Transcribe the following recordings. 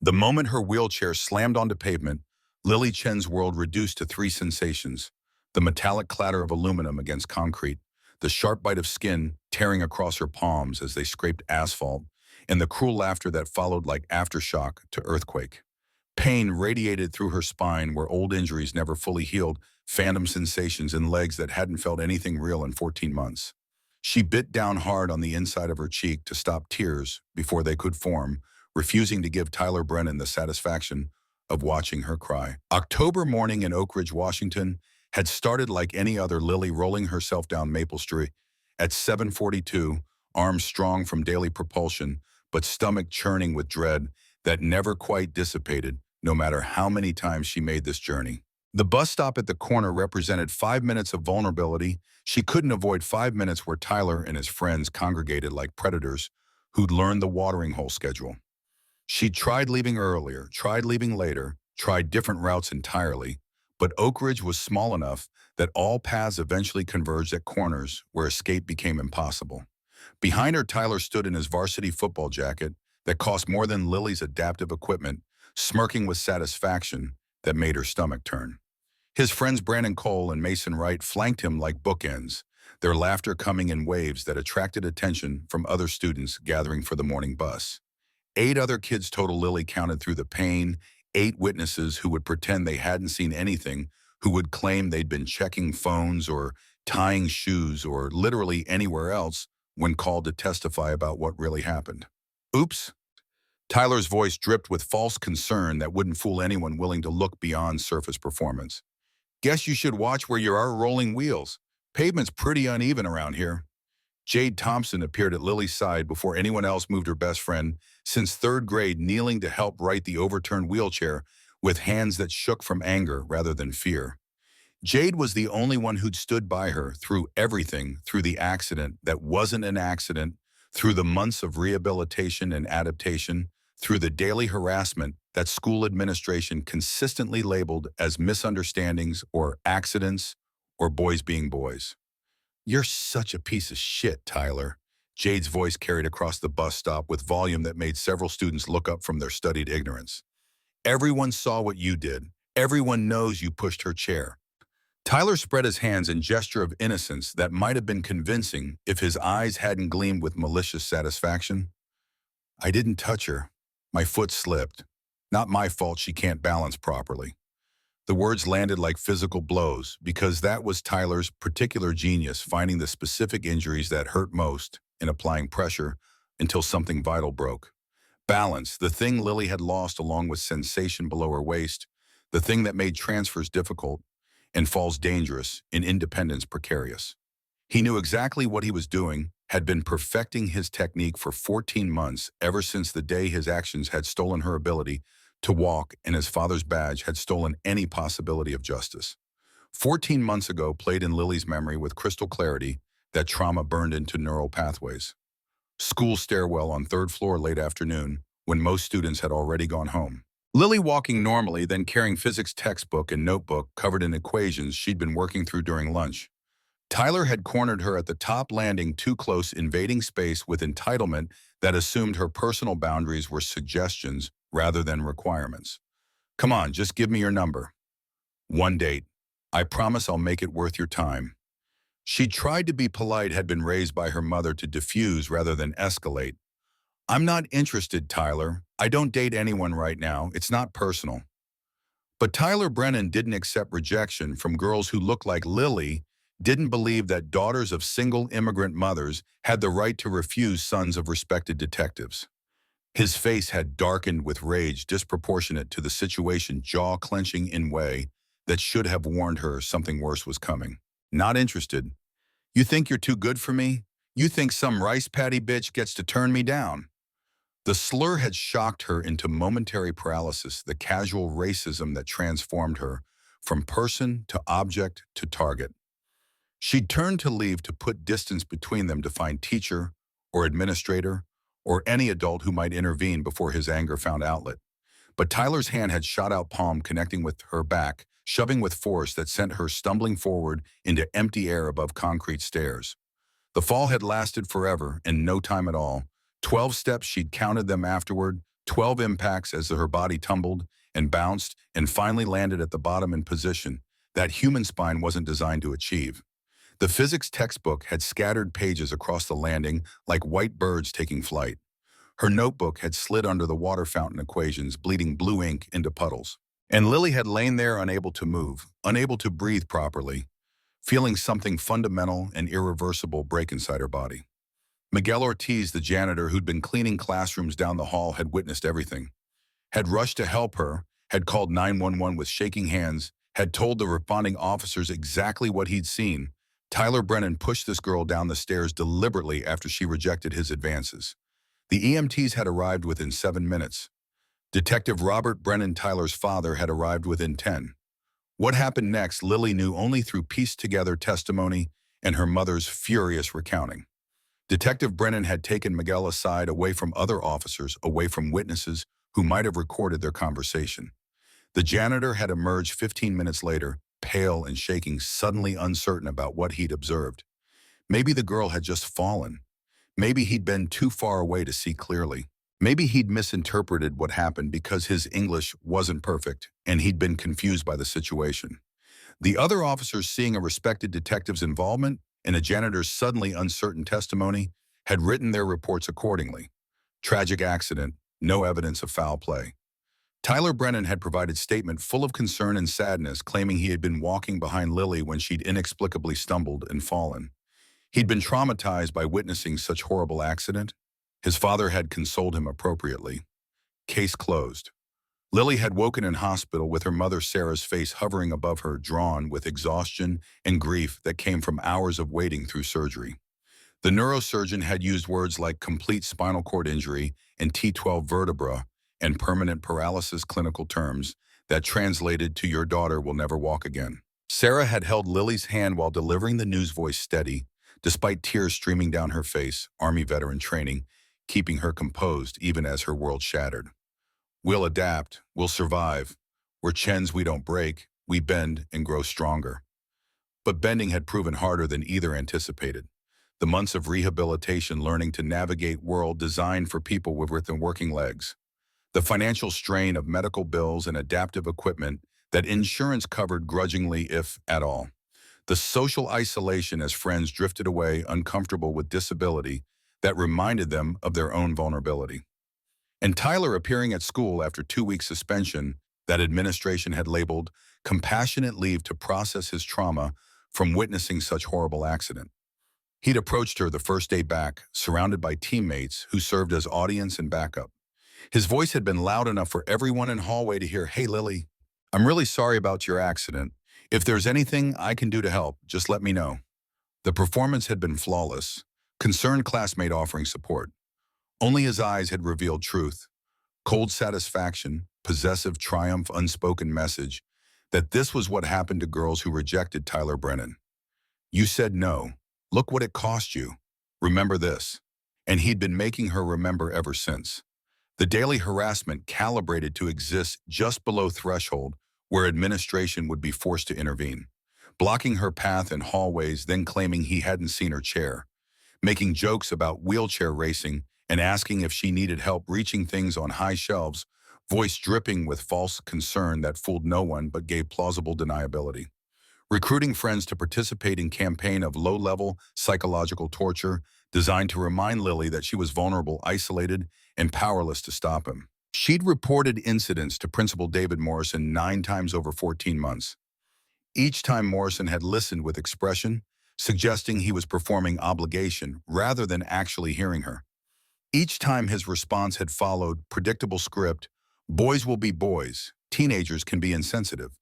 The moment her wheelchair slammed onto pavement, Lily Chen's world reduced to three sensations: the metallic clatter of aluminum against concrete, the sharp bite of skin tearing across her palms as they scraped asphalt, and the cruel laughter that followed like aftershock to earthquake. Pain radiated through her spine where old injuries never fully healed, phantom sensations in legs that hadn't felt anything real in 14 months. She bit down hard on the inside of her cheek to stop tears before they could form, refusing to give Tyler Brennan the satisfaction of watching her cry. October morning in Oak Ridge, Washington, had started like any other. Lily rolling herself down Maple Street at 7:42, arms strong from daily propulsion, but stomach churning with dread that never quite dissipated, no matter how many times she made this journey. The bus stop at the corner represented 5 minutes of vulnerability. She couldn't avoid 5 minutes where Tyler and his friends congregated like predators who'd learned the watering hole schedule. She'd tried leaving earlier, tried leaving later, tried different routes entirely, but Oak Ridge was small enough that all paths eventually converged at corners where escape became impossible. Behind her, Tyler stood in his varsity football jacket that cost more than Lily's adaptive equipment, smirking with satisfaction that made her stomach turn. His friends Brandon Cole and Mason Wright flanked him like bookends, their laughter coming in waves that attracted attention from other students gathering for the morning bus. 8 other kids total Lily counted through the pain, 8 witnesses who would pretend they hadn't seen anything, who would claim they'd been checking phones or tying shoes or literally anywhere else when called to testify about what really happened. Oops. Tyler's voice dripped with false concern that wouldn't fool anyone willing to look beyond surface performance. Guess you should watch where you are rolling wheels. Pavement's pretty uneven around here. Jade Thompson appeared at Lily's side before anyone else moved. Her best friend since third grade, kneeling to help right the overturned wheelchair with hands that shook from anger rather than fear. Jade was the only one who'd stood by her through everything, through the accident that wasn't an accident, through the months of rehabilitation and adaptation, through the daily harassment that school administration consistently labeled as misunderstandings or accidents or boys being boys. "You're such a piece of shit, Tyler." Jade's voice carried across the bus stop with volume that made several students look up from their studied ignorance. "Everyone saw what you did. Everyone knows you pushed her chair." Tyler spread his hands in gesture of innocence that might have been convincing if his eyes hadn't gleamed with malicious satisfaction. "I didn't touch her. My foot slipped. Not my fault she can't balance properly." The words landed like physical blows because that was Tyler's particular genius, finding the specific injuries that hurt most and applying pressure until something vital broke. Balance, the thing Lily had lost along with sensation below her waist, the thing that made transfers difficult and falls dangerous and independence precarious. He knew exactly what he was doing, had been perfecting his technique for 14 months, ever since the day his actions had stolen her ability to walk and his father's badge had stolen any possibility of justice. 14 months ago played in Lily's memory with crystal clarity, that trauma burned into neural pathways. School stairwell on third floor late afternoon, when most students had already gone home. Lily walking normally, then carrying physics textbook and notebook covered in equations she'd been working through during lunch. Tyler had cornered her at the top landing, too close, invading space with entitlement that assumed her personal boundaries were suggestions rather than requirements. "Come on, just give me your number. One date. I promise I'll make it worth your time." She tried to be polite, had been raised by her mother to diffuse rather than escalate. "I'm not interested, Tyler. I don't date anyone right now. It's not personal." But Tyler Brennan didn't accept rejection from girls who looked like Lily, didn't believe that daughters of single immigrant mothers had the right to refuse sons of respected detectives. His face had darkened with rage disproportionate to the situation, jaw-clenching in way that should have warned her something worse was coming. "Not interested. You think you're too good for me? You think some rice patty bitch gets to turn me down?" The slur had shocked her into momentary paralysis, the casual racism that transformed her from person to object to target. She'd turned to leave, to put distance between them, to find teacher or administrator or any adult who might intervene before his anger found outlet. But Tyler's hand had shot out, palm connecting with her back, shoving with force that sent her stumbling forward into empty air above concrete stairs. The fall had lasted forever and no time at all. 12 steps, she'd counted them afterward, 12 impacts as her body tumbled and bounced and finally landed at the bottom in position that human spine wasn't designed to achieve. The physics textbook had scattered pages across the landing like white birds taking flight. Her notebook had slid under the water fountain equations, bleeding blue ink into puddles. And Lily had lain there unable to move, unable to breathe properly, feeling something fundamental and irreversible break inside her body. Miguel Ortiz, the janitor who'd been cleaning classrooms down the hall, had witnessed everything, had rushed to help her, had called 911 with shaking hands, had told the responding officers exactly what he'd seen. Tyler Brennan pushed this girl down the stairs deliberately after she rejected his advances. The EMTs had arrived within 7 minutes. Detective Robert Brennan, Tyler's father, had arrived within 10. What happened next, Lily knew only through pieced-together testimony and her mother's furious recounting. Detective Brennan had taken Miguel aside, away from other officers, away from witnesses who might have recorded their conversation. The janitor had emerged 15 minutes later, pale and shaking, suddenly uncertain about what he'd observed. Maybe the girl had just fallen. Maybe he'd been too far away to see clearly. Maybe he'd misinterpreted what happened because his English wasn't perfect and he'd been confused by the situation. The other officers, seeing a respected detective's involvement in a janitor's suddenly uncertain testimony, had written their reports accordingly. Tragic accident, no evidence of foul play. Tyler Brennan had provided statement full of concern and sadness, claiming he had been walking behind Lily when she'd inexplicably stumbled and fallen. He'd been traumatized by witnessing such horrible accident. His father had consoled him appropriately. Case closed. Lily had woken in hospital with her mother Sarah's face hovering above her, drawn with exhaustion and grief that came from hours of waiting through surgery. The neurosurgeon had used words like complete spinal cord injury and T12 vertebra and permanent paralysis, clinical terms that translated to "your daughter will never walk again." Sarah had held Lily's hand while delivering the news, voice steady, despite tears streaming down her face, Army veteran training, keeping her composed even as her world shattered. "We'll adapt, we'll survive. We're Chens, we don't break, we bend and grow stronger." But bending had proven harder than either anticipated. The months of rehabilitation, learning to navigate world designed for people with working legs. The financial strain of medical bills and adaptive equipment that insurance covered grudgingly, if at all. The social isolation as friends drifted away, uncomfortable with disability that reminded them of their own vulnerability. And Tyler appearing at school after 2 weeks suspension that administration had labeled compassionate leave to process his trauma from witnessing such horrible accident. He'd approached her the first day back, surrounded by teammates who served as audience and backup. His voice had been loud enough for everyone in hallway to hear. "Hey, Lily, I'm really sorry about your accident. If there's anything I can do to help, just let me know." The performance had been flawless, concerned classmate offering support. Only his eyes had revealed truth, cold satisfaction, possessive triumph, unspoken message, that this was what happened to girls who rejected Tyler Brennan. "You said no. Look what it cost you. Remember this." And he'd been making her remember ever since. The daily harassment calibrated to exist just below threshold where administration would be forced to intervene, blocking her path in hallways, then claiming he hadn't seen her chair, making jokes about wheelchair racing and asking if she needed help reaching things on high shelves, voice dripping with false concern that fooled no one but gave plausible deniability. Recruiting friends to participate in campaign of low-level psychological torture designed to remind Lily that she was vulnerable, isolated, and powerless to stop him. She'd reported incidents to Principal David Morrison 9 times over 14 months. Each time Morrison had listened with expression, suggesting he was performing obligation rather than actually hearing her. Each time his response had followed predictable script: boys will be boys, teenagers can be insensitive.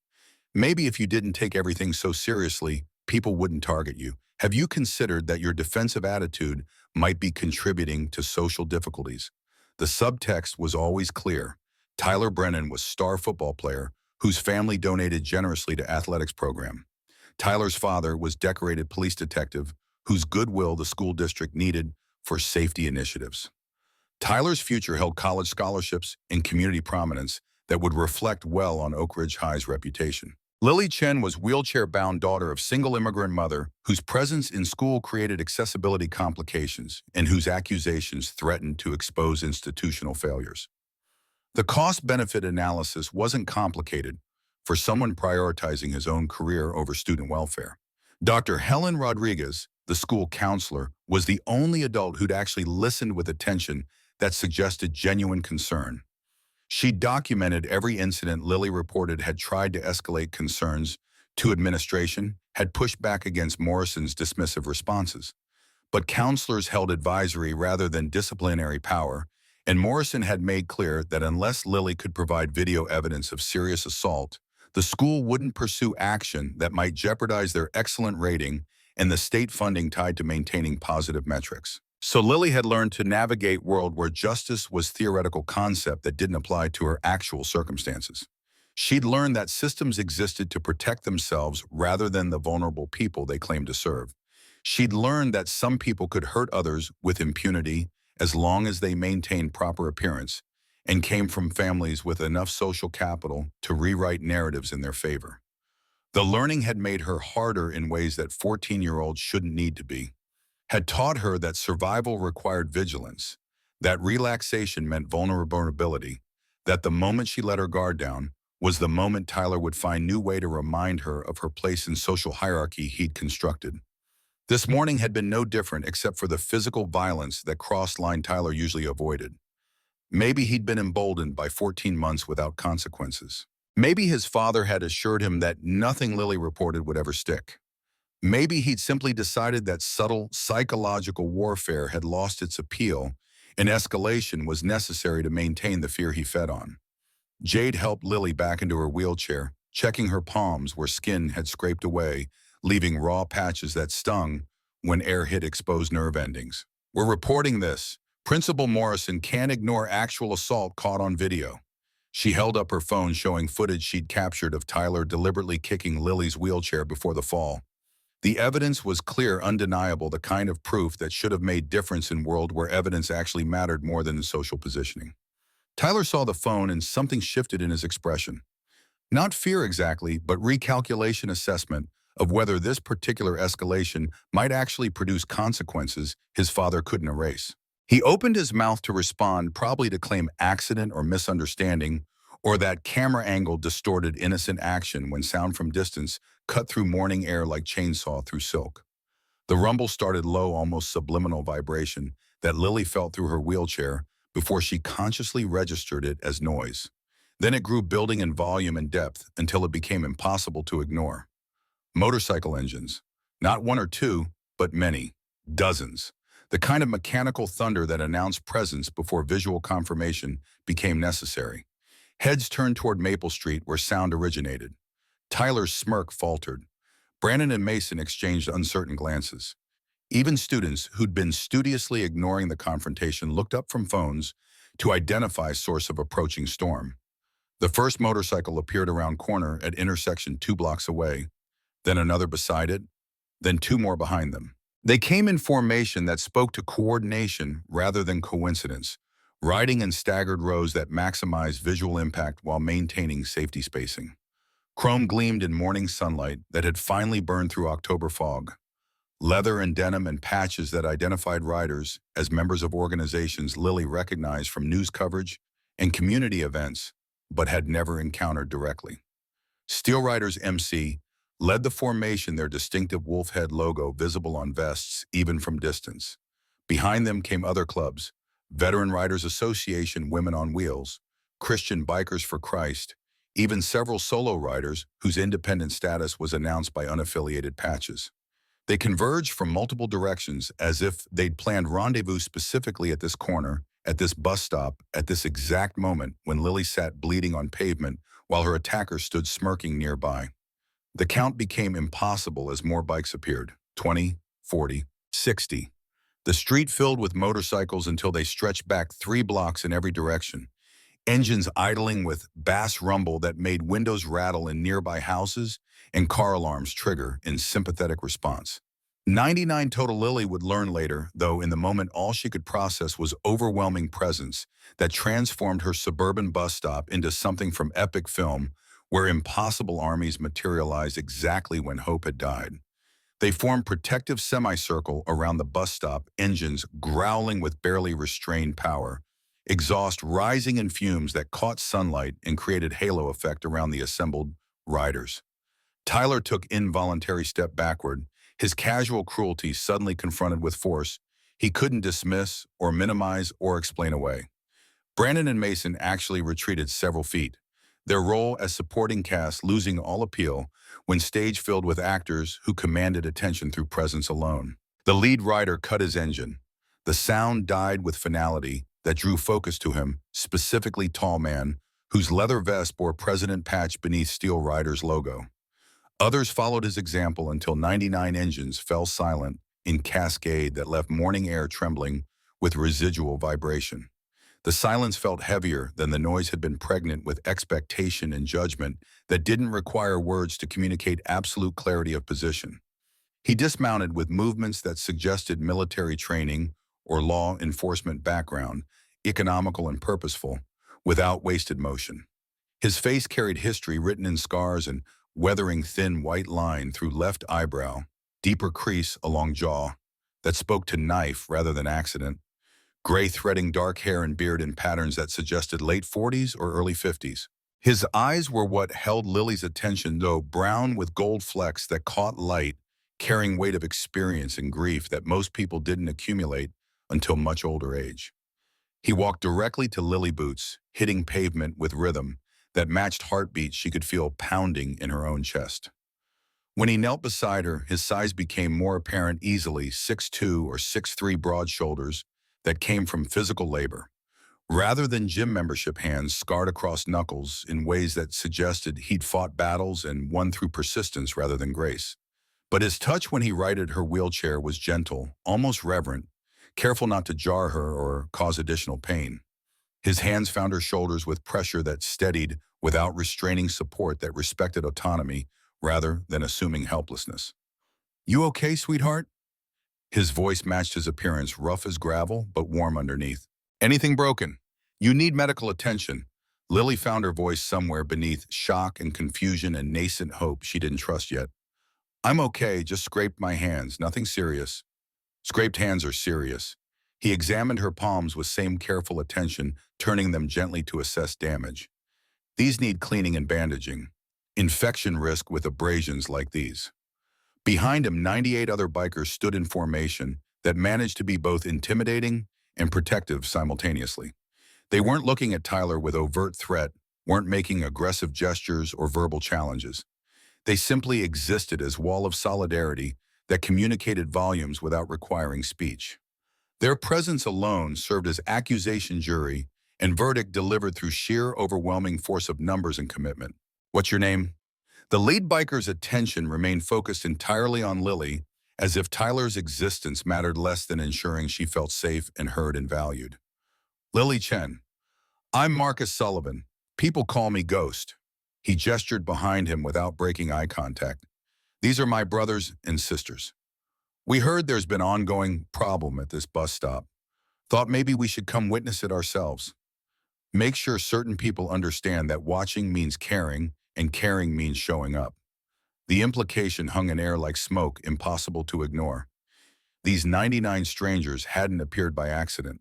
Maybe if you didn't take everything so seriously, people wouldn't target you. Have you considered that your defensive attitude might be contributing to social difficulties? The subtext was always clear. Tyler Brennan was a star football player whose family donated generously to athletics program. Tyler's father was decorated police detective whose goodwill the school district needed for safety initiatives. Tyler's future held college scholarships and community prominence that would reflect well on Oak Ridge High's reputation. Lily Chen was wheelchair-bound daughter of single immigrant mother whose presence in school created accessibility complications and whose accusations threatened to expose institutional failures. The cost-benefit analysis wasn't complicated for someone prioritizing his own career over student welfare. Dr. Helen Rodriguez, the school counselor, was the only adult who'd actually listened with attention that suggested genuine concern. She documented every incident Lily reported, had tried to escalate concerns to administration, had pushed back against Morrison's dismissive responses. But counselors held advisory rather than disciplinary power, and Morrison had made clear that unless Lily could provide video evidence of serious assault, the school wouldn't pursue action that might jeopardize their excellent rating and the state funding tied to maintaining positive metrics. So Lily had learned to navigate a world where justice was a theoretical concept that didn't apply to her actual circumstances. She'd learned that systems existed to protect themselves rather than the vulnerable people they claimed to serve. She'd learned that some people could hurt others with impunity as long as they maintained proper appearance and came from families with enough social capital to rewrite narratives in their favor. The learning had made her harder in ways that 14-year-olds shouldn't need to be, had taught her that survival required vigilance, that relaxation meant vulnerability, that the moment she let her guard down was the moment Tyler would find new way to remind her of her place in social hierarchy he'd constructed. This morning had been no different except for the physical violence that crossed-line Tyler usually avoided. Maybe he'd been emboldened by 14 months without consequences. Maybe his father had assured him that nothing Lily reported would ever stick. Maybe he'd simply decided that subtle psychological warfare had lost its appeal and escalation was necessary to maintain the fear he fed on. Jade helped Lily back into her wheelchair, checking her palms where skin had scraped away, leaving raw patches that stung when air hit exposed nerve endings. "We're reporting this. Principal Morrison can't ignore actual assault caught on video." She held up her phone showing footage she'd captured of Tyler deliberately kicking Lily's wheelchair before the fall. The evidence was clear, undeniable, the kind of proof that should have made difference in a world where evidence actually mattered more than social positioning. Tyler saw the phone and something shifted in his expression. Not fear exactly, but recalculation, assessment of whether this particular escalation might actually produce consequences his father couldn't erase. He opened his mouth to respond, probably to claim accident or misunderstanding, or that camera angle distorted innocent action when sound from distance cut through morning air like chainsaw through silk. The rumble started low, almost subliminal vibration that Lily felt through her wheelchair before she consciously registered it as noise. Then it grew, building in volume and depth until it became impossible to ignore. Motorcycle engines. Not one or two, but many. Dozens. The kind of mechanical thunder that announced presence before visual confirmation became necessary. Heads turned toward Maple Street where sound originated. Tyler's smirk faltered. Brandon and Mason exchanged uncertain glances. Even students who'd been studiously ignoring the confrontation looked up from phones to identify source of approaching storm. The first motorcycle appeared around corner at intersection 2 blocks away, then another beside it, then 2 more behind them. They came in formation that spoke to coordination rather than coincidence, riding in staggered rows that maximized visual impact while maintaining safety spacing. Chrome gleamed in morning sunlight that had finally burned through October fog. Leather and denim and patches that identified riders as members of organizations Lily recognized from news coverage and community events, but had never encountered directly. Steel Riders MC led the formation, their distinctive wolf head logo visible on vests even from distance. Behind them came other clubs: Veteran Riders Association, Women on Wheels, Christian Bikers for Christ, even several solo riders whose independent status was announced by unaffiliated patches. They converged from multiple directions as if they'd planned rendezvous specifically at this corner, at this bus stop, at this exact moment when Lily sat bleeding on pavement while her attacker stood smirking nearby. The count became impossible as more bikes appeared. 20, 40, 60. The street filled with motorcycles until they stretched back 3 blocks in every direction. Engines idling with bass rumble that made windows rattle in nearby houses and car alarms trigger in sympathetic response. 99 total. Lily would learn later, though in the moment all she could process was overwhelming presence that transformed her suburban bus stop into something from epic film, where impossible armies materialized exactly when hope had died. They formed protective semicircle around the bus stop, engines growling with barely restrained power. exhaust rising in fumes that caught sunlight and created halo effect around the assembled riders. Tyler took involuntary step backward, his casual cruelty suddenly confronted with force he couldn't dismiss or minimize or explain away. Brandon and Mason actually retreated several feet, their role as supporting cast losing all appeal when stage filled with actors who commanded attention through presence alone. The lead rider cut his engine. The sound died with finality that drew focus to him, specifically tall man, whose leather vest bore President patch beneath Steel Rider's logo. Others followed his example until 99 engines fell silent in cascade that left morning air trembling with residual vibration. The silence felt heavier than the noise had been pregnant with expectation and judgment that didn't require words to communicate absolute clarity of position. He dismounted with movements that suggested military training or law enforcement background, economical and purposeful, without wasted motion. His face carried history written in scars and weathering thin white line through left eyebrow, deeper crease along jaw that spoke to knife rather than accident, gray threading dark hair and beard in patterns that suggested late 40s or early 50s. His eyes were what held Lily's attention, though brown with gold flecks that caught light, carrying weight of experience and grief that most people didn't accumulate until much older age. He walked directly to Lily boots, hitting pavement with rhythm that matched heartbeats she could feel pounding in her own chest. When he knelt beside her, his size became more apparent easily, 6'2" or 6'3" broad shoulders that came from physical labor, rather than gym membership hands scarred across knuckles in ways that suggested he'd fought battles and won through persistence rather than grace. But his touch when he righted her wheelchair was gentle, almost reverent, careful not to jar her or cause additional pain. His hands found her shoulders with pressure that steadied without restraining support that respected autonomy rather than assuming helplessness. "You okay, sweetheart?" His voice matched his appearance, rough as gravel, but warm underneath. "Anything broken? You need medical attention." Lily found her voice somewhere beneath shock and confusion and nascent hope she didn't trust yet. "I'm okay, just scraped my hands, nothing serious." Scraped hands are serious. He examined her palms with same careful attention, turning them gently to assess damage. These need cleaning and bandaging. Infection risk with abrasions like these. Behind him, 98 other bikers stood in formation that managed to be both intimidating and protective simultaneously. They weren't looking at Tyler with overt threat, weren't making aggressive gestures or verbal challenges. They simply existed as wall of solidarity that communicated volumes without requiring speech. Their presence alone served as accusation jury and verdict delivered through sheer overwhelming force of numbers and commitment. "What's your name?" The lead biker's attention remained focused entirely on Lily, as if Tyler's existence mattered less than ensuring she felt safe and heard and valued. "Lily Chen. I'm Marcus Sullivan. People call me Ghost." He gestured behind him without breaking eye contact. "These are my brothers and sisters. We heard there's been ongoing problem at this bus stop. Thought maybe we should come witness it ourselves. Make sure certain people understand that watching means caring, and caring means showing up." The implication hung in air like smoke, impossible to ignore. These 99 strangers hadn't appeared by accident.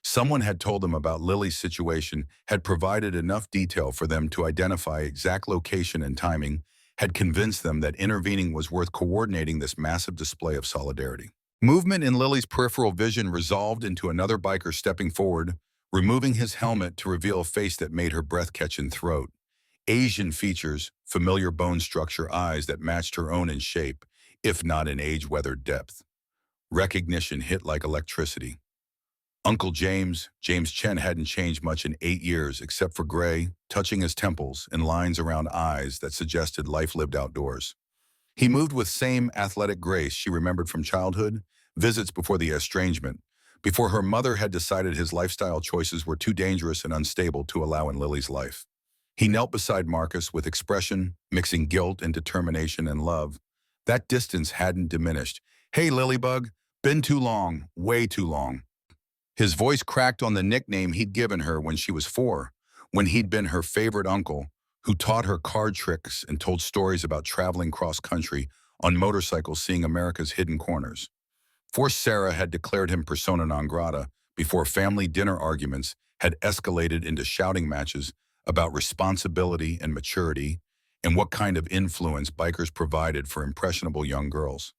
Someone had told them about Lily's situation, had provided enough detail for them to identify exact location and timing, had convinced them that intervening was worth coordinating this massive display of solidarity. Movement in Lily's peripheral vision resolved into another biker stepping forward, removing his helmet to reveal a face that made her breath catch in throat. Asian features, familiar bone structure, eyes that matched her own in shape, if not in age-weathered depth. Recognition hit like electricity. Uncle James Chen hadn't changed much in 8 years except for gray, touching his temples and lines around eyes that suggested life lived outdoors. He moved with same athletic grace she remembered from childhood, visits before the estrangement, before her mother had decided his lifestyle choices were too dangerous and unstable to allow in Lily's life. He knelt beside Marcus with expression, mixing guilt and determination and love. That distance hadn't diminished. "Hey, Lilybug, been too long, way too long." His voice cracked on the nickname he'd given her when she was 4, when he'd been her favorite uncle, who taught her card tricks and told stories about traveling cross-country on motorcycles seeing America's hidden corners. For Sarah had declared him persona non grata before family dinner arguments had escalated into shouting matches about responsibility and maturity and what kind of influence bikers provided for impressionable young girls.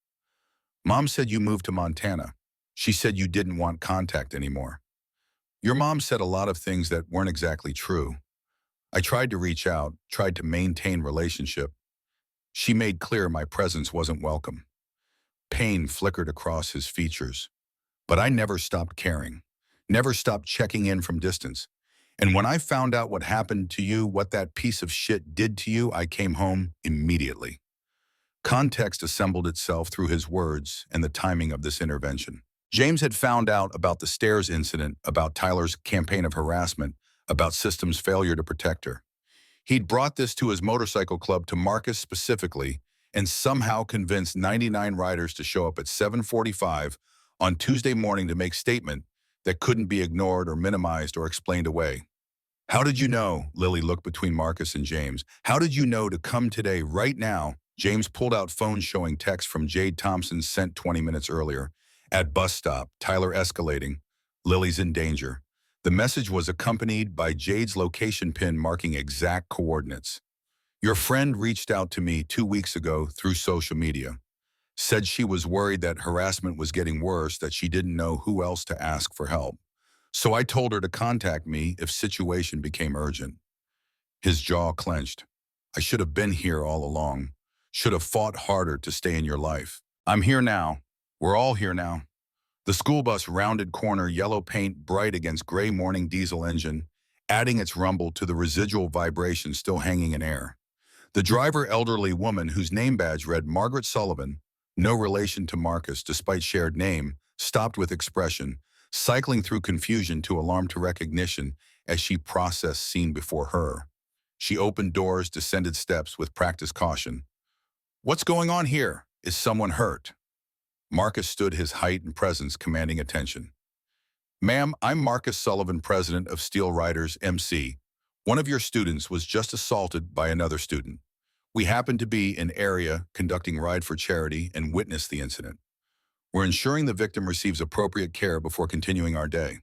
Mom said you moved to Montana. She said you didn't want contact anymore. Your mom said a lot of things that weren't exactly true. I tried to reach out, tried to maintain relationship. She made clear my presence wasn't welcome. Pain flickered across his features. But I never stopped caring, never stopped checking in from distance. And when I found out what happened to you, what that piece of shit did to you, I came home immediately. Context assembled itself through his words and the timing of this intervention. James had found out about the stairs incident, about Tyler's campaign of harassment, about systems' failure to protect her. He'd brought this to his motorcycle club, to Marcus specifically, and somehow convinced 99 riders to show up at 7:45 on Tuesday morning to make statement that couldn't be ignored or minimized or explained away. How did you know? Lily looked between Marcus and James. How did you know to come today, right now? James pulled out phone showing text from Jade Thompson sent 20 minutes earlier. At bus stop, Tyler escalating. Lily's in danger. The message was accompanied by Jade's location pin marking exact coordinates. Your friend reached out to me 2 weeks ago through social media. Said she was worried that harassment was getting worse, that she didn't know who else to ask for help. So I told her to contact me if situation became urgent. His jaw clenched. I should have been here all along. Should have fought harder to stay in your life. I'm here now. We're all here now. The school bus rounded corner, yellow paint bright against gray morning diesel engine, adding its rumble to the residual vibration still hanging in air. The driver, elderly woman whose name badge read Margaret Sullivan, no relation to Marcus despite shared name, stopped with expression, cycling through confusion to alarm to recognition as she processed scene before her. She opened doors, descended steps with practiced caution. What's going on here? Is someone hurt? Marcus stood, his height and presence commanding attention. Ma'am, I'm Marcus Sullivan, president of Steel Riders, MC. One of your students was just assaulted by another student. We happened to be in area conducting Ride for Charity and witnessed the incident. We're ensuring the victim receives appropriate care before continuing our day.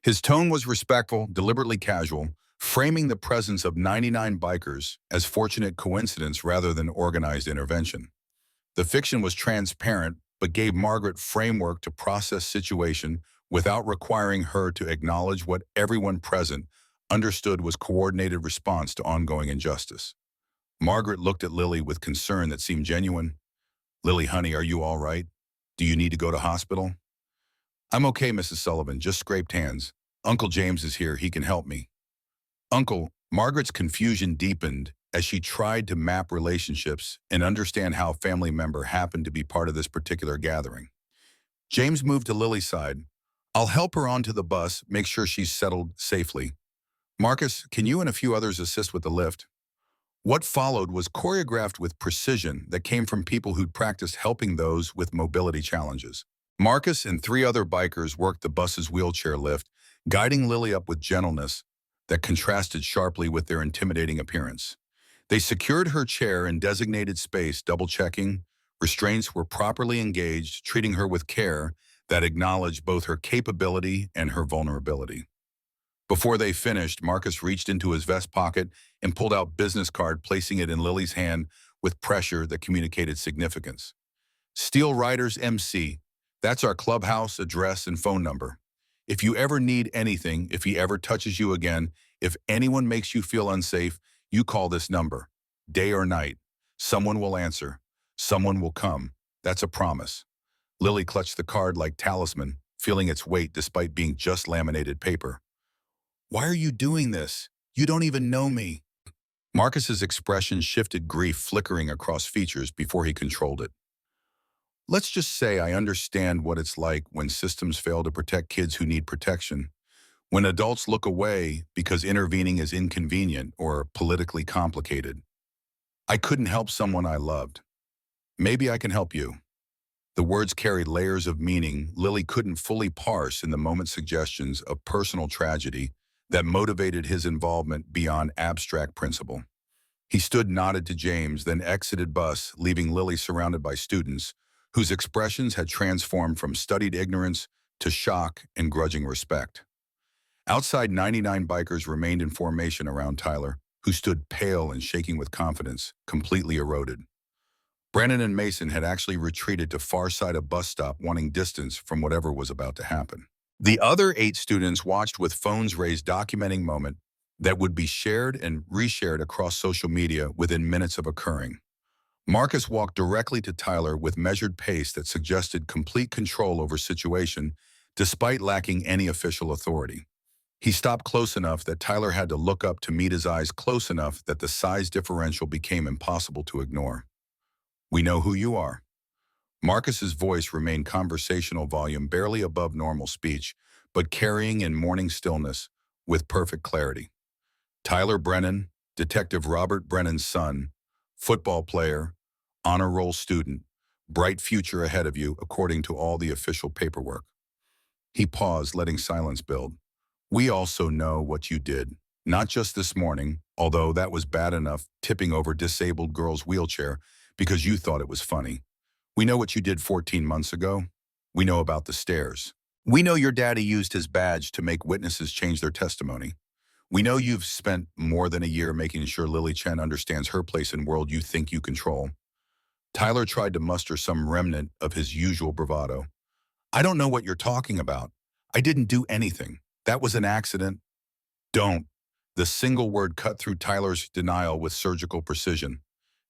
His tone was respectful, deliberately casual, framing the presence of 99 bikers as fortunate coincidence rather than organized intervention. The fiction was transparent, but gave Margaret framework to process situation without requiring her to acknowledge what everyone present understood was coordinated response to ongoing injustice. Margaret looked at Lily with concern that seemed genuine. Lily, honey, are you all right? Do you need to go to hospital? I'm okay, Mrs. Sullivan, just scraped hands. Uncle James is here, he can help me. Uncle, Margaret's confusion deepened as she tried to map relationships and understand how a family member happened to be part of this particular gathering. James moved to Lily's side. I'll help her onto the bus, make sure she's settled safely. Marcus, can you and a few others assist with the lift? What followed was choreographed with precision that came from people who'd practiced helping those with mobility challenges. Marcus and 3 other bikers worked the bus's wheelchair lift, guiding Lily up with gentleness that contrasted sharply with their intimidating appearance. They secured her chair in designated space, double-checking. Restraints were properly engaged, treating her with care that acknowledged both her capability and her vulnerability. Before they finished, Marcus reached into his vest pocket and pulled out business card, placing it in Lily's hand with pressure that communicated significance. Steel Riders MC, that's our clubhouse, address, and phone number. If you ever need anything, if he ever touches you again, if anyone makes you feel unsafe, you call this number. Day or night. Someone will answer. Someone will come. That's a promise. Lily clutched the card like talisman, feeling its weight despite being just laminated paper. Why are you doing this? You don't even know me. Marcus's expression shifted, grief flickering across features before he controlled it. Let's just say I understand what it's like when systems fail to protect kids who need protection. When adults look away because intervening is inconvenient or politically complicated. I couldn't help someone I loved. Maybe I can help you. The words carried layers of meaning Lily couldn't fully parse in the moment, suggestions of personal tragedy that motivated his involvement beyond abstract principle. He stood, nodded to James, then exited bus, leaving Lily surrounded by students whose expressions had transformed from studied ignorance to shock and grudging respect. Outside, 99 bikers remained in formation around Tyler, who stood pale and shaking with confidence, completely eroded. Brennan and Mason had actually retreated to far side of bus stop, wanting distance from whatever was about to happen. The other 8 students watched with phones raised, documenting moment that would be shared and reshared across social media within minutes of occurring. Marcus walked directly to Tyler with measured pace that suggested complete control over situation, despite lacking any official authority. He stopped close enough that Tyler had to look up to meet his eyes, close enough that the size differential became impossible to ignore. "We know who you are." Marcus's voice remained conversational volume barely above normal speech, but carrying in morning stillness with perfect clarity. "Tyler Brennan, Detective Robert Brennan's son, football player, honor roll student, bright future ahead of you according to all the official paperwork." He paused, letting silence build. "We also know what you did, not just this morning, although that was bad enough, tipping over disabled girl's wheelchair because you thought it was funny. We know what you did 14 months ago. We know about the stairs. We know your daddy used his badge to make witnesses change their testimony. We know you've spent more than a year making sure Lily Chen understands her place in world you think you control." Tyler tried to muster some remnant of his usual bravado. "I don't know what you're talking about. I didn't do anything. That was an accident." "Don't." The single word cut through Tyler's denial with surgical precision.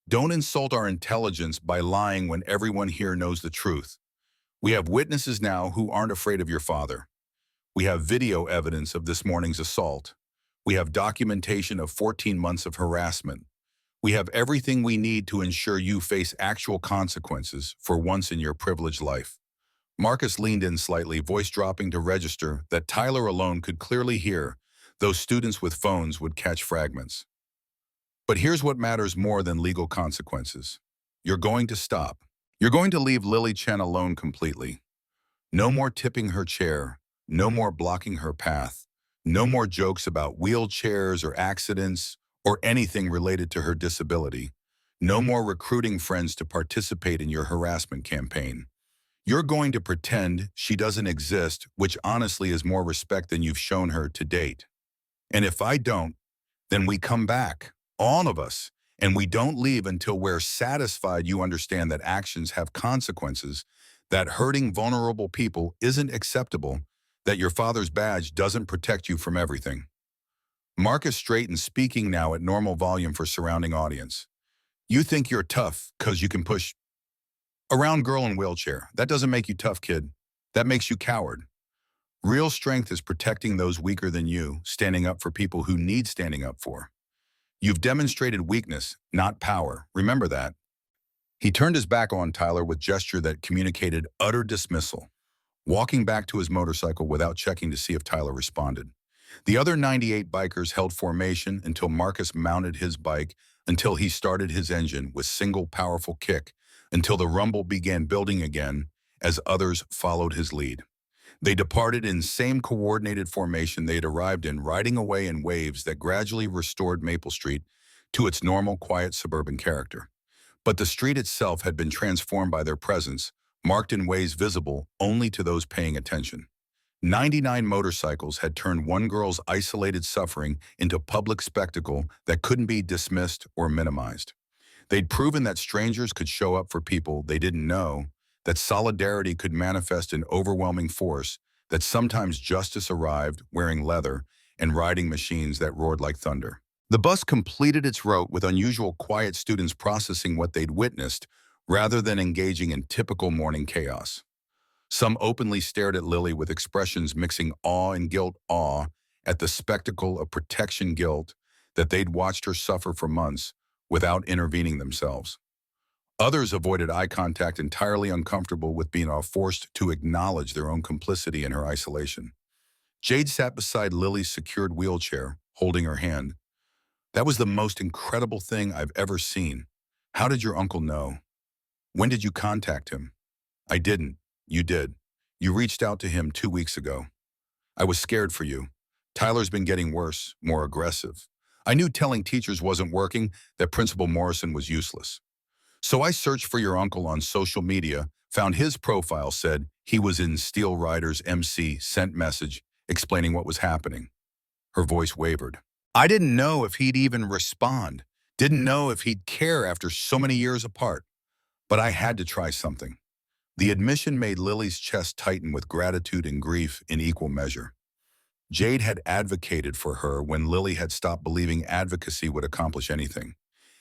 "Don't insult our intelligence by lying when everyone here knows the truth. We have witnesses now who aren't afraid of your father. We have video evidence of this morning's assault. We have documentation of 14 months of harassment. We have everything we need to ensure you face actual consequences for once in your privileged life." Marcus leaned in slightly, voice dropping to register that Tyler alone could clearly hear, though students with phones would catch fragments. "But here's what matters more than legal consequences. You're going to stop. You're going to leave Lily Chen alone completely. No more tipping her chair. No more blocking her path. No more jokes about wheelchairs or accidents or anything related to her disability. No more recruiting friends to participate in your harassment campaign. You're going to pretend she doesn't exist, which honestly is more respect than you've shown her to date. And if I don't, then we come back, all of us, and we don't leave until we're satisfied you understand that actions have consequences, that hurting vulnerable people isn't acceptable, that your father's badge doesn't protect you from everything." Marcus straightened, speaking now at normal volume for surrounding audience. "You think you're tough because you can push around girl in wheelchair. That doesn't make you tough, kid. That makes you coward. Real strength is protecting those weaker than you, standing up for people who need standing up for. You've demonstrated weakness, not power. Remember that." He turned his back on Tyler with gesture that communicated utter dismissal, walking back to his motorcycle without checking to see if Tyler responded. The other 98 bikers held formation until Marcus mounted his bike, until he started his engine with single powerful kick, until the rumble began building again as others followed his lead. They departed in same coordinated formation they had arrived in, riding away in waves that gradually restored Maple Street to its normal, quiet suburban character. But the street itself had been transformed by their presence, marked in ways visible only to those paying attention. 99 motorcycles had turned one girl's isolated suffering into public spectacle that couldn't be dismissed or minimized. They'd proven that strangers could show up for people they didn't know, that solidarity could manifest in overwhelming force, that sometimes justice arrived wearing leather and riding machines that roared like thunder. The bus completed its route with unusual quiet, students processing what they'd witnessed rather than engaging in typical morning chaos. Some openly stared at Lily with expressions mixing awe and guilt, awe at the spectacle of protection guilt that they'd watched her suffer for months without intervening themselves. Others avoided eye contact, entirely uncomfortable with being forced to acknowledge their own complicity in her isolation. Jade sat beside Lily's secured wheelchair, holding her hand. "That was the most incredible thing I've ever seen. How did your uncle know? When did you contact him?" "I didn't. You did. You reached out to him 2 weeks ago. I was scared for you. Tyler's been getting worse, more aggressive. I knew telling teachers wasn't working, that Principal Morrison was useless. So I searched for your uncle on social media, found his profile said he was in Steel Riders MC, sent message, explaining what was happening. Her voice wavered. I didn't know if he'd even respond, didn't know if he'd care after so many years apart, but I had to try something. The admission made Lily's chest tighten with gratitude and grief in equal measure. Jade had advocated for her when Lily had stopped believing advocacy would accomplish anything,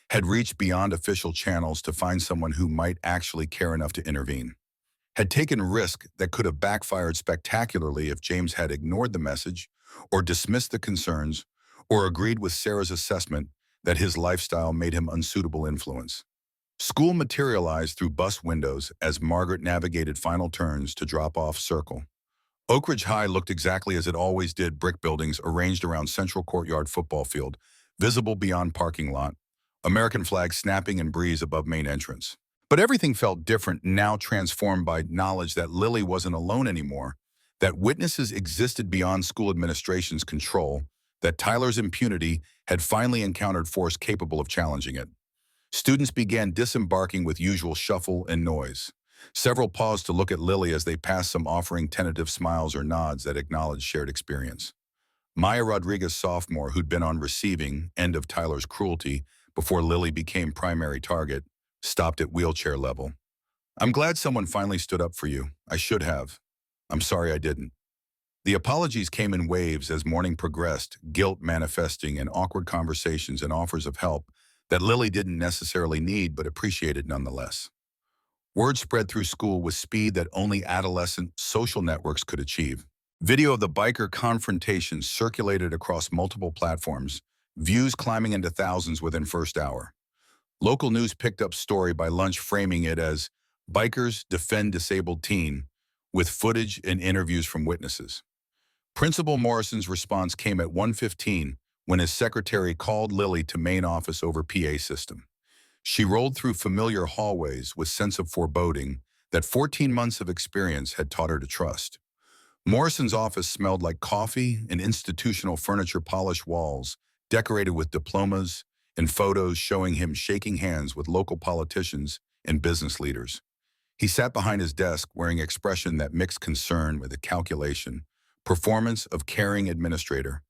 had reached beyond official channels to find someone who might actually care enough to intervene, had taken risk that could have backfired spectacularly if James had ignored the message, or dismissed the concerns, or agreed with Sarah's assessment that his lifestyle made him unsuitable influence. School materialized through bus windows as Margaret navigated final turns to drop-off Circle. Oak Ridge High looked exactly as it always did, brick buildings arranged around Central Courtyard football field, visible beyond parking lot, American flag snapping in breeze above main entrance. But everything felt different, now transformed by knowledge that Lily wasn't alone anymore, that witnesses existed beyond school administration's control, that Tyler's impunity had finally encountered force capable of challenging it. Students began disembarking with usual shuffle and noise. Several paused to look at Lily as they passed, some offering tentative smiles or nods that acknowledged shared experience. Maya Rodriguez, sophomore, who'd been on receiving end of Tyler's cruelty before Lily became primary target, stopped at wheelchair level. I'm glad someone finally stood up for you. I should have. I'm sorry I didn't. The apologies came in waves as morning progressed, guilt manifesting in awkward conversations and offers of help that Lily didn't necessarily need but appreciated nonetheless. Word spread through school with speed that only adolescent social networks could achieve. Video of the biker confrontation circulated across multiple platforms, views climbing into thousands within first hour. Local news picked up story by lunch, framing it as "Bikers Defend Disabled Teen," with footage and interviews from witnesses. Principal Morrison's response came at 1:15 when his secretary called Lily to main office over PA system. She rolled through familiar hallways with sense of foreboding that 14 months of experience had taught her to trust. Morrison's office smelled like coffee and institutional furniture, polished walls, decorated with diplomas and photos showing him shaking hands with local politicians and business leaders. He sat behind his desk wearing expression that mixed concern with a calculation, performance of caring administrator,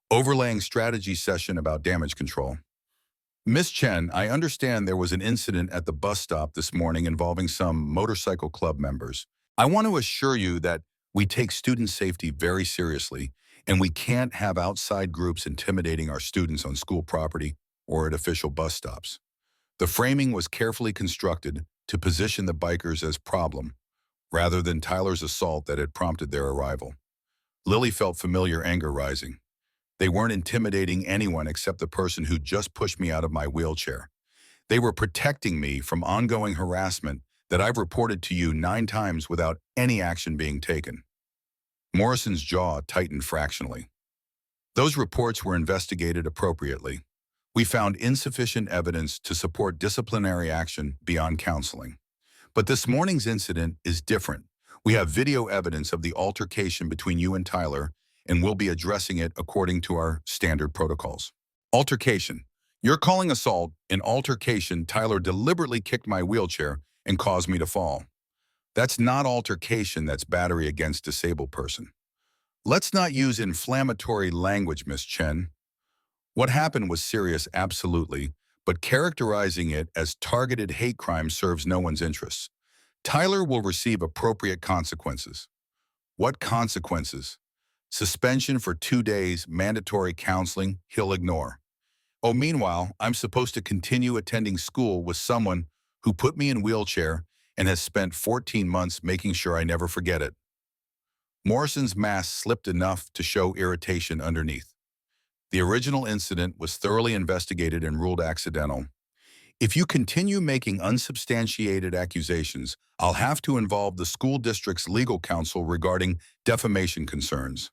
overlaying strategy session about damage control. Miss Chen, I understand there was an incident at the bus stop this morning involving some motorcycle club members. I want to assure you that we take student safety very seriously, and we can't have outside groups intimidating our students on school property or at official bus stops. The framing was carefully constructed to position the bikers as problem, rather than Tyler's assault that had prompted their arrival. Lily felt familiar anger rising. They weren't intimidating anyone except the person who just pushed me out of my wheelchair. They were protecting me from ongoing harassment that I've reported to you 9 times without any action being taken. Morrison's jaw tightened fractionally. Those reports were investigated appropriately. We found insufficient evidence to support disciplinary action beyond counseling. But this morning's incident is different. We have video evidence of the altercation between you and Tyler, and we'll be addressing it according to our standard protocols. Altercation. You're calling assault an altercation. Tyler deliberately kicked my wheelchair and caused me to fall. That's not altercation, that's battery against disabled person. Let's not use inflammatory language, Miss Chen. What happened was serious, absolutely, but characterizing it as targeted hate crime serves no one's interests. Tyler will receive appropriate consequences. What consequences? Suspension for 2 days, mandatory counseling, he'll ignore. Oh, meanwhile, I'm supposed to continue attending school with someone who put me in wheelchair and has spent 14 months making sure I never forget it. Morrison's mask slipped enough to show irritation underneath. The original incident was thoroughly investigated and ruled accidental. If you continue making unsubstantiated accusations, I'll have to involve the school district's legal counsel regarding defamation concerns.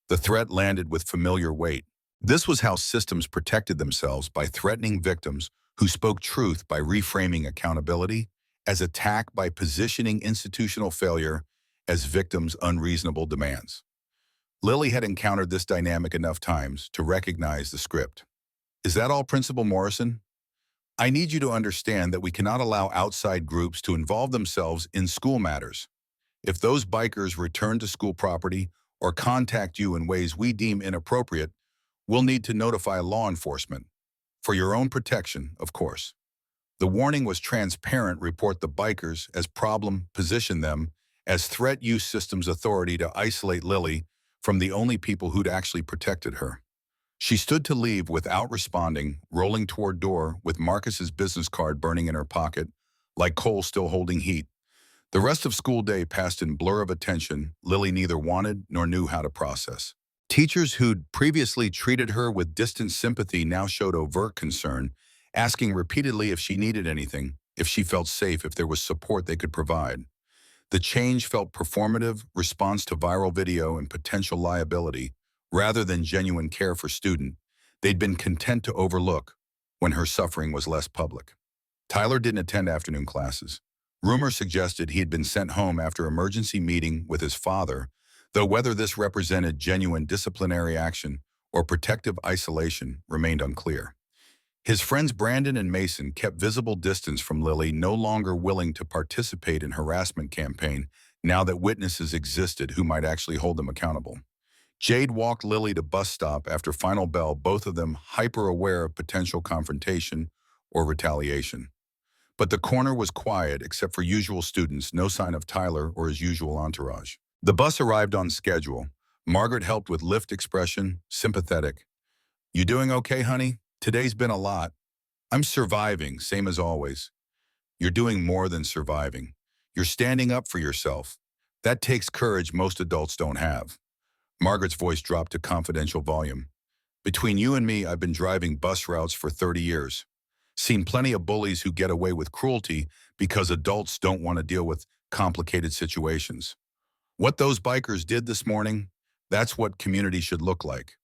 The threat landed with familiar weight. This was how systems protected themselves, by threatening victims who spoke truth, by reframing accountability as attack, by positioning institutional failure as victims' unreasonable demands. Lily had encountered this dynamic enough times to recognize the script. Is that all, Principal Morrison? I need you to understand that we cannot allow outside groups to involve themselves in school matters. If those bikers return to school property or contact you in ways we deem inappropriate, we'll need to notify law enforcement. For your own protection, of course. The warning was transparent: report the bikers as problem, position them as threat, use systems authority to isolate Lily from the only people who'd actually protected her. She stood to leave without responding, rolling toward door with Marcus's business card burning in her pocket, like coal still holding heat. The rest of school day passed in blur of attention Lily neither wanted nor knew how to process. Teachers who'd previously treated her with distant sympathy now showed overt concern, asking repeatedly if she needed anything, if she felt safe, if there was support they could provide. The change felt performative, response to viral video and potential liability, rather than genuine care for student they'd been content to overlook when her suffering was less public. Tyler didn't attend afternoon classes. Rumor suggested he had been sent home after emergency meeting with his father, though whether this represented genuine disciplinary action or protective isolation remained unclear. His friends Brandon and Mason kept visible distance from Lily, no longer willing to participate in harassment campaign now that witnesses existed who might actually hold them accountable. Jade walked Lily to bus stop after final bell, both of them hyper-aware of potential confrontation or retaliation. But the corner was quiet except for usual students, no sign of Tyler or his usual entourage. The bus arrived on schedule. Margaret helped with lift expression, sympathetic. "You doing okay, honey? Today's been a lot." "I'm surviving, same as always." "You're doing more than surviving. You're standing up for yourself. That takes courage most adults don't have." Margaret's voice dropped to confidential volume. "Between you and me, I've been driving bus routes for 30 years. Seen plenty of bullies who get away with cruelty because adults don't want to deal with complicated situations. What those bikers did this morning, that's what community should look like.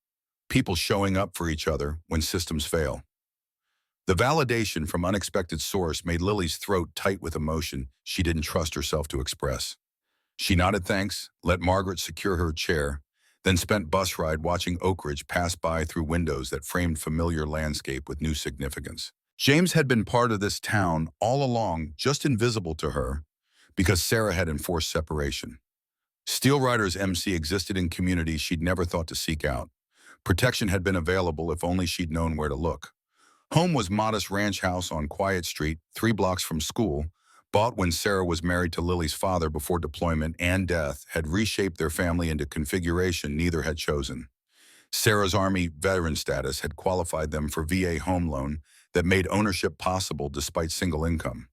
People showing up for each other when systems fail." The validation from unexpected source made Lily's throat tight with emotion she didn't trust herself to express. She nodded thanks, let Margaret secure her chair, then spent bus ride watching Oak Ridge pass by through windows that framed familiar landscape with new significance. James had been part of this town all along, just invisible to her, because Sarah had enforced separation. Steel Rider's MC existed in communities she'd never thought to seek out. Protection had been available if only she'd known where to look. Home was modest ranch house on Quiet Street, 3 blocks from school, bought when Sarah was married to Lily's father before deployment and death had reshaped their family into configuration neither had chosen. Sarah's Army veteran status had qualified them for VA home loan that made ownership possible despite single income.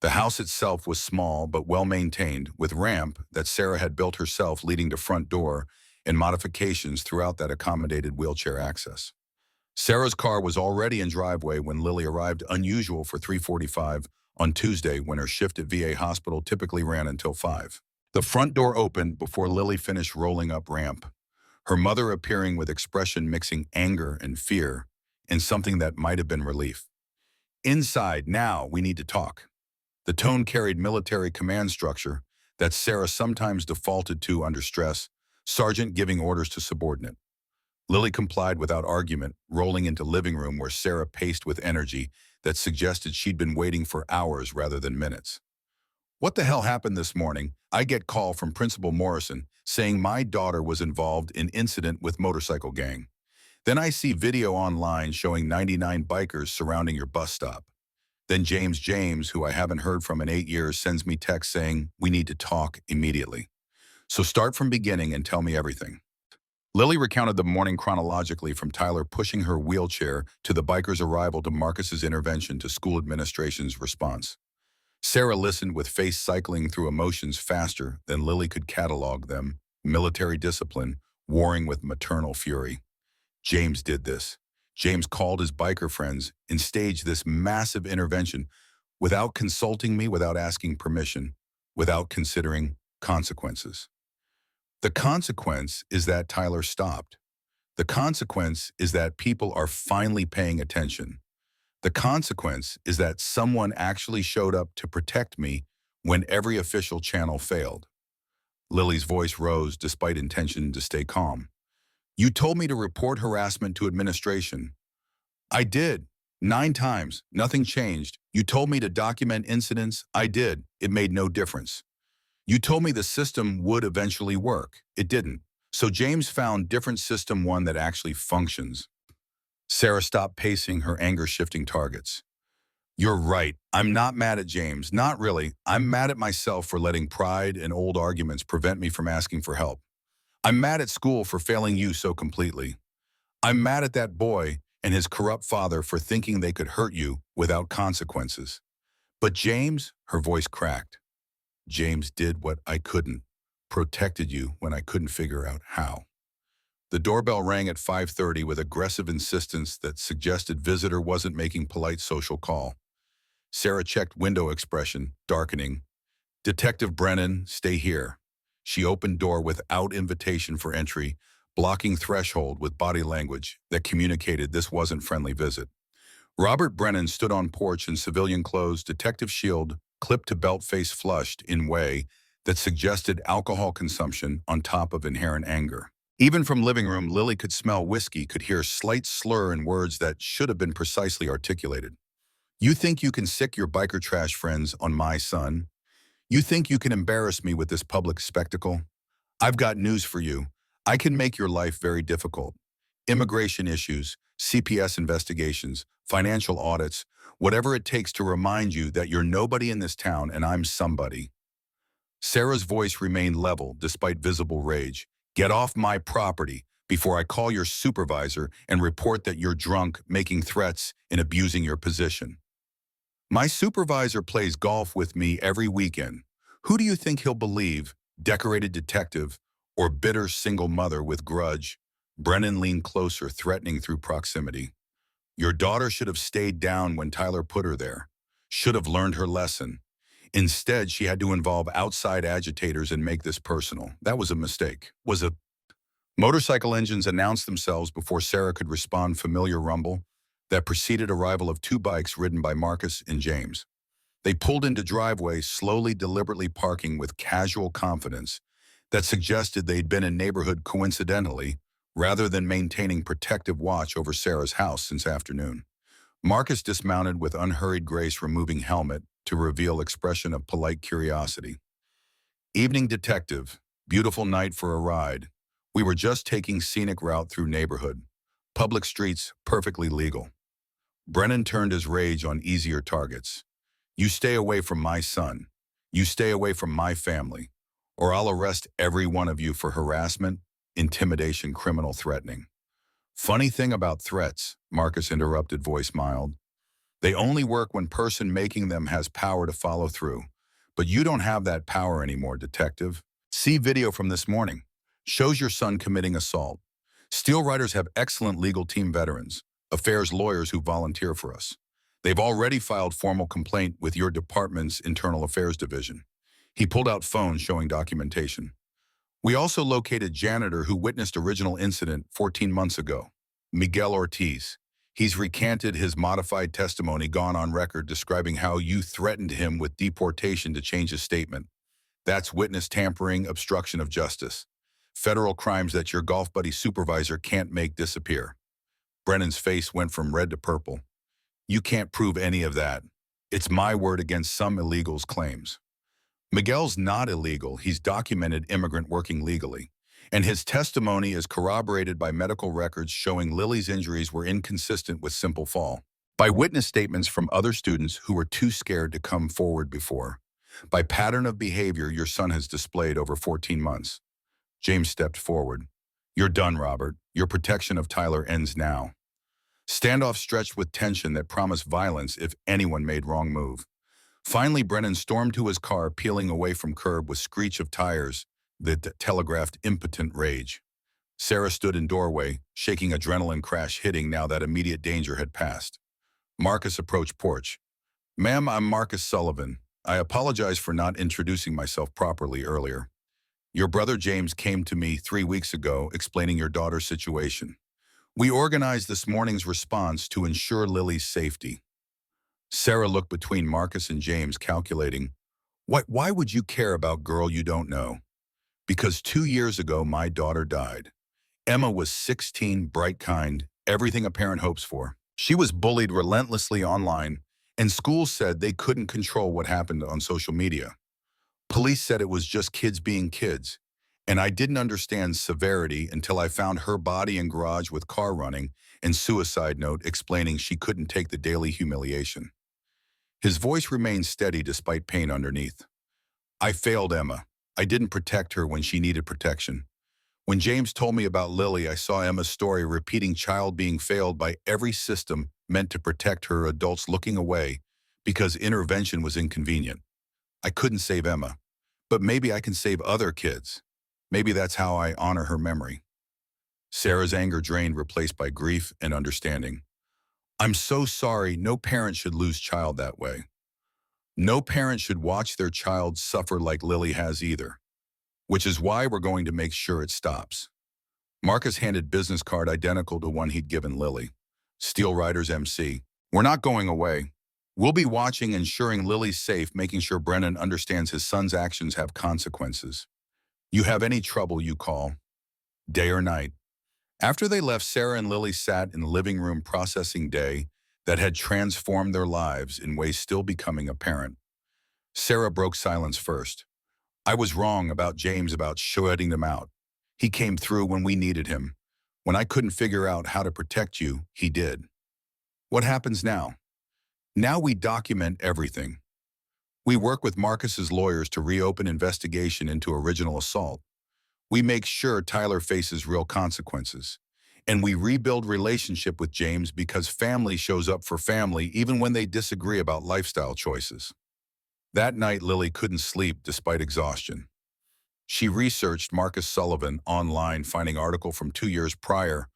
The house itself was small but well-maintained, with ramp that Sarah had built herself leading to front door and modifications throughout that accommodated wheelchair access. Sarah's car was already in driveway when Lily arrived, unusual for 3:45 on Tuesday when her shift at VA hospital typically ran until 5. The front door opened before Lily finished rolling up ramp, her mother appearing with expression mixing anger and fear in something that might have been relief. "Inside, now, we need to talk." The tone carried military command structure that Sarah sometimes defaulted to under stress, sergeant giving orders to subordinate. Lily complied without argument, rolling into living room where Sarah paced with energy that suggested she'd been waiting for hours rather than minutes. "What the hell happened this morning? I get call from Principal Morrison saying my daughter was involved in incident with motorcycle gang. Then I see video online showing 99 bikers surrounding your bus stop. Then James, who I haven't heard from in 8 years, sends me text saying we need to talk immediately. So start from beginning and tell me everything." Lily recounted the morning chronologically, from Tyler pushing her wheelchair to the biker's arrival to Marcus's intervention to school administration's response. Sarah listened with face cycling through emotions faster than Lily could catalog them: military discipline, warring with maternal fury. James did this. James called his biker friends and staged this massive intervention without consulting me, without asking permission, without considering consequences. The consequence is that Tyler stopped. The consequence is that people are finally paying attention. The consequence is that someone actually showed up to protect me when every official channel failed. Lily's voice rose despite intention to stay calm. "You told me to report harassment to administration." "I did. 9 times. Nothing changed. You told me to document incidents. I did. It made no difference. You told me the system would eventually work. It didn't. So James found different system one that actually functions. Sarah stopped pacing, her anger shifting targets. You're right. I'm not mad at James. Not really. I'm mad at myself for letting pride and old arguments prevent me from asking for help. I'm mad at school for failing you so completely. I'm mad at that boy and his corrupt father for thinking they could hurt you without consequences. But James, her voice cracked. James did what I couldn't, protected you when I couldn't figure out how. The doorbell rang at 5:30 with aggressive insistence that suggested visitor wasn't making polite social call. Sarah checked window expression, darkening. Detective Brennan, stay here. She opened door without invitation for entry, blocking threshold with body language that communicated this wasn't friendly visit. Robert Brennan stood on porch in civilian clothes, detective shield, clipped to belt face flushed in way that suggested alcohol consumption on top of inherent anger. Even from living room, Lily could smell whiskey, could hear slight slur in words that should have been precisely articulated. You think you can sick your biker trash friends on my son? You think you can embarrass me with this public spectacle? I've got news for you. I can make your life very difficult. Immigration issues, CPS investigations, financial audits, whatever it takes to remind you that you're nobody in this town and I'm somebody. Sarah's voice remained level despite visible rage. Get off my property before I call your supervisor and report that you're drunk, making threats, and abusing your position. My supervisor plays golf with me every weekend. Who do you think he'll believe, decorated detective or bitter single mother with grudge? Brennan leaned closer, threatening through proximity. Your daughter should have stayed down when Tyler put her there. Should have learned her lesson. Instead, she had to involve outside agitators and make this personal. That was a mistake. Motorcycle engines announced themselves before Sarah could respond. Familiar rumble that preceded arrival of two bikes ridden by Marcus and James. They pulled into driveway, slowly, deliberately parking with casual confidence that suggested they'd been in neighborhood coincidentally, rather than maintaining protective watch over Sarah's house since afternoon. Marcus dismounted with unhurried grace, removing helmet to reveal expression of polite curiosity. Evening detective, beautiful night for a ride. We were just taking scenic route through neighborhood. Public streets, perfectly legal. Brennan turned his rage on easier targets. You stay away from my son. You stay away from my family, or I'll arrest every one of you for harassment, intimidation, criminal threatening. Funny thing about threats, Marcus interrupted, voice mild. They only work when person making them has power to follow through. But you don't have that power anymore, detective. See video from this morning. Shows your son committing assault. Steel Riders have excellent legal team veterans, affairs lawyers who volunteer for us. They've already filed formal complaint with your department's internal affairs division. He pulled out phone showing documentation. We also located janitor who witnessed original incident 14 months ago, Miguel Ortiz. He's recanted his modified testimony, gone on record describing how you threatened him with deportation to change his statement. That's witness tampering, obstruction of justice. Federal crimes that your golf buddy supervisor can't make disappear. Brennan's face went from red to purple. You can't prove any of that. It's my word against some illegals' claims. Miguel's not illegal. He's documented immigrant working legally. And his testimony is corroborated by medical records showing Lily's injuries were inconsistent with simple fall. By witness statements from other students who were too scared to come forward before. By pattern of behavior your son has displayed over 14 months. James stepped forward. You're done, Robert. Your protection of Tyler ends now. Standoff stretched with tension that promised violence if anyone made wrong move. Finally, Brennan stormed to his car, peeling away from curb with screech of tires that telegraphed impotent rage. Sarah stood in doorway, shaking, adrenaline crash hitting now that immediate danger had passed. Marcus approached porch. Ma'am, I'm Marcus Sullivan. I apologize for not introducing myself properly earlier. Your brother James came to me 3 weeks ago explaining your daughter's situation. We organized this morning's response to ensure Lily's safety. Sarah looked between Marcus and James, calculating, why would you care about girl you don't know? Because 2 years ago, my daughter died. Emma was 16, bright, kind, everything a parent hopes for. She was bullied relentlessly online, and schools said they couldn't control what happened on social media. Police said it was just kids being kids, And I didn't understand severity until I found her body in garage with car running and suicide note explaining she couldn't take the daily humiliation. His voice remained steady despite pain underneath. I failed Emma. I didn't protect her when she needed protection. When James told me about Lily, I saw Emma's story repeating child being failed by every system meant to protect her, adults looking away because intervention was inconvenient. I couldn't save Emma, but maybe I can save other kids. Maybe that's how I honor her memory. Sarah's anger drained, replaced by grief and understanding. I'm so sorry. No parent should lose child that way. No parent should watch their child suffer like Lily has either, which is why we're going to make sure it stops. Marcus handed business card identical to one he'd given Lily. Steel Riders MC. We're not going away. We'll be watching, ensuring Lily's safe, making sure Brennan understands his son's actions have consequences. You have any trouble, you call, day or night. After they left, Sarah and Lily sat in the living room processing day that had transformed their lives in ways still becoming apparent. Sarah broke silence first. I was wrong about James, about shutting them out. He came through when we needed him. When I couldn't figure out how to protect you, he did. What happens now? Now we document everything. We work with Marcus's lawyers to reopen investigation into original assault. We make sure Tyler faces real consequences. And we rebuild relationship with James because family shows up for family even when they disagree about lifestyle choices. That night, Lily couldn't sleep despite exhaustion. She researched Marcus Sullivan online, finding article from 2 years prior.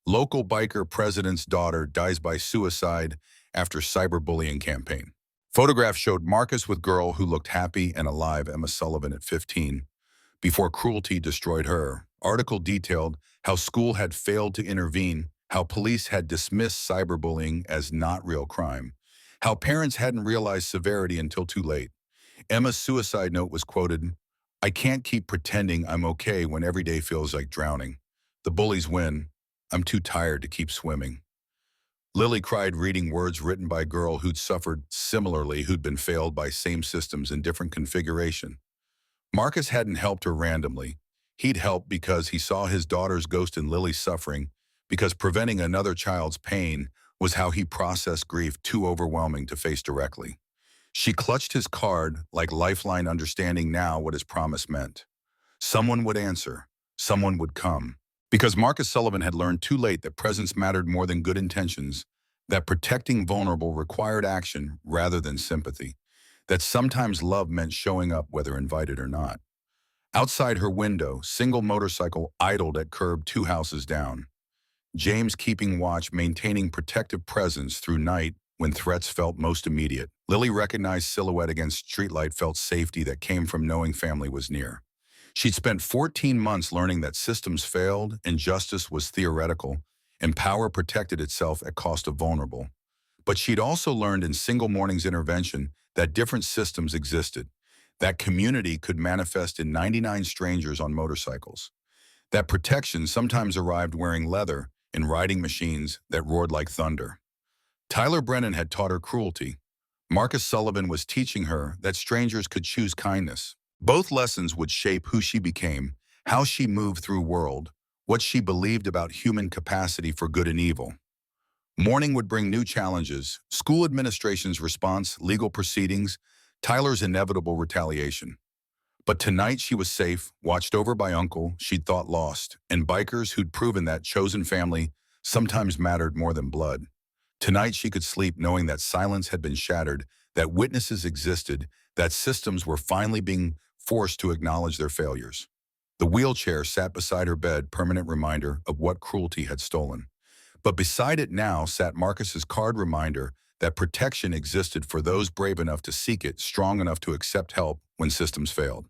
Local biker president's daughter dies by suicide after cyberbullying campaign. Photographs showed Marcus with girl who looked happy and alive, Emma Sullivan at 15, before cruelty destroyed her. Article detailed how school had failed to intervene, how police had dismissed cyberbullying as not real crime, how parents hadn't realized severity until too late. Emma's suicide note was quoted, I can't keep pretending I'm okay when every day feels like drowning. The bullies win. I'm too tired to keep swimming. Lily cried reading words written by a girl who'd suffered similarly, who'd been failed by same systems in different configuration. Marcus hadn't helped her randomly. He'd helped because he saw his daughter's ghost in Lily's suffering, because preventing another child's pain was how he processed grief too overwhelming to face directly. She clutched his card like lifeline, understanding now what his promise meant. Someone would answer. Someone would come. Because Marcus Sullivan had learned too late that presence mattered more than good intentions, that protecting vulnerable required action rather than sympathy, that sometimes love meant showing up whether invited or not. Outside her window, single motorcycle idled at curb 2 houses down. James keeping watch, maintaining protective presence through night when threats felt most immediate. Lily recognized silhouette against streetlight, felt safety that came from knowing family was near. She'd spent 14 months learning that systems failed and justice was theoretical, and power protected itself at cost of vulnerable. But she'd also learned in single morning's intervention that different systems existed, that community could manifest in 99 strangers on motorcycles, that protection sometimes arrived wearing leather and riding machines that roared like thunder. Tyler Brennan had taught her cruelty. Marcus Sullivan was teaching her that strangers could choose kindness. Both lessons would shape who she became, how she moved through world, what she believed about human capacity for good and evil. Morning would bring new challenges, school administration's response, legal proceedings, Tyler's inevitable retaliation. But tonight she was safe, watched over by uncle she'd thought lost, and bikers who'd proven that chosen family sometimes mattered more than blood. Tonight she could sleep knowing that silence had been shattered, that witnesses existed, that systems were finally being forced to acknowledge their failures. The wheelchair sat beside her bed, permanent reminder of what cruelty had stolen. But beside it now sat Marcus's card, reminder that protection existed for those brave enough to seek it, strong enough to accept help when systems failed.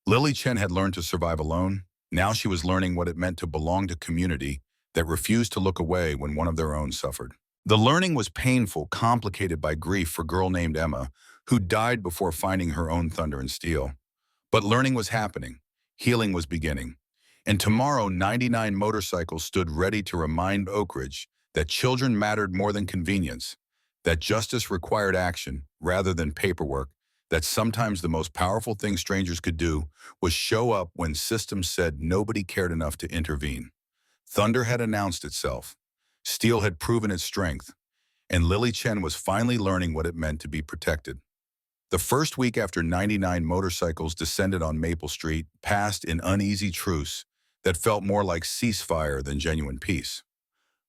Lily Chen had learned to survive alone. Now she was learning what it meant to belong to community that refused to look away when one of their own suffered. The learning was painful, complicated by grief for a girl named Emma, who died before finding her own thunder and steel. But learning was happening. Healing was beginning. And tomorrow, 99 motorcycles stood ready to remind Oak Ridge that children mattered more than convenience, that justice required action rather than paperwork, that sometimes the most powerful thing strangers could do was show up when systems said nobody cared enough to intervene. Thunder had announced itself. Steel had proven its strength, and Lily Chen was finally learning what it meant to be protected. The first week after 99 motorcycles descended on Maple Street passed in uneasy truce that felt more like ceasefire than genuine peace.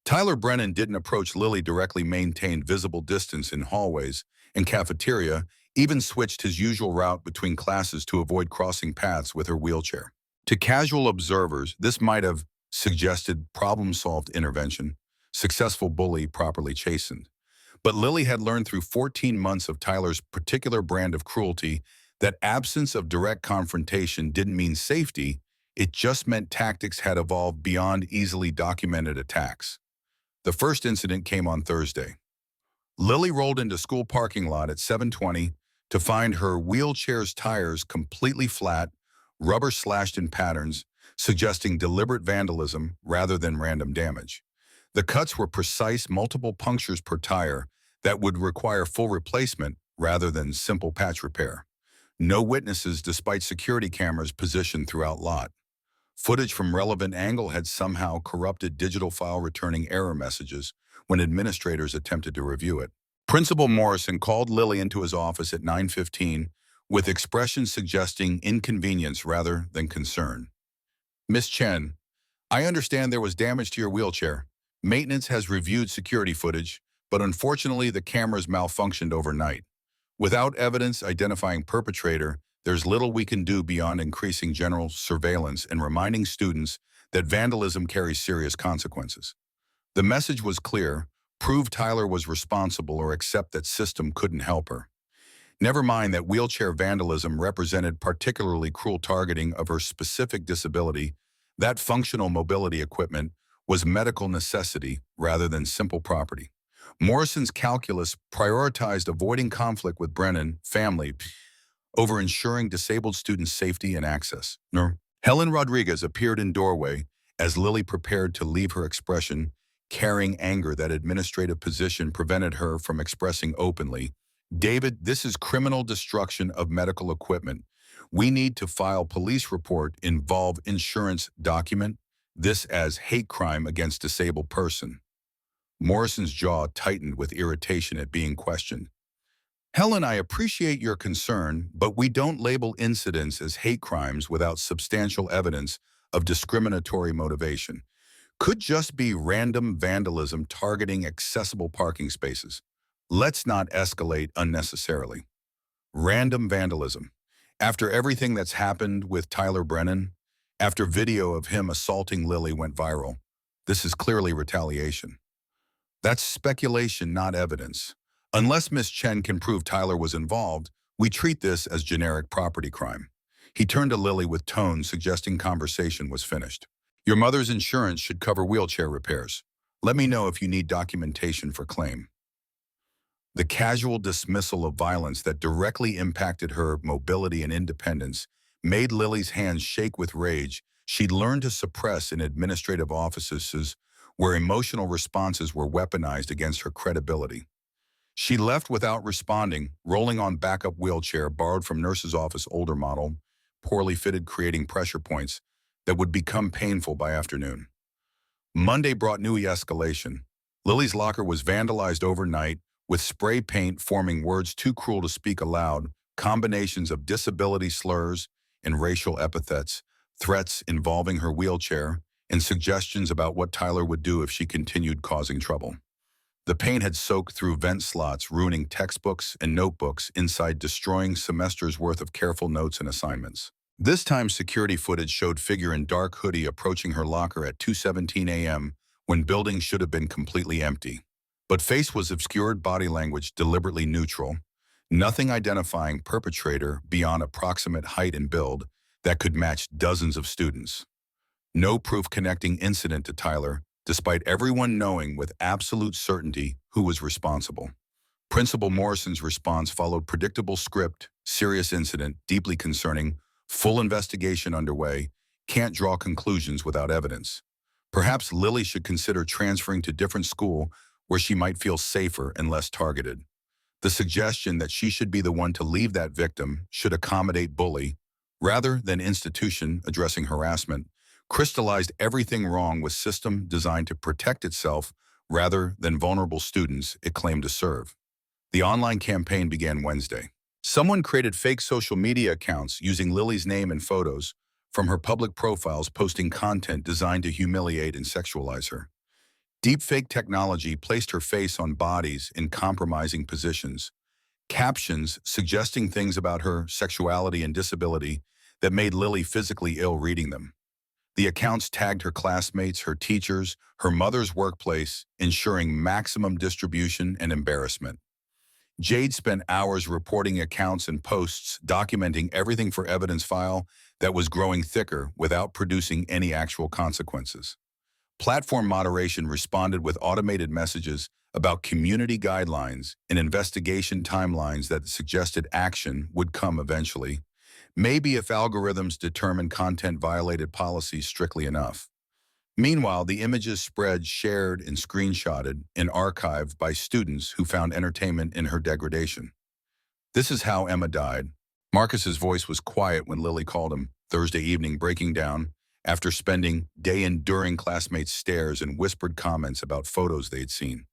Tyler Brennan didn't approach Lily directly, maintained visible distance in hallways and cafeteria, even switched his usual route between classes to avoid crossing paths with her wheelchair. To casual observers, this might have suggested problem-solved intervention, successful bully properly chastened. But Lily had learned through 14 months of Tyler's particular brand of cruelty that absence of direct confrontation didn't mean safety, it just meant tactics had evolved beyond easily documented attacks. The first incident came on Thursday. Lily rolled into school parking lot at 7:20 to find her wheelchair's tires completely flat, rubber slashed in patterns, suggesting deliberate vandalism rather than random damage. The cuts were precise, multiple punctures per tire that would require full replacement rather than simple patch repair. No witnesses despite security cameras positioned throughout lot. Footage from relevant angle had somehow corrupted digital file returning error messages when administrators attempted to review it. Principal Morrison called Lily into his office at 9:15 with expressions suggesting inconvenience rather than concern. "Miss Chen, I understand there was damage to your wheelchair. Maintenance has reviewed security footage, but unfortunately the cameras malfunctioned overnight. Without evidence identifying perpetrator, there's little we can do beyond increasing general surveillance and reminding students that vandalism carries serious consequences." The message was clear: prove Tyler was responsible or accept that system couldn't help her. Never mind that wheelchair vandalism represented particularly cruel targeting of her specific disability, that functional mobility equipment was medical necessity rather than simple property. Morrison's calculus prioritized avoiding conflict with Brennan family over ensuring disabled students' safety and access. No. Helen Rodriguez appeared in doorway as Lily prepared to leave, her expression carrying anger that administrative position prevented her from expressing openly. "David, this is criminal destruction of medical equipment. We need to file police report, involve insurance, document this as hate crime against disabled person." Morrison's jaw tightened with irritation at being questioned. "Helen, I appreciate your concern, but we don't label incidents as hate crimes without substantial evidence of discriminatory motivation. Could just be random vandalism targeting accessible parking spaces. Let's not escalate unnecessarily." Random vandalism. After everything that's happened with Tyler Brennan, after video of him assaulting Lily went viral, this is clearly retaliation. That's speculation, not evidence. Unless Miss Chen can prove Tyler was involved, we treat this as generic property crime. He turned to Lily with tone suggesting conversation was finished. "Your mother's insurance should cover wheelchair repairs. Let me know if you need documentation for claim." The casual dismissal of violence that directly impacted her mobility and independence made Lily's hands shake with rage she'd learned to suppress in administrative offices where emotional responses were weaponized against her credibility. She left without responding, rolling on backup wheelchair borrowed from nurse's office older model, poorly fitted, creating pressure points that would become painful by afternoon. Monday brought new escalation. Lily's locker was vandalized overnight, with spray paint forming words too cruel to speak aloud, combinations of disability slurs and racial epithets, threats involving her wheelchair, and suggestions about what Tyler would do if she continued causing trouble. The paint had soaked through vent slots, ruining textbooks and notebooks inside, destroying semesters' worth of careful notes and assignments. This time, security footage showed figure in dark hoodie approaching her locker at 2:17 a.m. when building should have been completely empty. But face was obscured, body language deliberately neutral, nothing identifying perpetrator beyond approximate height and build that could match dozens of students. No proof connecting incident to Tyler, despite everyone knowing with absolute certainty who was responsible. Principal Morrison's response followed predictable script: serious incident, deeply concerning, full investigation underway, can't draw conclusions without evidence. Perhaps Lily should consider transferring to different school where she might feel safer and less targeted. The suggestion that she should be the one to leave that victim should accommodate bully, rather than institution addressing harassment, crystallized everything wrong with system designed to protect itself rather than vulnerable students it claimed to serve. The online campaign began Wednesday. Someone created fake social media accounts using Lily's name and photos from her public profiles, posting content designed to humiliate and sexualize her. Deepfake technology placed her face on bodies in compromising positions, captions suggesting things about her sexuality and disability that made Lily physically ill reading them. The accounts tagged her classmates, her teachers, her mother's workplace, ensuring maximum distribution and embarrassment. Jade spent hours reporting accounts and posts, documenting everything for evidence file that was growing thicker without producing any actual consequences. Platform moderation responded with automated messages about community guidelines and investigation timelines that suggested action would come eventually, maybe if algorithms determine content violated policies strictly enough. Meanwhile, the images spread, shared, and screenshotted and archived by students who found entertainment in her degradation. This is how Emma died. Marcus's voice was quiet when Lily called him Thursday evening, breaking down after spending day enduring classmates' stares and whispered comments about photos they'd seen.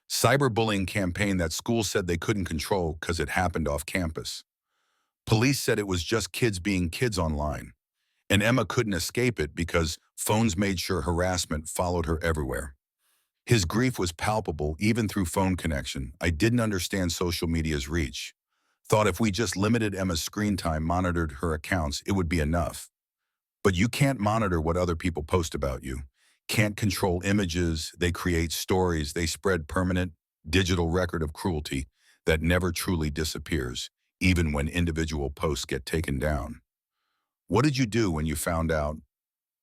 Cyberbullying campaign that schools said they couldn't control because it happened off campus. Police said it was just kids being kids online. And Emma couldn't escape it because phones made sure harassment followed her everywhere. His grief was palpable even through phone connection. I didn't understand social media's reach. Thought if we just limited Emma's screen time, monitored her accounts, it would be enough. But you can't monitor what other people post about you. Can't control images, they create stories, they spread permanent digital record of cruelty that never truly disappears, even when individual posts get taken down. What did you do when you found out?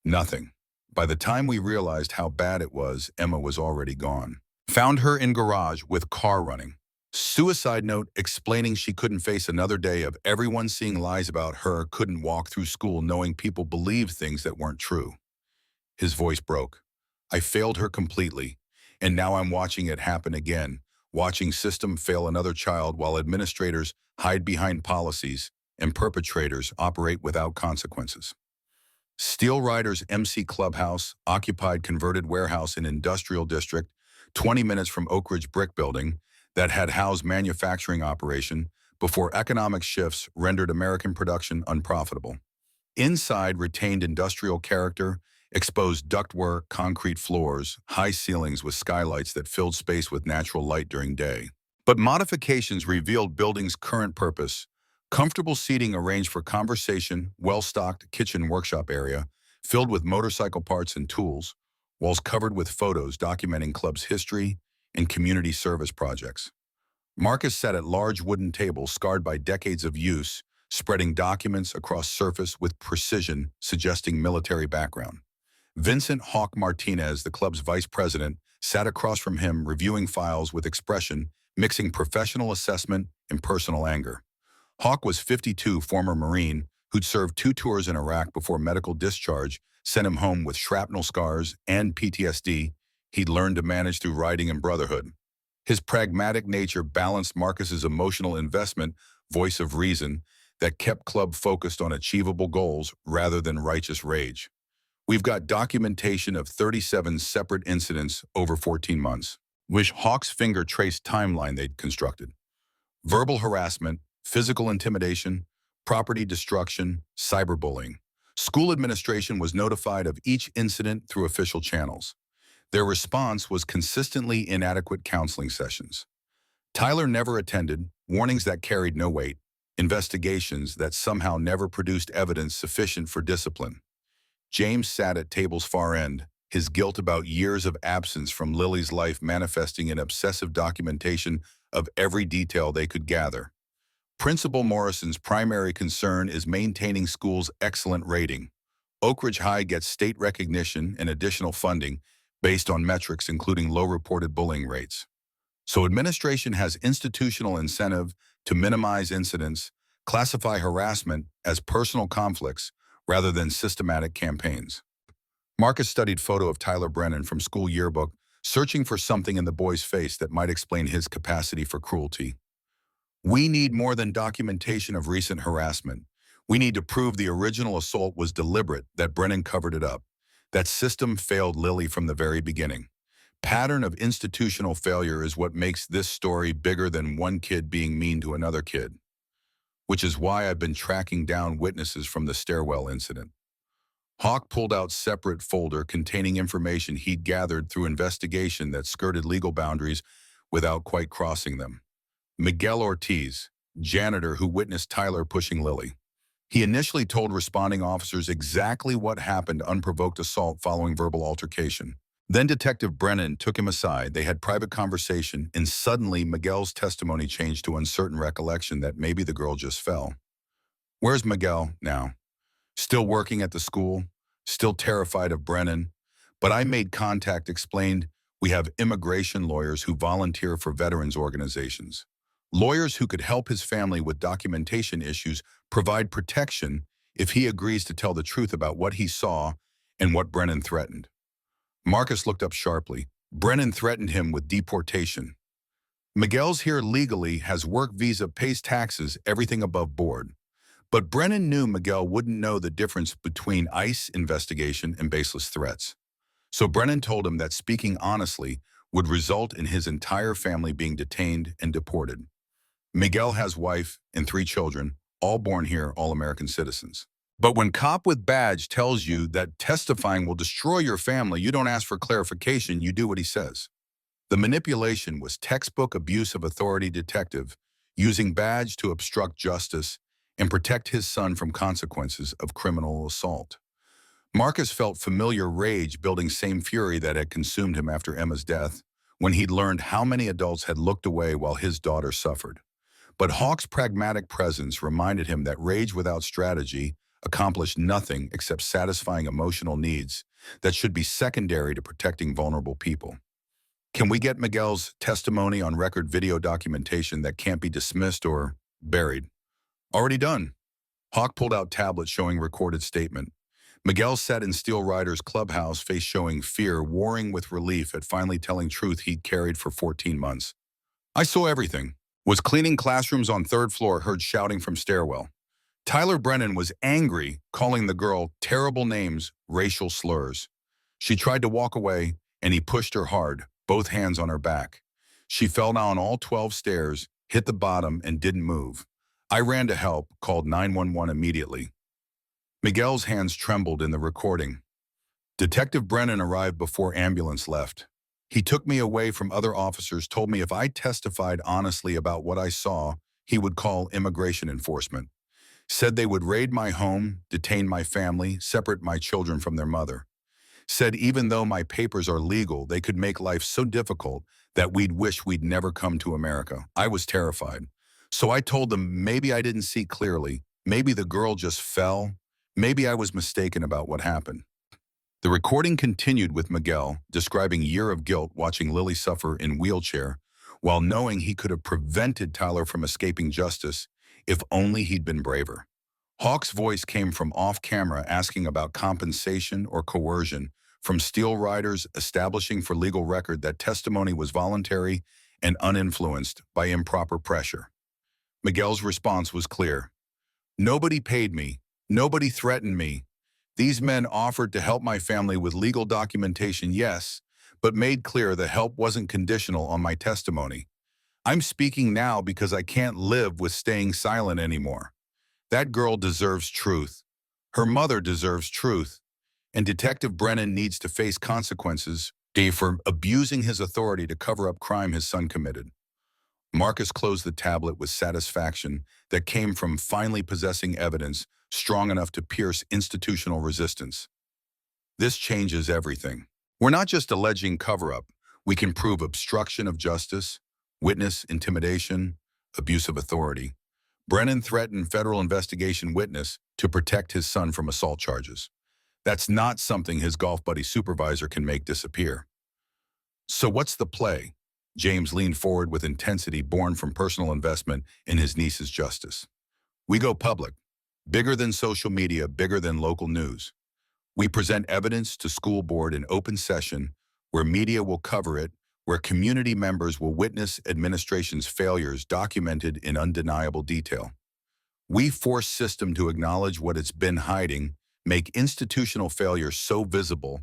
Nothing. By the time we realized how bad it was, Emma was already gone. Found her in garage with car running. Suicide note explaining she couldn't face another day of everyone seeing lies about her, couldn't walk through school knowing people believed things that weren't true. His voice broke. I failed her completely, and now I'm watching it happen again, watching system fail another child while administrators hide behind policies and perpetrators operate without consequences. Steel Riders MC Clubhouse, occupied converted warehouse in industrial district, 20 minutes from Oak Ridge Brick Building, that had housed manufacturing operation before economic shifts rendered American production unprofitable. Inside retained industrial character, exposed ductwork, concrete floors, high ceilings with skylights that filled space with natural light during day. But modifications revealed building's current purpose: comfortable seating arranged for conversation, well-stocked kitchen workshop area, filled with motorcycle parts and tools, walls covered with photos documenting club's history and community service projects. Marcus sat at large wooden tables scarred by decades of use, spreading documents across surface with precision, suggesting military background. Vincent Hawk Martinez, the club's vice president, sat across from him reviewing files with expression, mixing professional assessment and personal anger. Hawk was 52, former Marine, who'd served 2 tours in Iraq before medical discharge sent him home with shrapnel scars and PTSD he'd learned to manage through writing and brotherhood. His pragmatic nature balanced Marcus's emotional investment, voice of reason, that kept club focused on achievable goals rather than righteous rage. We've got documentation of 37 separate incidents over 14 months, which Hawk's finger traced timeline they'd constructed. Verbal harassment, physical intimidation, property destruction, cyberbullying. School administration was notified of each incident through official channels. Their response was consistently inadequate counseling sessions. Tyler never attended, warnings that carried no weight, investigations that somehow never produced evidence sufficient for discipline. James sat at table's far end, his guilt about years of absence from Lily's life manifesting in obsessive documentation of every detail they could gather. Principal Morrison's primary concern is maintaining school's excellent rating. Oak Ridge High gets state recognition and additional funding based on metrics including low reported bullying rates. So administration has institutional incentive to minimize incidents, classify harassment as personal conflicts rather than systematic campaigns. Marcus studied photo of Tyler Brennan from school yearbook, searching for something in the boy's face that might explain his capacity for cruelty. We need more than documentation of recent harassment. We need to prove the original assault was deliberate, that Brennan covered it up. That system failed Lily from the very beginning. Pattern of institutional failure is what makes this story bigger than one kid being mean to another kid, which is why I've been tracking down witnesses from the stairwell incident. Hawk pulled out separate folder containing information he'd gathered through investigation that skirted legal boundaries without quite crossing them. Miguel Ortiz, janitor who witnessed Tyler pushing Lily. He initially told responding officers exactly what happened: unprovoked assault following verbal altercation. Then Detective Brennan took him aside. They had private conversation, and suddenly Miguel's testimony changed to uncertain recollection that maybe the girl just fell. Where's Miguel now? Still working at the school, still terrified of Brennan. But I made contact, explained, we have immigration lawyers who volunteer for veterans organizations. Lawyers who could help his family with documentation issues, provide protection if he agrees to tell the truth about what he saw and what Brennan threatened. Marcus looked up sharply. Brennan threatened him with deportation. Miguel's here legally, has work visa, pays taxes, everything above board. But Brennan knew Miguel wouldn't know the difference between ICE investigation and baseless threats. So Brennan told him that speaking honestly would result in his entire family being detained and deported. Miguel has wife and 3 children, all born here, all American citizens. But when cop with badge tells you that testifying will destroy your family, you don't ask for clarification, you do what he says. The manipulation was textbook abuse of authority. Detective using badge to obstruct justice and protect his son from consequences of criminal assault. Marcus felt familiar rage building, same fury that had consumed him after Emma's death, when he'd learned how many adults had looked away while his daughter suffered. But Hawk's pragmatic presence reminded him that rage without strategy accomplished nothing except satisfying emotional needs that should be secondary to protecting vulnerable people. Can we get Miguel's testimony on record, video documentation that can't be dismissed or buried? Already done. Hawk pulled out tablet showing recorded statement. Miguel sat in Steel Rider's clubhouse, face showing fear, warring with relief at finally telling truth he'd carried for 14 months. I saw everything. Was cleaning classrooms on 3rd floor, heard shouting from stairwell. Tyler Brennan was angry, calling the girl terrible names, racial slurs. She tried to walk away, and he pushed her hard, both hands on her back. She fell down all 12 stairs, hit the bottom, and didn't move. I ran to help, called 911 immediately. Miguel's hands trembled in the recording. Detective Brennan arrived before ambulance left. He took me away from other officers, told me if I testified honestly about what I saw, he would call immigration enforcement. Said they would raid my home, detain my family, separate my children from their mother. Said even though my papers are legal, they could make life so difficult that we'd wish we'd never come to America. I was terrified. So I told them maybe I didn't see clearly, maybe the girl just fell, maybe I was mistaken about what happened. The recording continued with Miguel describing year of guilt watching Lily suffer in wheelchair while knowing he could have prevented Tyler from escaping justice if only he'd been braver. Hawk's voice came from off-camera asking about compensation or coercion from Steel Riders, establishing for legal record that testimony was voluntary and uninfluenced by improper pressure. Miguel's response was clear. Nobody paid me. Nobody threatened me. These men offered to help my family with legal documentation, yes, but made clear the help wasn't conditional on my testimony. I'm speaking now because I can't live with staying silent anymore. That girl deserves truth. Her mother deserves truth. And Detective Brennan needs to face consequences for abusing his authority to cover up crime his son committed. Marcus closed the tablet with satisfaction that came from finally possessing evidence strong enough to pierce institutional resistance. This changes everything. We're not just alleging cover-up. We can prove obstruction of justice, witness intimidation, abuse of authority. Brennan threatened federal investigation witness to protect his son from assault charges. That's not something his golf buddy supervisor can make disappear. So what's the play? James leaned forward with intensity born from personal investment in his niece's justice. We go public. Bigger than social media, bigger than local news. We present evidence to school board in open session where media will cover it, where community members will witness administration's failures documented in undeniable detail. We force system to acknowledge what it's been hiding, make institutional failure so visible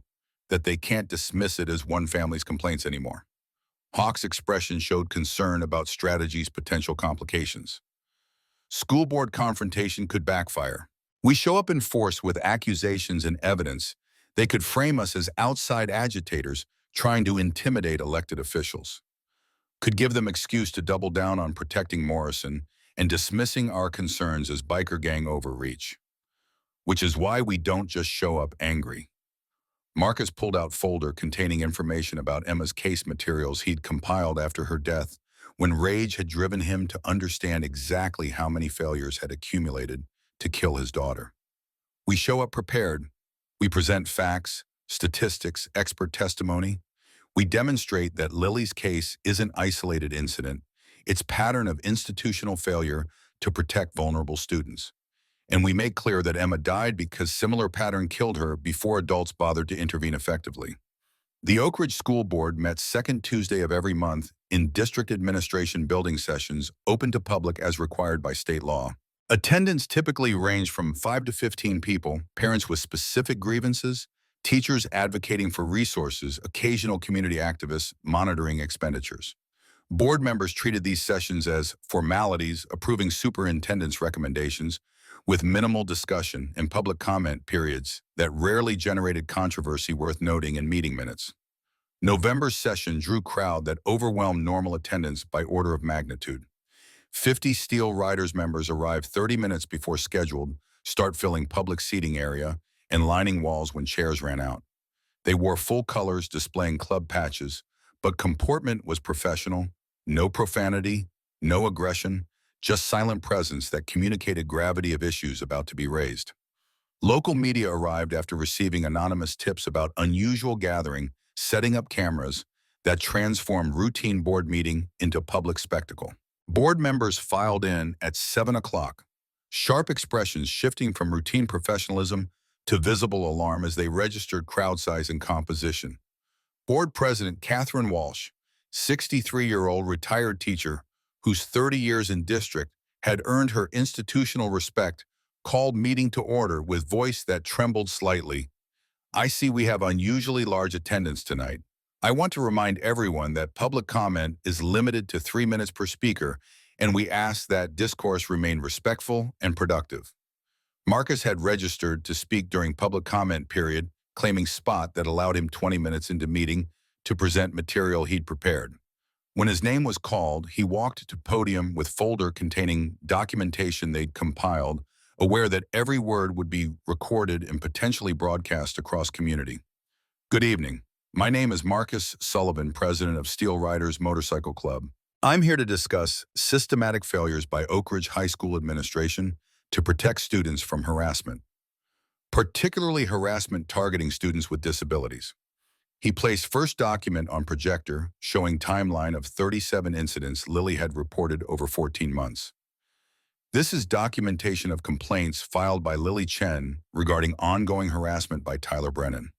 that they can't dismiss it as one family's complaints anymore. Hawk's expression showed concern about strategy's potential complications. School board confrontation could backfire. We show up in force with accusations and evidence. They could frame us as outside agitators trying to intimidate elected officials. Could give them excuse to double down on protecting Morrison and dismissing our concerns as biker gang overreach. Which is why we don't just show up angry. Marcus pulled out folder containing information about Emma's case materials he'd compiled after her death, when rage had driven him to understand exactly how many failures had accumulated to kill his daughter. We show up prepared. We present facts, statistics, expert testimony. We demonstrate that Lily's case isn't an isolated incident. It's a pattern of institutional failure to protect vulnerable students. And we make clear that Emma died because similar pattern killed her before adults bothered to intervene effectively. The Oak Ridge School Board met second Tuesday of every month in district administration building sessions open to public as required by state law. Attendance typically ranged from 5 to 15 people, parents with specific grievances, teachers advocating for resources, occasional community activists monitoring expenditures. Board members treated these sessions as formalities, approving superintendent's recommendations, with minimal discussion and public comment periods that rarely generated controversy worth noting in meeting minutes. November's session drew crowd that overwhelmed normal attendance by order of magnitude. 50 Steel Riders members arrived 30 minutes before scheduled, start filling public seating area and lining walls when chairs ran out. They wore full colors displaying club patches, but comportment was professional, no profanity, no aggression, just silent presence that communicated gravity of issues about to be raised. Local media arrived after receiving anonymous tips about unusual gathering, setting up cameras that transformed routine board meeting into public spectacle. Board members filed in at 7 o'clock, sharp expressions shifting from routine professionalism to visible alarm as they registered crowd size and composition. Board President Catherine Walsh, 63-year-old retired teacher whose 30 years in district had earned her institutional respect, called meeting to order with voice that trembled slightly. I see we have unusually large attendance tonight. I want to remind everyone that public comment is limited to 3 minutes per speaker, and we ask that discourse remain respectful and productive. Marcus had registered to speak during public comment period, claiming spot that allowed him 20 minutes into meeting to present material he'd prepared. When his name was called, he walked to podium with folder containing documentation they'd compiled, aware that every word would be recorded and potentially broadcast across community. Good evening. My name is Marcus Sullivan, president of Steel Riders Motorcycle Club. I'm here to discuss systematic failures by Oak Ridge High School administration to protect students from harassment, particularly harassment targeting students with disabilities. He placed first document on projector showing timeline of 37 incidents Lily had reported over 14 months. This is documentation of complaints filed by Lily Chen regarding ongoing harassment by Tyler Brennan.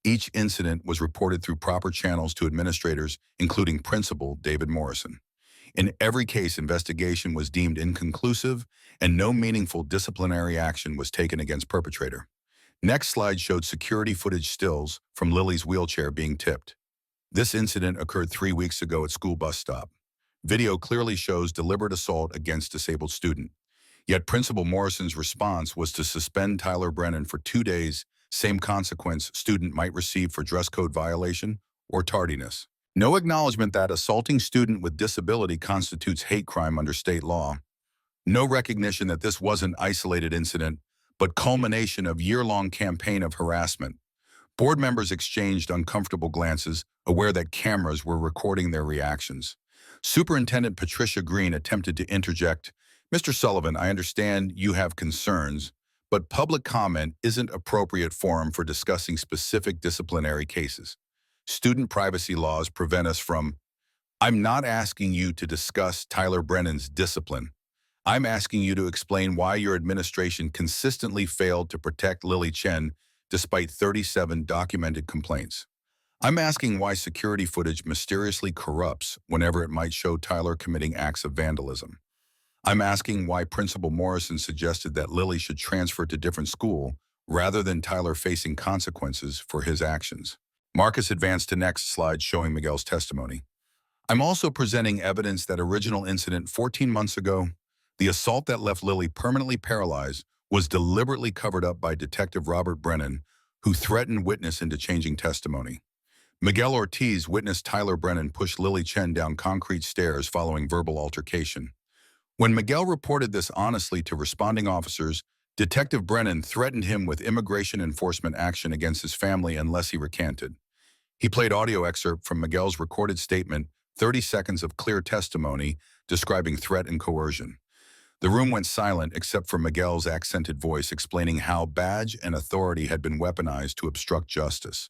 Each incident was reported through proper channels to administrators, including Principal David Morrison. In every case, investigation was deemed inconclusive and no meaningful disciplinary action was taken against perpetrator. Next slide showed security footage stills from Lily's wheelchair being tipped. This incident occurred 3 weeks ago at school bus stop. Video clearly shows deliberate assault against disabled student. Yet Principal Morrison's response was to suspend Tyler Brennan for 2 days, same consequence student might receive for dress code violation or tardiness. No acknowledgement that assaulting student with disability constitutes hate crime under state law. No recognition that this wasn't an isolated incident, but culmination of year-long campaign of harassment. Board members exchanged uncomfortable glances, aware that cameras were recording their reactions. Superintendent Patricia Green attempted to interject, "Mr. Sullivan, I understand you have concerns, but public comment isn't appropriate forum for discussing specific disciplinary cases. Student privacy laws prevent us from." "I'm not asking you to discuss Tyler Brennan's discipline. I'm asking you to explain why your administration consistently failed to protect Lily Chen despite 37 documented complaints." I'm asking why security footage mysteriously corrupts whenever it might show Tyler committing acts of vandalism. I'm asking why Principal Morrison suggested that Lily should transfer to different school rather than Tyler facing consequences for his actions. Marcus advanced to next slide showing Miguel's testimony. I'm also presenting evidence that original incident 14 months ago, the assault that left Lily permanently paralyzed, was deliberately covered up by Detective Robert Brennan, who threatened witness into changing testimony. Miguel Ortiz witnessed Tyler Brennan push Lily Chen down concrete stairs following verbal altercation. When Miguel reported this honestly to responding officers, Detective Brennan threatened him with immigration enforcement action against his family unless he recanted. He played audio excerpt from Miguel's recorded statement, 30 seconds of clear testimony describing threat and coercion. The room went silent except for Miguel's accented voice explaining how badge and authority had been weaponized to obstruct justice.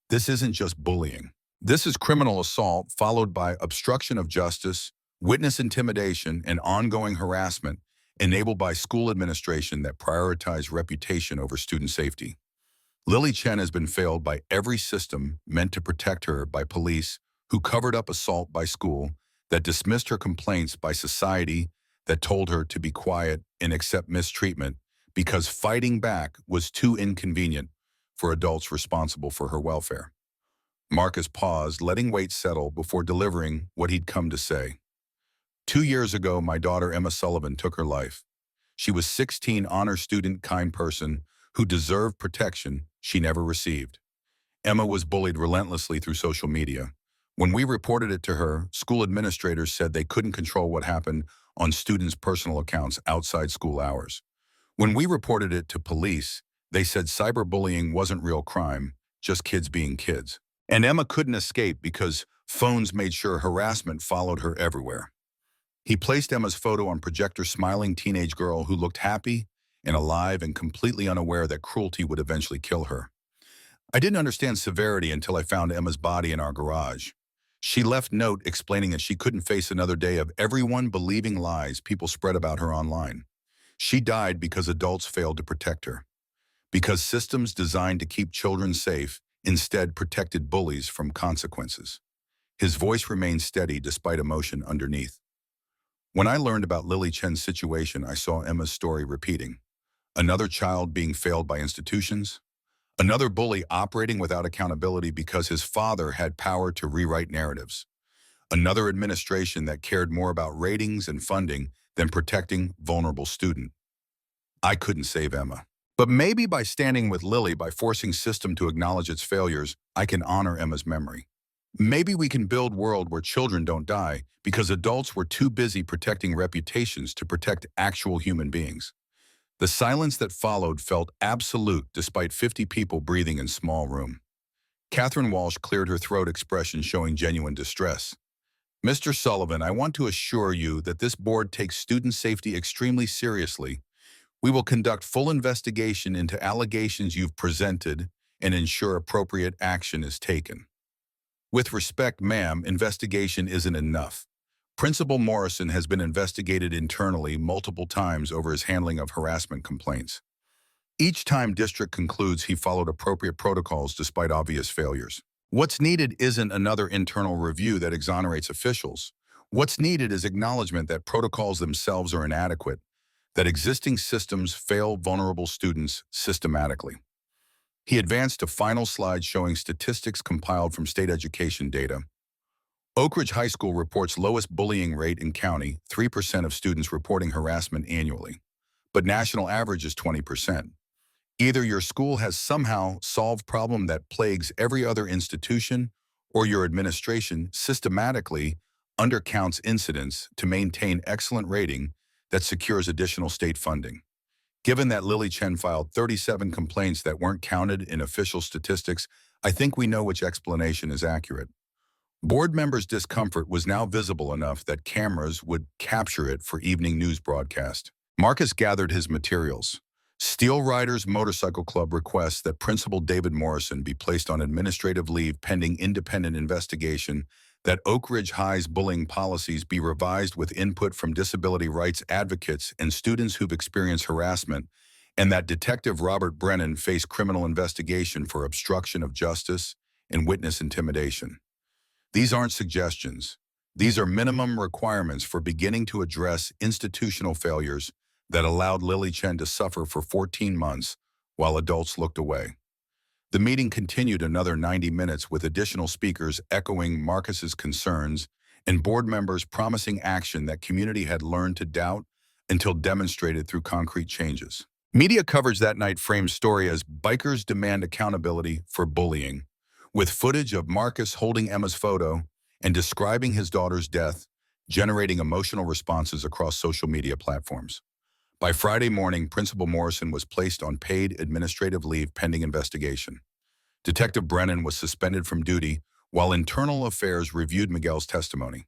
This isn't just bullying. This is criminal assault followed by obstruction of justice, witness intimidation, and ongoing harassment enabled by school administration that prioritize reputation over student safety. Lily Chen has been failed by every system meant to protect her by police who covered up assault by school, that dismissed her complaints by society, that told her to be quiet and accept mistreatment because fighting back was too inconvenient for adults responsible for her welfare. Marcus paused, letting weight settle before delivering what he'd come to say. 2 years ago, my daughter Emma Sullivan took her life. She was 16, honor student, kind person who deserved protection she never received. Emma was bullied relentlessly through social media. When we reported it to her, school administrators said they couldn't control what happened on students' personal accounts outside school hours. When we reported it to police, they said cyberbullying wasn't real crime, just kids being kids. And Emma couldn't escape because phones made sure harassment followed her everywhere. He placed Emma's photo on projector, smiling teenage girl who looked happy and alive and completely unaware that cruelty would eventually kill her. I didn't understand severity until I found Emma's body in our garage. She left note explaining that she couldn't face another day of everyone believing lies people spread about her online. She died because adults failed to protect her. Because systems designed to keep children safe instead protected bullies from consequences. His voice remained steady despite emotion underneath. When I learned about Lily Chen's situation, I saw Emma's story repeating. Another child being failed by institutions. Another bully operating without accountability because his father had power to rewrite narratives. Another administration that cared more about ratings and funding than protecting vulnerable students. I couldn't save Emma. But maybe by standing with Lily, by forcing system to acknowledge its failures, I can honor Emma's memory. Maybe we can build a world where children don't die because adults were too busy protecting reputations to protect actual human beings. The silence that followed felt absolute despite 50 people breathing in small room. Catherine Walsh cleared her throat, expression showing genuine distress. Mr. Sullivan, I want to assure you that this board takes student safety extremely seriously. We will conduct full investigation into allegations you've presented and ensure appropriate action is taken. With respect, ma'am, investigation isn't enough. Principal Morrison has been investigated internally multiple times over his handling of harassment complaints. Each time district concludes he followed appropriate protocols despite obvious failures. What's needed isn't another internal review that exonerates officials. What's needed is acknowledgement that protocols themselves are inadequate, that existing systems fail vulnerable students systematically. He advanced to final slide showing statistics compiled from state education data. Oak Ridge High School reports lowest bullying rate in county, 3% of students reporting harassment annually. But national average is 20%. Either your school has somehow solved problem that plagues every other institution, or your administration systematically undercounts incidents to maintain excellent rating that secures additional state funding. Given that Lily Chen filed 37 complaints that weren't counted in official statistics, I think we know which explanation is accurate. Board members' discomfort was now visible enough that cameras would capture it for evening news broadcast. Marcus gathered his materials. Steel Riders Motorcycle Club requests that Principal David Morrison be placed on administrative leave pending independent investigation, that Oak Ridge High's bullying policies be revised with input from disability rights advocates and students who've experienced harassment, and that Detective Robert Brennan face criminal investigation for obstruction of justice and witness intimidation. These aren't suggestions. These are minimum requirements for beginning to address institutional failures that allowed Lily Chen to suffer for 14 months while adults looked away. The meeting continued another 90 minutes with additional speakers echoing Marcus's concerns and board members promising action that community had learned to doubt until demonstrated through concrete changes. Media coverage that night framed story as bikers demand accountability for bullying, with footage of Marcus holding Emma's photo and describing his daughter's death, generating emotional responses across social media platforms. By Friday morning, Principal Morrison was placed on paid administrative leave pending investigation. Detective Brennan was suspended from duty while Internal Affairs reviewed Miguel's testimony.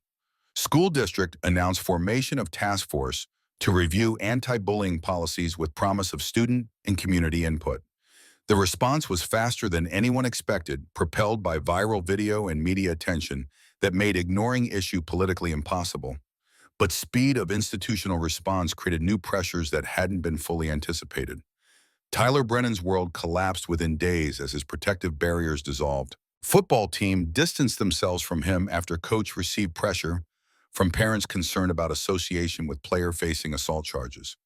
School district announced formation of task force to review anti-bullying policies with promise of student and community input. The response was faster than anyone expected, propelled by viral video and media attention that made ignoring issue politically impossible. But speed of institutional response created new pressures that hadn't been fully anticipated. Tyler Brennan's world collapsed within days as his protective barriers dissolved. Football team distanced themselves from him after coach received pressure from parents concerned about association with player facing assault charges.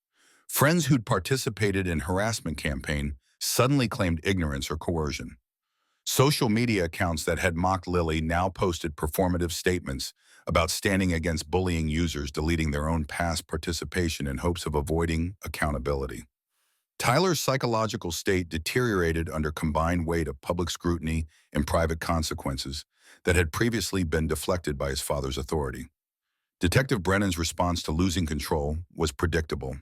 Friends who'd participated in harassment campaign suddenly claimed ignorance or coercion. Social media accounts that had mocked Lily now posted performative statements about standing against bullying users, deleting their own past participation in hopes of avoiding accountability. Tyler's psychological state deteriorated under combined weight of public scrutiny and private consequences that had previously been deflected by his father's authority. Detective Brennan's response to losing control was predictable.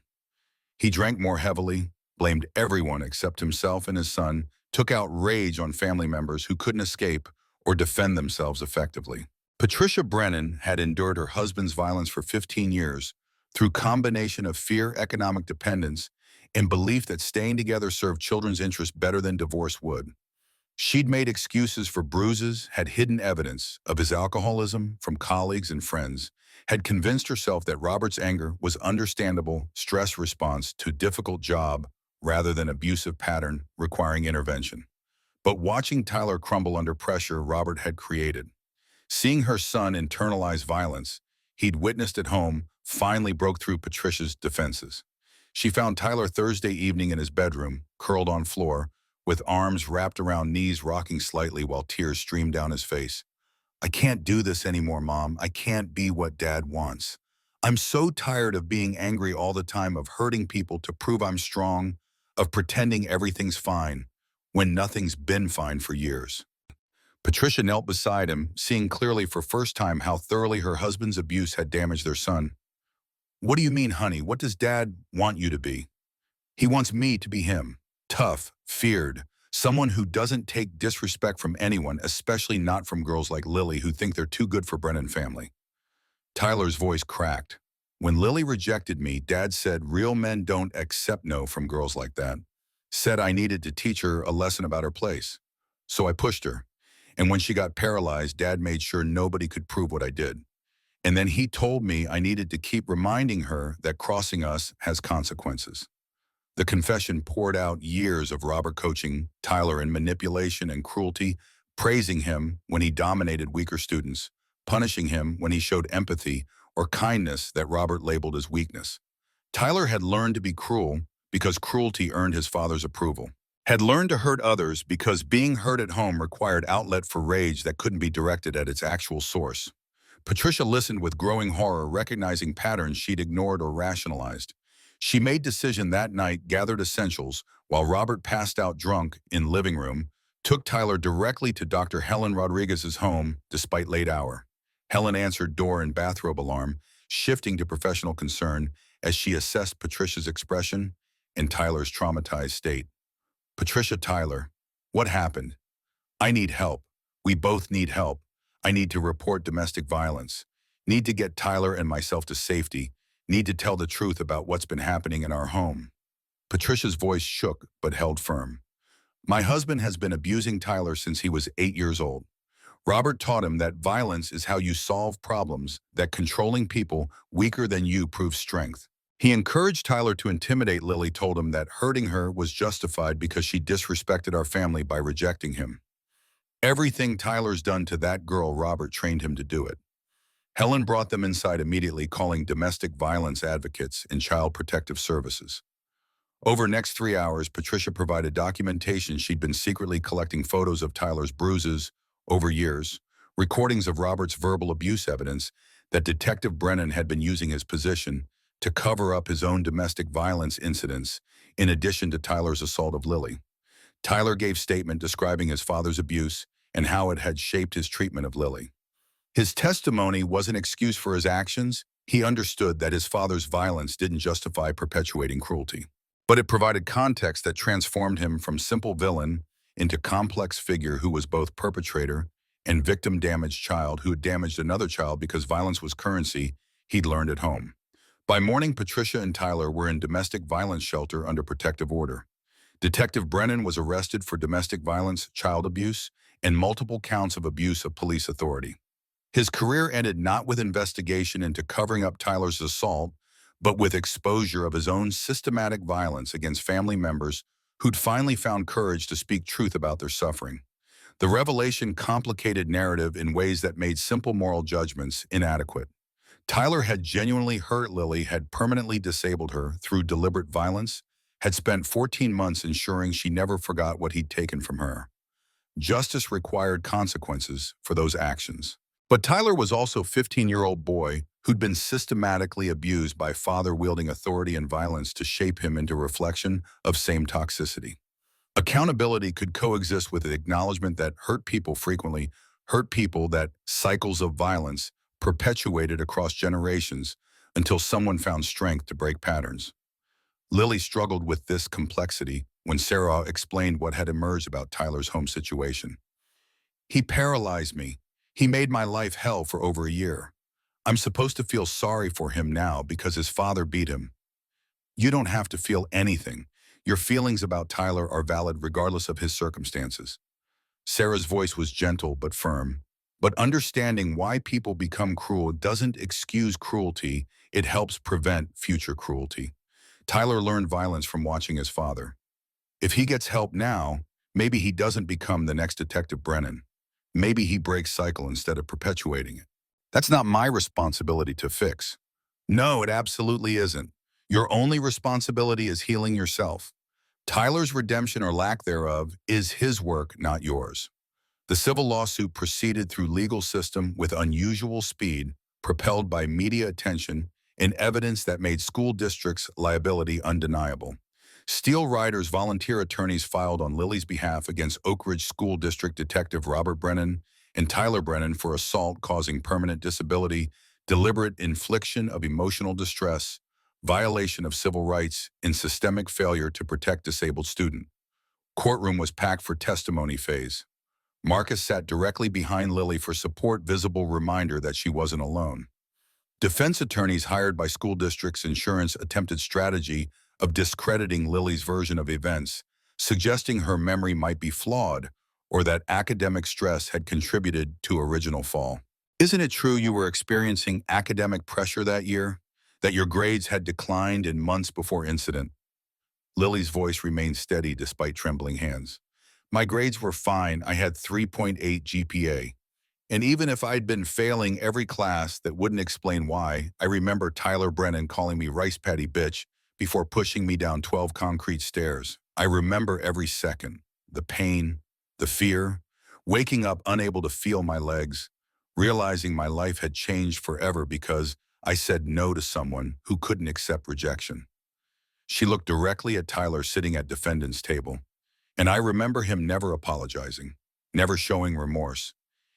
He drank more heavily, blamed everyone except himself and his son, took out rage on family members who couldn't escape or defend themselves effectively. Patricia Brennan had endured her husband's violence for 15 years through combination of fear, economic dependence, and belief that staying together served children's interests better than divorce would. She'd made excuses for bruises, had hidden evidence of his alcoholism from colleagues and friends, had convinced herself that Robert's anger was understandable stress response to a difficult job rather than abusive pattern requiring intervention. But watching Tyler crumble under pressure Robert had created, seeing her son internalize violence he'd witnessed at home, finally broke through Patricia's defenses. She found Tyler Thursday evening in his bedroom, curled on floor, with arms wrapped around knees rocking slightly while tears streamed down his face. "I can't do this anymore, Mom. I can't be what Dad wants. I'm so tired of being angry all the time, of hurting people to prove I'm strong, of pretending everything's fine, when nothing's been fine for years." Patricia knelt beside him, seeing clearly for first time how thoroughly her husband's abuse had damaged their son. "What do you mean, honey? What does Dad want you to be?" "He wants me to be him. Tough, feared, someone who doesn't take disrespect from anyone, especially not from girls like Lily who think they're too good for Brennan family." Tyler's voice cracked. "When Lily rejected me, Dad said real men don't accept no from girls like that. Said I needed to teach her a lesson about her place. So I pushed her. And when she got paralyzed, Dad made sure nobody could prove what I did. And then he told me I needed to keep reminding her that crossing us has consequences." The confession poured out years of Robert coaching Tyler in manipulation and cruelty, praising him when he dominated weaker students, punishing him when he showed empathy or kindness that Robert labeled as weakness. Tyler had learned to be cruel because cruelty earned his father's approval. Had learned to hurt others because being hurt at home required outlet for rage that couldn't be directed at its actual source. Patricia listened with growing horror, recognizing patterns she'd ignored or rationalized. She made decision that night, gathered essentials, while Robert passed out drunk in living room, took Tyler directly to Dr. Helen Rodriguez's home despite late hour. Helen answered door and bathrobe alarm, shifting to professional concern as she assessed Patricia's expression and Tyler's traumatized state. "Patricia, Tyler, what happened? I need help. We both need help. I need to report domestic violence. Need to get Tyler and myself to safety. Need to tell the truth about what's been happening in our home." Patricia's voice shook but held firm. "My husband has been abusing Tyler since he was 8 years old. Robert taught him that violence is how you solve problems, that controlling people weaker than you proves strength. He encouraged Tyler to intimidate Lily, told him that hurting her was justified because she disrespected our family by rejecting him. Everything Tyler's done to that girl, Robert trained him to do it. Helen brought them inside immediately, calling domestic violence advocates and child protective services. Over next 3 hours, Patricia provided documentation she'd been secretly collecting photos of Tyler's bruises over years, recordings of Robert's verbal abuse evidence that Detective Brennan had been using his position to cover up his own domestic violence incidents, in addition to Tyler's assault of Lily. Tyler gave statement describing his father's abuse and how it had shaped his treatment of Lily. His testimony was an excuse for his actions. He understood that his father's violence didn't justify perpetuating cruelty, but it provided context that transformed him from simple villain into complex figure who was both perpetrator and victim-damaged child who had damaged another child because violence was currency he'd learned at home. By morning, Patricia and Tyler were in domestic violence shelter under protective order. Detective Brennan was arrested for domestic violence, child abuse, and multiple counts of abuse of police authority. His career ended not with investigation into covering up Tyler's assault, but with exposure of his own systematic violence against family members who'd finally found courage to speak truth about their suffering. The revelation complicated narrative in ways that made simple moral judgments inadequate. Tyler had genuinely hurt Lily, had permanently disabled her through deliberate violence, had spent 14 months ensuring she never forgot what he'd taken from her. Justice required consequences for those actions. But Tyler was also a 15-year-old boy who'd been systematically abused by father wielding authority and violence to shape him into a reflection of same toxicity. Accountability could coexist with the acknowledgement that hurt people frequently hurt people, that cycles of violence perpetuated across generations until someone found strength to break patterns. Lily struggled with this complexity when Sarah explained what had emerged about Tyler's home situation. "He paralyzed me. He made my life hell for over a year. I'm supposed to feel sorry for him now because his father beat him." "You don't have to feel anything. Your feelings about Tyler are valid regardless of his circumstances." Sarah's voice was gentle but firm. "But understanding why people become cruel doesn't excuse cruelty, it helps prevent future cruelty." Tyler learned violence from watching his father. If he gets help now, maybe he doesn't become the next Detective Brennan. Maybe he breaks cycle instead of perpetuating it. "That's not my responsibility to fix." "No, it absolutely isn't. Your only responsibility is healing yourself. Tyler's redemption or lack thereof is his work, not yours." The civil lawsuit proceeded through legal system with unusual speed, propelled by media attention and evidence that made school districts' liability undeniable. Steel Riders volunteer attorneys filed on Lily's behalf against Oak Ridge School District Detective Robert Brennan and Tyler Brennan for assault causing permanent disability, deliberate infliction of emotional distress, violation of civil rights, and systemic failure to protect disabled student. Courtroom was packed for testimony phase. Marcus sat directly behind Lily for support, visible reminder that she wasn't alone. Defense attorneys hired by school districts' insurance attempted strategy of discrediting Lily's version of events, suggesting her memory might be flawed or that academic stress had contributed to original fall. "Isn't it true you were experiencing academic pressure that year? That your grades had declined in months before incident?" Lily's voice remained steady despite trembling hands. "My grades were fine. I had 3.8 GPA. And even if I'd been failing every class, that wouldn't explain why." I remember Tyler Brennan calling me rice patty bitch before pushing me down 12 concrete stairs. I remember every second. The pain, the fear, waking up unable to feel my legs, realizing my life had changed forever because I said no to someone who couldn't accept rejection. She looked directly at Tyler sitting at defendant's table, and I remember him never apologizing, never showing remorse.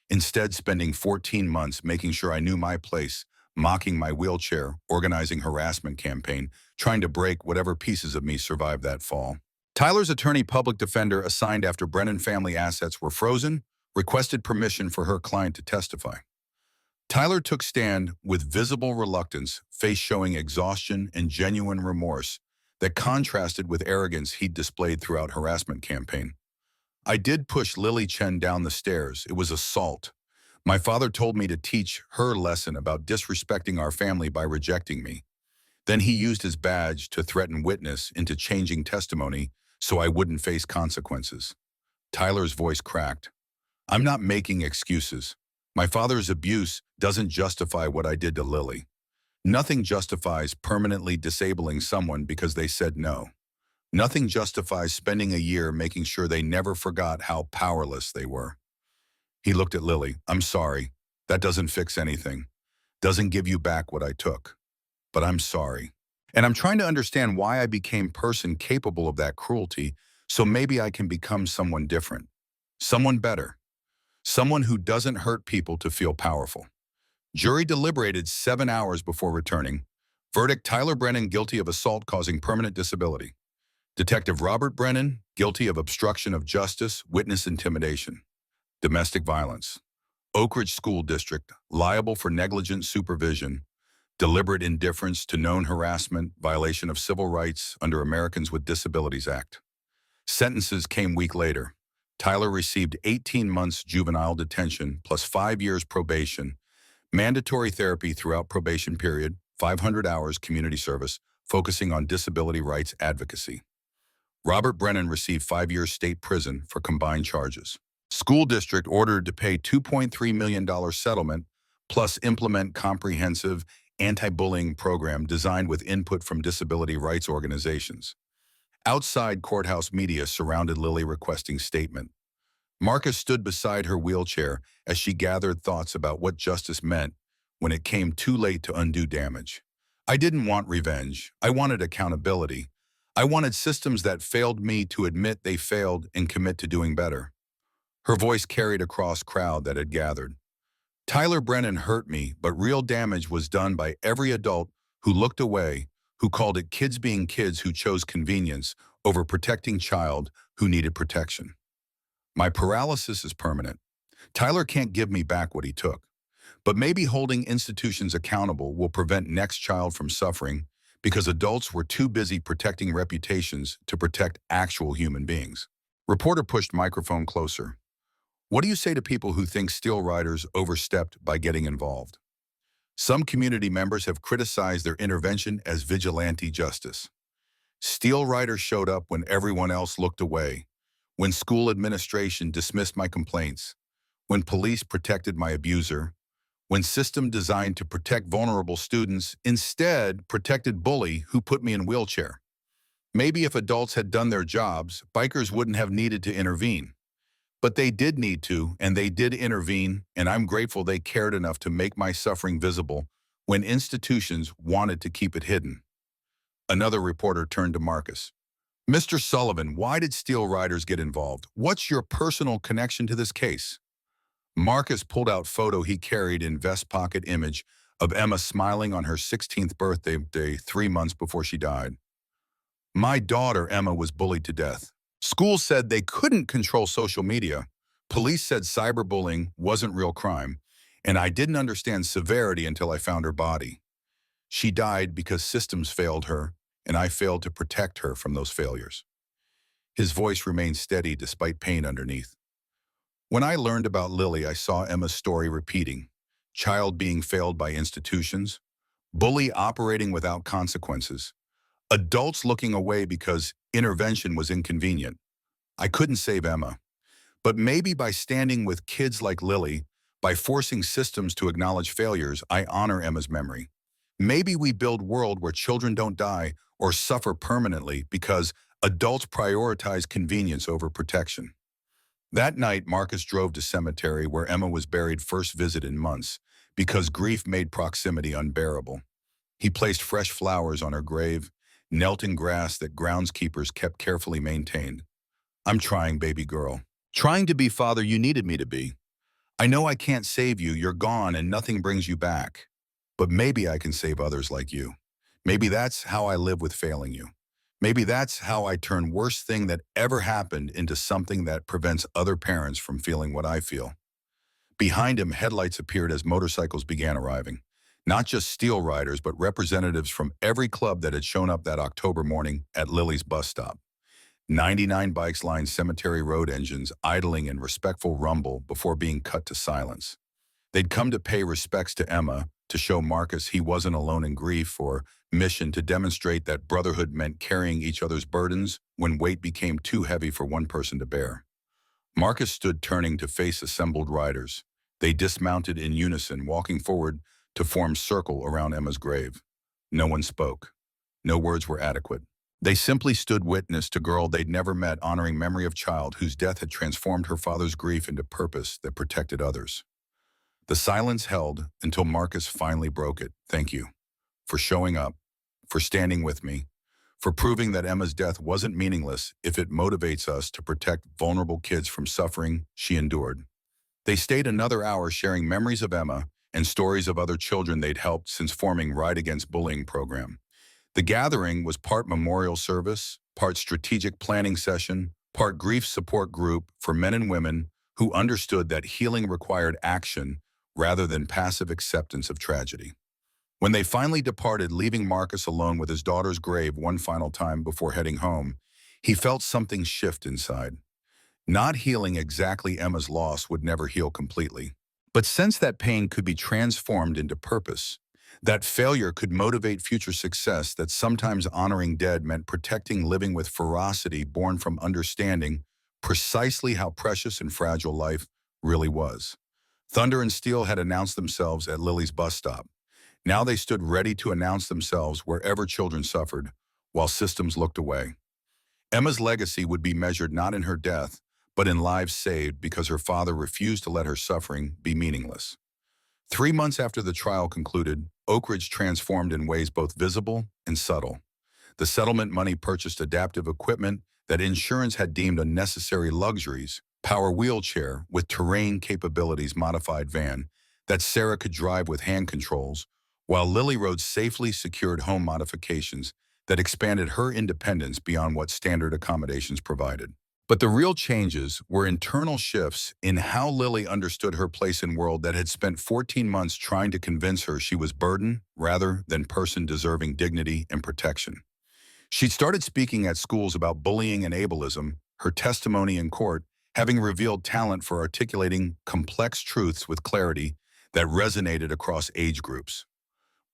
Instead, spending 14 months making sure I knew my place, mocking my wheelchair, organizing harassment campaign, trying to break whatever pieces of me survived that fall. Tyler's attorney, public defender assigned after Brennan family assets were frozen, requested permission for her client to testify. Tyler took stand with visible reluctance, face showing exhaustion and genuine remorse that contrasted with arrogance he'd displayed throughout harassment campaign. "I did push Lily Chen down the stairs. It was assault. My father told me to teach her lesson about disrespecting our family by rejecting me. Then he used his badge to threaten witness into changing testimony so I wouldn't face consequences." Tyler's voice cracked. I'm not making excuses. My father's abuse doesn't justify what I did to Lily. Nothing justifies permanently disabling someone because they said no. Nothing justifies spending a year making sure they never forgot how powerless they were. He looked at Lily. I'm sorry. That doesn't fix anything. Doesn't give you back what I took. But I'm sorry. And I'm trying to understand why I became person capable of that cruelty, so maybe I can become someone different. Someone better. Someone who doesn't hurt people to feel powerful. Jury deliberated 7 hours before returning. Verdict: Tyler Brennan guilty of assault causing permanent disability. Detective Robert Brennan guilty of obstruction of justice, witness intimidation. Domestic violence. Oak Ridge School District liable for negligent supervision, deliberate indifference to known harassment, violation of civil rights under Americans with Disabilities Act. Sentences came week later. Tyler received 18 months juvenile detention plus 5 years probation, mandatory therapy throughout probation period, 500 hours community service, focusing on disability rights advocacy. Robert Brennan received 5 years state prison for combined charges. School district ordered to pay $2.3 million settlement plus implement comprehensive anti-bullying program designed with input from disability rights organizations. Outside courthouse media surrounded Lily requesting statement. Marcus stood beside her wheelchair as she gathered thoughts about what justice meant when it came too late to undo damage. I didn't want revenge. I wanted accountability. I wanted systems that failed me to admit they failed and commit to doing better. Her voice carried across crowd that had gathered. Tyler Brennan hurt me, but real damage was done by every adult who looked away, who called it kids being kids, who chose convenience over protecting child who needed protection. My paralysis is permanent. Tyler can't give me back what he took. But maybe holding institutions accountable will prevent next child from suffering because adults were too busy protecting reputations to protect actual human beings. Reporter pushed microphone closer. What do you say to people who think steel riders overstepped by getting involved? Some community members have criticized their intervention as vigilante justice. Steel riders showed up when everyone else looked away, when school administration dismissed my complaints, when police protected my abuser, when system designed to protect vulnerable students instead protected bully who put me in wheelchair. Maybe if adults had done their jobs, bikers wouldn't have needed to intervene. But they did need to, and they did intervene, and I'm grateful they cared enough to make my suffering visible when institutions wanted to keep it hidden. Another reporter turned to Marcus. Mr. Sullivan, why did steel riders get involved? What's your personal connection to this case? Marcus pulled out photo he carried in vest pocket image of Emma smiling on her 16th birthday 3 months before she died. My daughter Emma was bullied to death. Schools said they couldn't control social media. Police said cyberbullying wasn't real crime, and I didn't understand severity until I found her body. She died because systems failed her, and I failed to protect her from those failures. His voice remained steady despite pain underneath. When I learned about Lily, I saw Emma's story repeating. Child being failed by institutions, bully operating without consequences, adults looking away because intervention was inconvenient. I couldn't save Emma, but maybe by standing with kids like Lily, by forcing systems to acknowledge failures, I honor Emma's memory. Maybe we build a world where children don't die or suffer permanently because adults prioritize convenience over protection. That night, Marcus drove to cemetery where Emma was buried, first visit in months, because grief made proximity unbearable. He placed fresh flowers on her grave, knelt in grass that groundskeepers kept carefully maintained. I'm trying, baby girl. Trying to be father you needed me to be. I know I can't save you, you're gone and nothing brings you back. But maybe I can save others like you. Maybe that's how I live with failing you. Maybe that's how I turn worst thing that ever happened into something that prevents other parents from feeling what I feel. Behind him, headlights appeared as motorcycles began arriving. Not just steel riders, but representatives from every club that had shown up that October morning at Lily's bus stop. 99 bikes lined cemetery road, engines idling in respectful rumble before being cut to silence. They'd come to pay respects to Emma, to show Marcus he wasn't alone in grief, or mission to demonstrate that brotherhood meant carrying each other's burdens when weight became too heavy for one person to bear. Marcus stood turning to face assembled riders. They dismounted in unison, walking forward to form circle around Emma's grave. No one spoke. No words were adequate. They simply stood witness to girl they'd never met, honoring memory of child whose death had transformed her father's grief into purpose that protected others. The silence held until Marcus finally broke it. Thank you for showing up, for standing with me, for proving that Emma's death wasn't meaningless if it motivates us to protect vulnerable kids from suffering she endured. They stayed another hour sharing memories of Emma and stories of other children they'd helped since forming Ride Against Bullying program. The gathering was part memorial service, part strategic planning session, part grief support group for men and women who understood that healing required action rather than passive acceptance of tragedy. When they finally departed, leaving Marcus alone with his daughter's grave one final time before heading home, he felt something shift inside. Not healing exactly Emma's loss would never heal completely, but since that pain could be transformed into purpose, that failure could motivate future success, that sometimes honoring dead meant protecting living with ferocity born from understanding precisely how precious and fragile life really was. Thunder and Steel had announced themselves at Lily's bus stop. Now they stood ready to announce themselves wherever children suffered, while systems looked away. Emma's legacy would be measured not in her death, but in lives saved because her father refused to let her suffering be meaningless. 3 months after the trial concluded, Oak Ridge transformed in ways both visible and subtle. The settlement money purchased adaptive equipment that insurance had deemed unnecessary luxuries, power wheelchair with terrain capabilities modified van that Sarah could drive with hand controls, while Lily Road safely secured home modifications that expanded her independence beyond what standard accommodations provided. But the real changes were internal shifts in how Lily understood her place in a world that had spent 14 months trying to convince her she was burden rather than person deserving dignity and protection. She'd started speaking at schools about bullying and ableism, her testimony in court having revealed talent for articulating complex truths with clarity that resonated across age groups.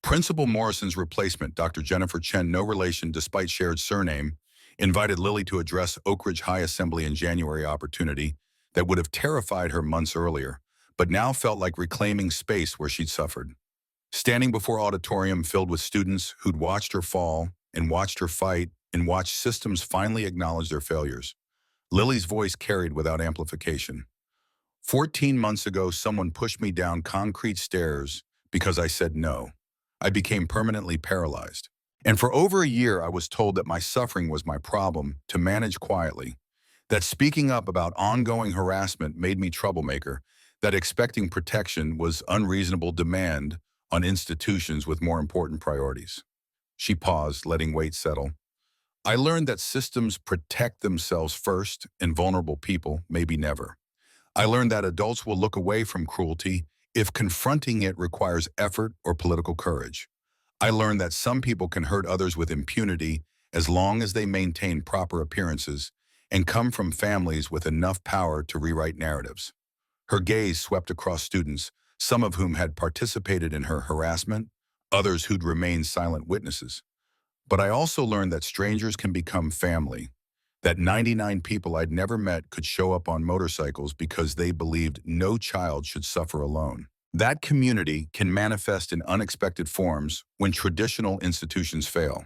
Principal Morrison's replacement, Dr. Jennifer Chen, no relation despite shared surname, invited Lily to address Oak Ridge High Assembly in January, opportunity that would have terrified her months earlier, but now felt like reclaiming space where she'd suffered. Standing before auditorium filled with students who'd watched her fall and watched her fight and watched systems finally acknowledge their failures, Lily's voice carried without amplification. 14 months ago, someone pushed me down concrete stairs because I said no. I became permanently paralyzed. And for over a year, I was told that my suffering was my problem to manage quietly, that speaking up about ongoing harassment made me troublemaker, that expecting protection was unreasonable demand on institutions with more important priorities. She paused, letting weight settle. I learned that systems protect themselves first and vulnerable people maybe never. I learned that adults will look away from cruelty if confronting it requires effort or political courage. I learned that some people can hurt others with impunity as long as they maintain proper appearances and come from families with enough power to rewrite narratives. Her gaze swept across students, some of whom had participated in her harassment, others who'd remained silent witnesses. But I also learned that strangers can become family, that 99 people I'd never met could show up on motorcycles because they believed no child should suffer alone. That community can manifest in unexpected forms when traditional institutions fail.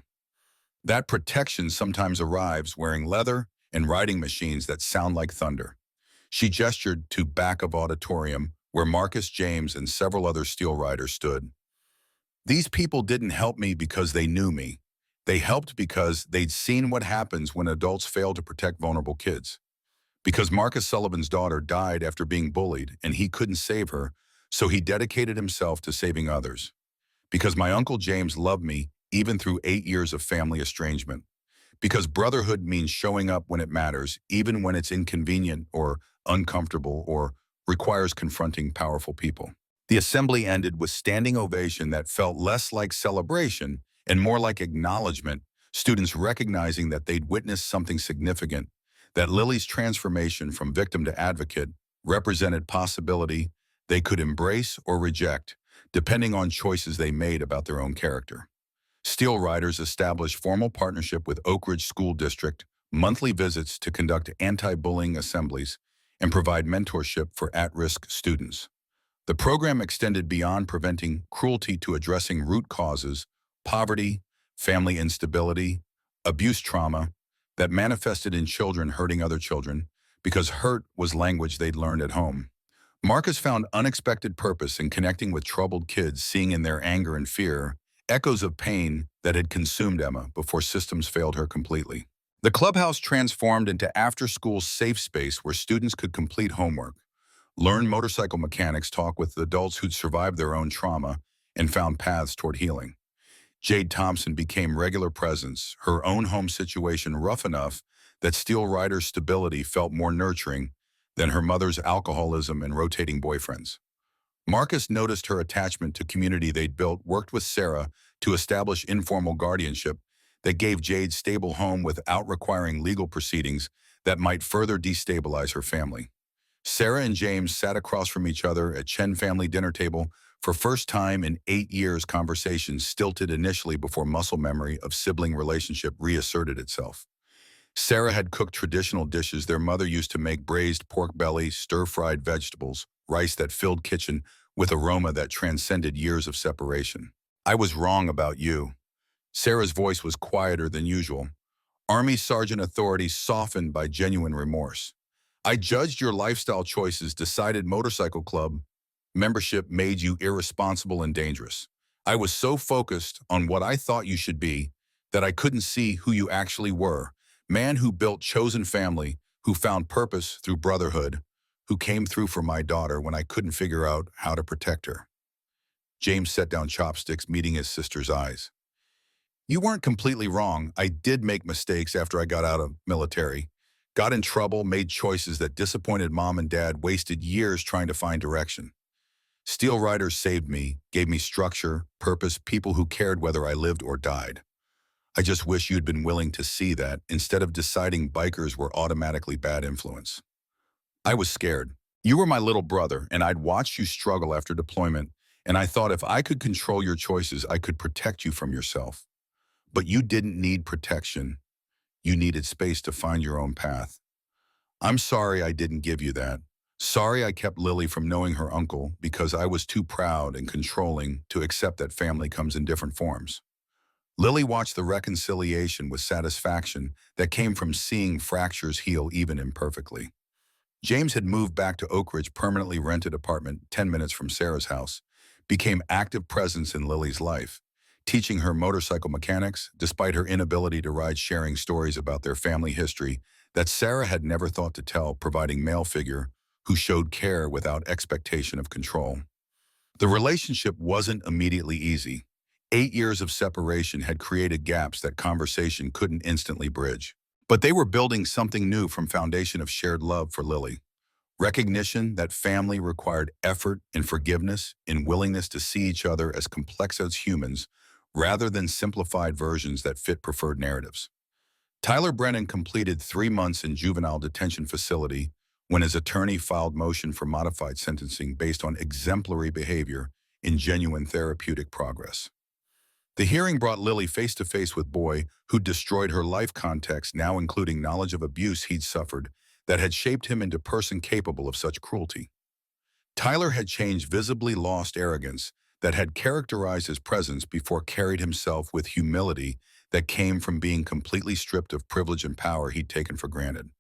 That protection sometimes arrives wearing leather and riding machines that sound like thunder. She gestured to back of auditorium where Marcus James and several other steel riders stood. These people didn't help me because they knew me. They helped because they'd seen what happens when adults fail to protect vulnerable kids. Because Marcus Sullivan's daughter died after being bullied and he couldn't save her, so he dedicated himself to saving others. Because my Uncle James loved me even through 8 years of family estrangement. Because brotherhood means showing up when it matters, even when it's inconvenient or uncomfortable or requires confronting powerful people. The assembly ended with standing ovation that felt less like celebration and more like acknowledgement, students recognizing that they'd witnessed something significant, that Lily's transformation from victim to advocate represented possibility they could embrace or reject, depending on choices they made about their own character. Steel Riders established formal partnership with Oak Ridge School District, monthly visits to conduct anti-bullying assemblies, and provide mentorship for at-risk students. The program extended beyond preventing cruelty to addressing root causes, poverty, family instability, abuse trauma that manifested in children hurting other children because hurt was language they'd learned at home. Marcus found unexpected purpose in connecting with troubled kids, seeing in their anger and fear echoes of pain that had consumed Emma before systems failed her completely. The clubhouse transformed into after-school safe space where students could complete homework, learn motorcycle mechanics, talk with adults who'd survived their own trauma, and found paths toward healing. Jade Thompson became regular presence, her own home situation rough enough that Steel Rider's stability felt more nurturing than her mother's alcoholism and rotating boyfriends. Marcus noticed her attachment to community they'd built, worked with Sarah to establish informal guardianship that gave Jade stable home without requiring legal proceedings that might further destabilize her family. Sarah and James sat across from each other at Chen family dinner table for first time in 8 years. Conversations stilted initially before muscle memory of sibling relationship reasserted itself. Sarah had cooked traditional dishes their mother used to make: braised pork belly, stir-fried vegetables, rice that filled kitchen with aroma that transcended years of separation. "I was wrong about you." Sarah's voice was quieter than usual. Army Sergeant authority softened by genuine remorse. "I judged your lifestyle choices, decided motorcycle club membership made you irresponsible and dangerous. I was so focused on what I thought you should be that I couldn't see who you actually were. Man who built chosen family, who found purpose through brotherhood, who came through for my daughter when I couldn't figure out how to protect her." James set down chopsticks, meeting his sister's eyes. "You weren't completely wrong. I did make mistakes after I got out of military. Got in trouble, made choices that disappointed mom and dad, wasted years trying to find direction. Steel Riders saved me, gave me structure, purpose, people who cared whether I lived or died. I just wish you'd been willing to see that instead of deciding bikers were automatically bad influence. I was scared. You were my little brother, and I'd watched you struggle after deployment, and I thought if I could control your choices, I could protect you from yourself. But you didn't need protection. You needed space to find your own path. I'm sorry I didn't give you that. Sorry I kept Lily from knowing her uncle because I was too proud and controlling to accept that family comes in different forms." Lily watched the reconciliation with satisfaction that came from seeing fractures heal even imperfectly. James had moved back to Oak Ridge, permanently rented apartment 10 minutes from Sarah's house, became active presence in Lily's life, teaching her motorcycle mechanics despite her inability to ride, sharing stories about their family history that Sarah had never thought to tell, providing male figure who showed care without expectation of control. The relationship wasn't immediately easy. 8 years of separation had created gaps that conversation couldn't instantly bridge. But they were building something new from foundation of shared love for Lily. Recognition that family required effort and forgiveness and willingness to see each other as complex as humans rather than simplified versions that fit preferred narratives. Tyler Brennan completed 3 months in juvenile detention facility when his attorney filed motion for modified sentencing based on exemplary behavior and genuine therapeutic progress. The hearing brought Lily face-to-face with boy who destroyed her life context, now including knowledge of abuse he'd suffered that had shaped him into person capable of such cruelty. Tyler had changed, visibly lost arrogance that had characterized his presence before, carried himself with humility that came from being completely stripped of privilege and power he'd taken for granted.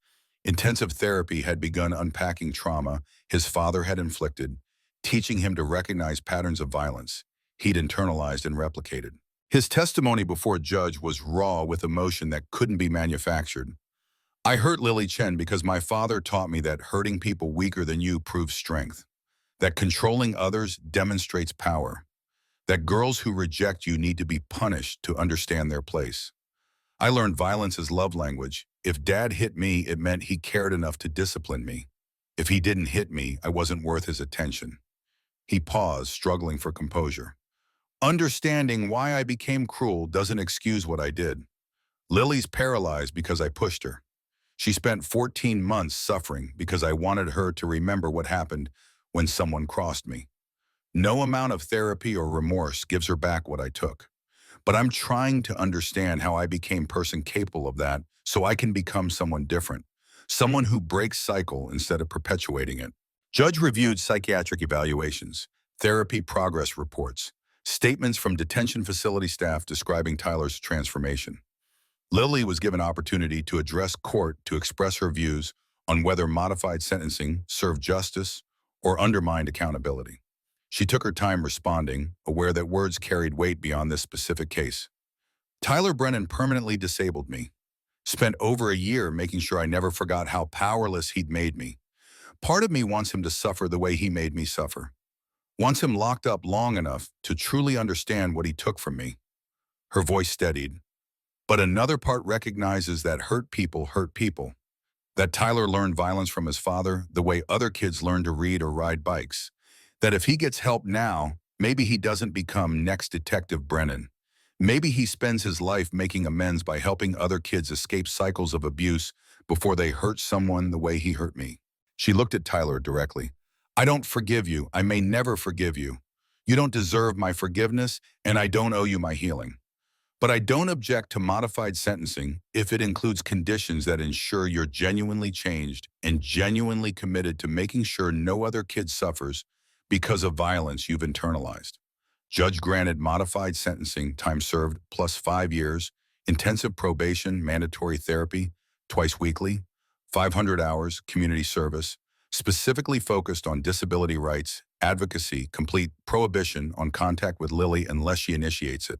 Intensive therapy had begun unpacking trauma his father had inflicted, teaching him to recognize patterns of violence he'd internalized and replicated. His testimony before a judge was raw with emotion that couldn't be manufactured. "I hurt Lily Chen because my father taught me that hurting people weaker than you proves strength, that controlling others demonstrates power, that girls who reject you need to be punished to understand their place. I learned violence is love language. If Dad hit me, it meant he cared enough to discipline me. If he didn't hit me, I wasn't worth his attention." He paused, struggling for composure. "Understanding why I became cruel doesn't excuse what I did. Lily's paralyzed because I pushed her. She spent 14 months suffering because I wanted her to remember what happened when someone crossed me. No amount of therapy or remorse gives her back what I took. But I'm trying to understand how I became person capable of that so I can become someone different, someone who breaks cycle instead of perpetuating it. Judge reviewed psychiatric evaluations, therapy progress reports, statements from detention facility staff describing Tyler's transformation. Lily was given opportunity to address court to express her views on whether modified sentencing served justice or undermined accountability. She took her time responding, aware that words carried weight beyond this specific case. Tyler Brennan permanently disabled me. Spent over a year making sure I never forgot how powerless he'd made me. Part of me wants him to suffer the way he made me suffer. Wants him locked up long enough to truly understand what he took from me. Her voice steadied. But another part recognizes that hurt people hurt people. That Tyler learned violence from his father the way other kids learn to read or ride bikes. That if he gets help now, maybe he doesn't become next Detective Brennan. Maybe he spends his life making amends by helping other kids escape cycles of abuse before they hurt someone the way he hurt me. She looked at Tyler directly. I don't forgive you. I may never forgive you. You don't deserve my forgiveness, and I don't owe you my healing. But I don't object to modified sentencing if it includes conditions that ensure you're genuinely changed and genuinely committed to making sure no other kid suffers because of violence you've internalized. Judge granted modified sentencing, time served plus 5 years, intensive probation, mandatory therapy, twice weekly, 500 hours, community service, specifically focused on disability rights, advocacy, complete prohibition on contact with Lily unless she initiates it.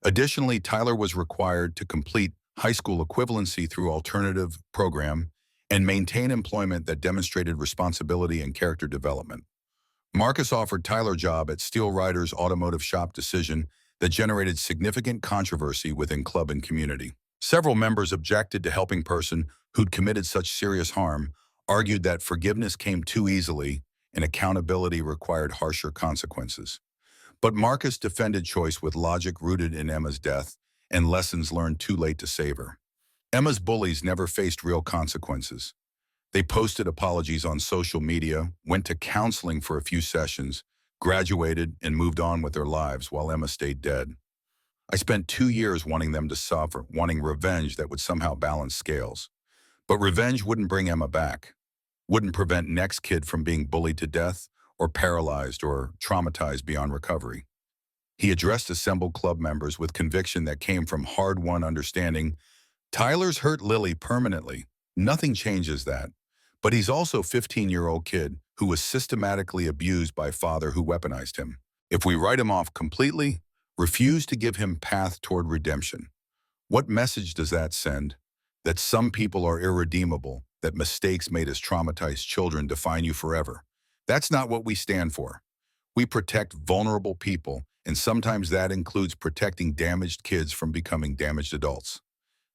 Additionally, Tyler was required to complete high school equivalency through alternative program and maintain employment that demonstrated responsibility and character development. Marcus offered Tyler a job at Steel Rider's automotive shop decision that generated significant controversy within club and community. Several members objected to helping person who'd committed such serious harm, argued that forgiveness came too easily and accountability required harsher consequences. But Marcus defended choice with logic rooted in Emma's death and lessons learned too late to save her. Emma's bullies never faced real consequences. They posted apologies on social media, went to counseling for a few sessions, graduated, and moved on with their lives while Emma stayed dead. I spent 2 years wanting them to suffer, wanting revenge that would somehow balance scales. But revenge wouldn't bring Emma back, wouldn't prevent next kid from being bullied to death or paralyzed or traumatized beyond recovery. He addressed assembled club members with conviction that came from hard-won understanding. Tyler's hurt Lily permanently. Nothing changes that. But he's also a 15-year-old kid who was systematically abused by father who weaponized him. If we write him off completely, refuse to give him path toward redemption, what message does that send? That some people are irredeemable, that mistakes made as traumatized children define you forever. That's not what we stand for. We protect vulnerable people, and sometimes that includes protecting damaged kids from becoming damaged adults.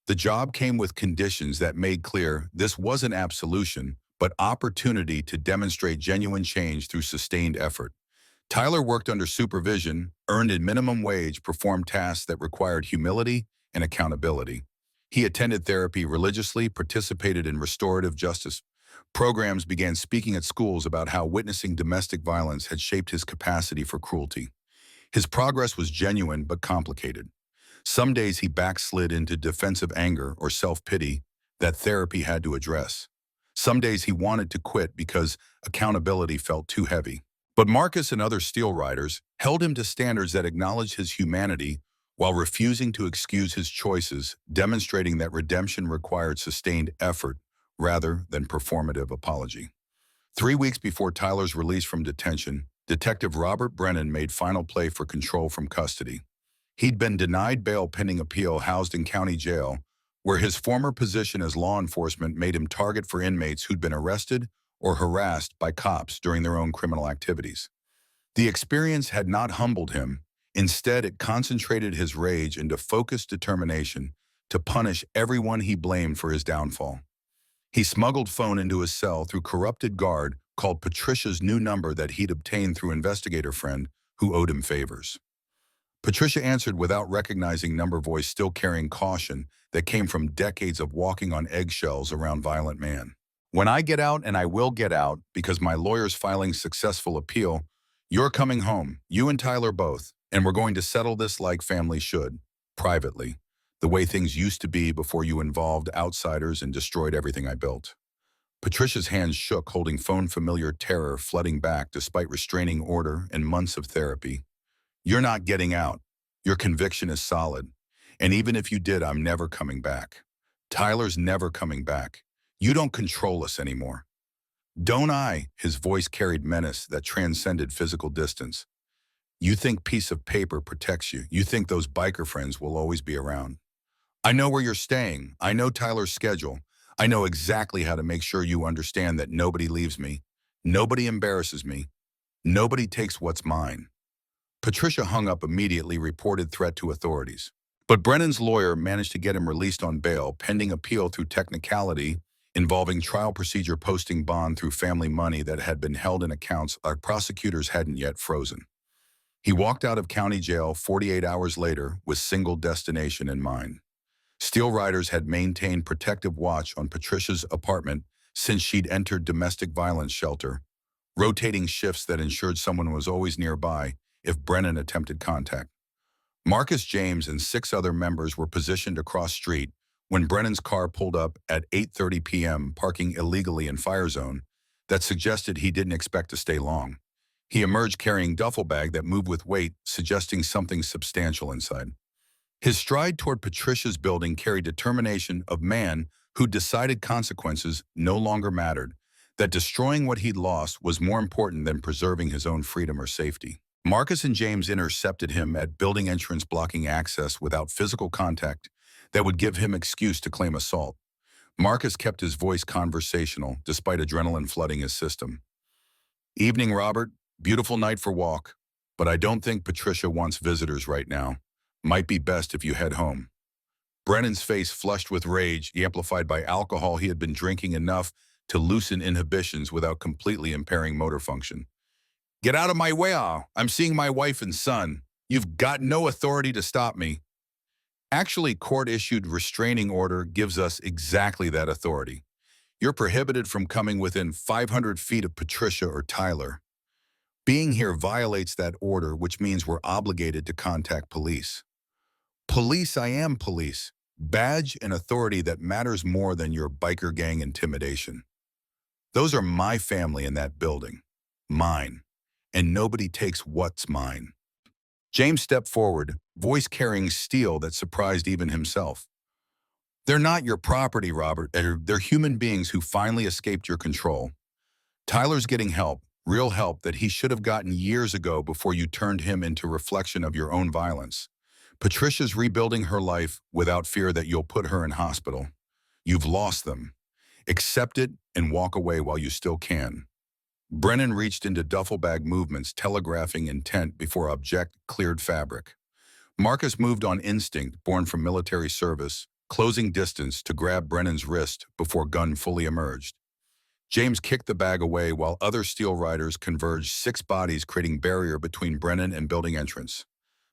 The job came with conditions that made clear this wasn't absolution, but opportunity to demonstrate genuine change through sustained effort. Tyler worked under supervision, earned a minimum wage, performed tasks that required humility and accountability. He attended therapy religiously, participated in restorative justice programs, began speaking at schools about how witnessing domestic violence had shaped his capacity for cruelty. His progress was genuine but complicated. Some days he backslid into defensive anger or self-pity that therapy had to address. Some days he wanted to quit because accountability felt too heavy. But Marcus and other Steel Riders held him to standards that acknowledged his humanity while refusing to excuse his choices, demonstrating that redemption required sustained effort rather than performative apology. 3 weeks before Tyler's release from detention, Detective Robert Brennan made final play for control from custody. He'd been denied bail pending appeal, housed in county jail, where his former position as law enforcement made him target for inmates who'd been arrested or harassed by cops during their own criminal activities. The experience had not humbled him. Instead, it concentrated his rage into focused determination to punish everyone he blamed for his downfall. He smuggled phone into his cell through corrupted guard, called Patricia's new number that he'd obtained through investigator friend who owed him favors. Patricia answered without recognizing number voice, still carrying caution that came from decades of walking on eggshells around violent man. When I get out, and I will get out because my lawyer's filing successful appeal, you're coming home, you and Tyler both, and we're going to settle this like family should, privately. The way things used to be before you involved outsiders and destroyed everything I built. Patricia's hands shook, holding phone familiar terror flooding back despite restraining order and months of therapy. You're not getting out. Your conviction is solid. And even if you did, I'm never coming back. Tyler's never coming back. You don't control us anymore. Don't I? His voice carried menace that transcended physical distance. You think piece of paper protects you. You think those biker friends will always be around. I know where you're staying. I know Tyler's schedule. I know exactly how to make sure you understand that nobody leaves me. Nobody embarrasses me. Nobody takes what's mine. Patricia hung up immediately, reported threat to authorities. But Brennan's lawyer managed to get him released on bail, pending appeal through technicality involving trial procedure, posting bond through family money that had been held in accounts our prosecutors hadn't yet frozen. He walked out of county jail 48 hours later with single destination in mind. Steel Riders had maintained protective watch on Patricia's apartment since she'd entered domestic violence shelter, rotating shifts that ensured someone was always nearby if Brennan attempted contact. Marcus James and 6 other members were positioned across street when Brennan's car pulled up at 8:30 p.m., parking illegally in fire zone that suggested he didn't expect to stay long. He emerged carrying duffel bag that moved with weight, suggesting something substantial inside. His stride toward Patricia's building carried determination of man who decided consequences no longer mattered, that destroying what he'd lost was more important than preserving his own freedom or safety. Marcus and James intercepted him at building entrance, blocking access without physical contact that would give him excuse to claim assault. Marcus kept his voice conversational despite adrenaline flooding his system. Evening, Robert. Beautiful night for walk, but I don't think Patricia wants visitors right now. Might be best if you head home. Brennan's face flushed with rage, amplified by alcohol. He had been drinking enough to loosen inhibitions without completely impairing motor function. Get out of my way. I'm seeing my wife and son. You've got no authority to stop me. Actually, court-issued restraining order gives us exactly that authority. You're prohibited from coming within 500 feet of Patricia or Tyler. Being here violates that order, which means we're obligated to contact police. Police, I am police. Badge and authority that matters more than your biker gang intimidation. Those are my family in that building. Mine. And nobody takes what's mine. James stepped forward, voice carrying steel that surprised even himself. They're not your property, Robert. They're human beings who finally escaped your control. Tyler's getting help, real help that he should have gotten years ago before you turned him into reflection of your own violence. Patricia's rebuilding her life without fear that you'll put her in hospital. You've lost them. Accept it and walk away while you still can. Brennan reached into duffel bag movements, telegraphing intent before object cleared fabric. Marcus moved on instinct, born from military service, closing distance to grab Brennan's wrist before gun fully emerged. James kicked the bag away while other Steel Riders converged, 6 bodies creating barrier between Brennan and building entrance.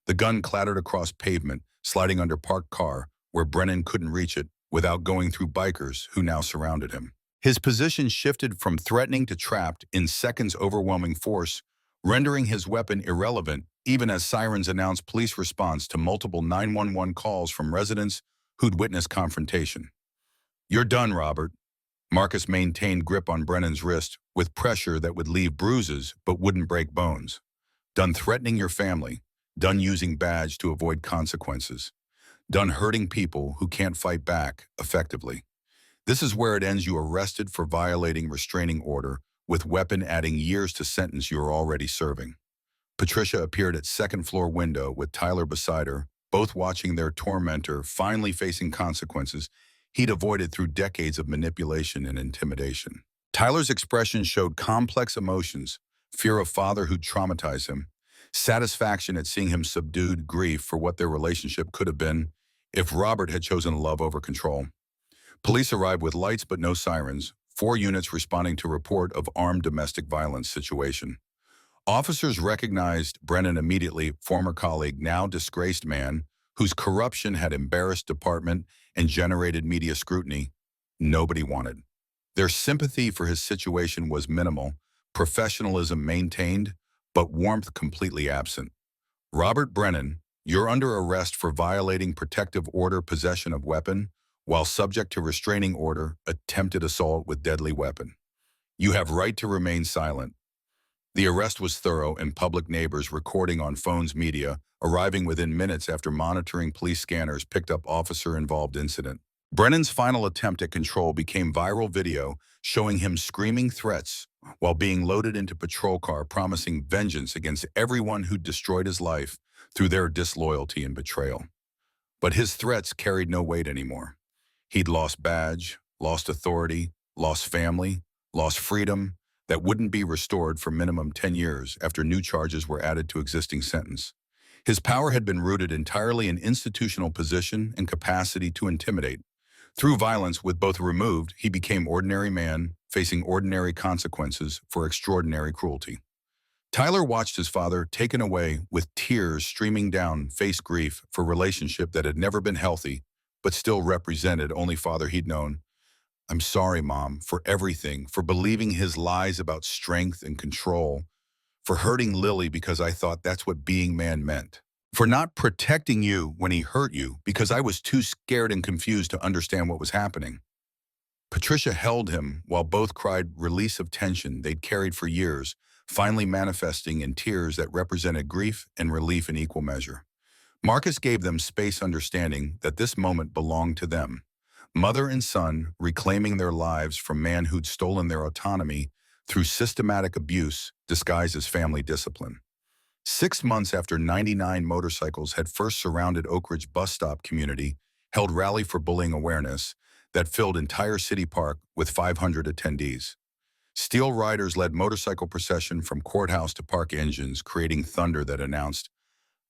The gun clattered across pavement, sliding under parked car, where Brennan couldn't reach it without going through bikers who now surrounded him. His position shifted from threatening to trapped in seconds, overwhelming force, rendering his weapon irrelevant even as sirens announced police response to multiple 911 calls from residents who'd witnessed confrontation. You're done, Robert. Marcus maintained grip on Brennan's wrist with pressure that would leave bruises but wouldn't break bones. Done threatening your family. Done using badge to avoid consequences. Done hurting people who can't fight back effectively. This is where it ends. You arrested for violating restraining order, with weapon adding years to sentence you're already serving. Patricia appeared at second-floor window with Tyler beside her, both watching their tormentor finally facing consequences he'd avoided through decades of manipulation and intimidation. Tyler's expression showed complex emotions, fear of father who'd traumatized him, satisfaction at seeing him subdued, grief for what their relationship could have been if Robert had chosen love over control. Police arrived with lights but no sirens, 4 units responding to report of armed domestic violence situation. Officers recognized Brennan immediately, former colleague, now disgraced man, whose corruption had embarrassed department and generated media scrutiny nobody wanted. Their sympathy for his situation was minimal, professionalism maintained, but warmth completely absent. Robert Brennan, You're under arrest for violating protective order possession of weapon while subject to restraining order, attempted assault with deadly weapon. You have right to remain silent. The arrest was thorough and public neighbors recording on phones media, arriving within minutes after monitoring police scanners picked up officer-involved incident. Brennan's final attempt at control became viral video showing him screaming threats while being loaded into patrol car promising vengeance against everyone who destroyed his life through their disloyalty and betrayal. But his threats carried no weight anymore. He'd lost badge, lost authority, lost family, lost freedom that wouldn't be restored for minimum 10 years after new charges were added to existing sentence. His power had been rooted entirely in institutional position and capacity to intimidate. Through violence with both removed, he became ordinary man, facing ordinary consequences for extraordinary cruelty. Tyler watched his father taken away with tears streaming down, face grief for relationship that had never been healthy, but still represented only father he'd known. I'm sorry, Mom, for everything, for believing his lies about strength and control, for hurting Lily because I thought that's what being man meant, for not protecting you when he hurt you because I was too scared and confused to understand what was happening. Patricia held him while both cried release of tension they'd carried for years, finally manifesting in tears that represented grief and relief in equal measure. Marcus gave them space, understanding that this moment belonged to them. Mother and son reclaiming their lives from man who'd stolen their autonomy through systematic abuse disguised as family discipline. 6 months after 99 motorcycles had first surrounded Oak Ridge bus stop community, held rally for bullying awareness that filled entire City Park with 500 attendees. Steel Riders led motorcycle procession from courthouse to park engines, creating thunder that announced,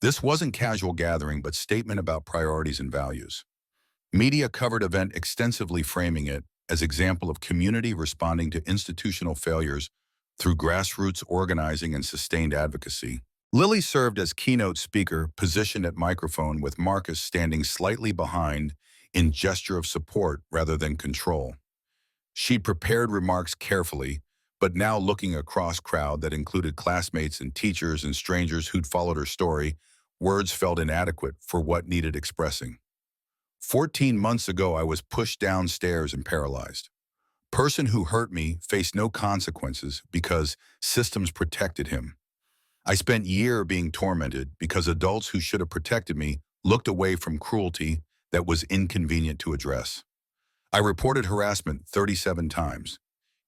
this wasn't casual gathering, but statement about priorities and values. Media covered event extensively, framing it as example of community responding to institutional failures through grassroots organizing and sustained advocacy. Lily served as keynote speaker, positioned at microphone with Marcus standing slightly behind in gesture of support rather than control. She'd prepared remarks carefully, but now looking across crowd that included classmates and teachers and strangers who'd followed her story, words felt inadequate for what needed expressing. 14 months ago, I was pushed downstairs and paralyzed. Person who hurt me faced no consequences because systems protected him. I spent years being tormented because adults who should have protected me looked away from cruelty that was inconvenient to address. I reported harassment 37 times.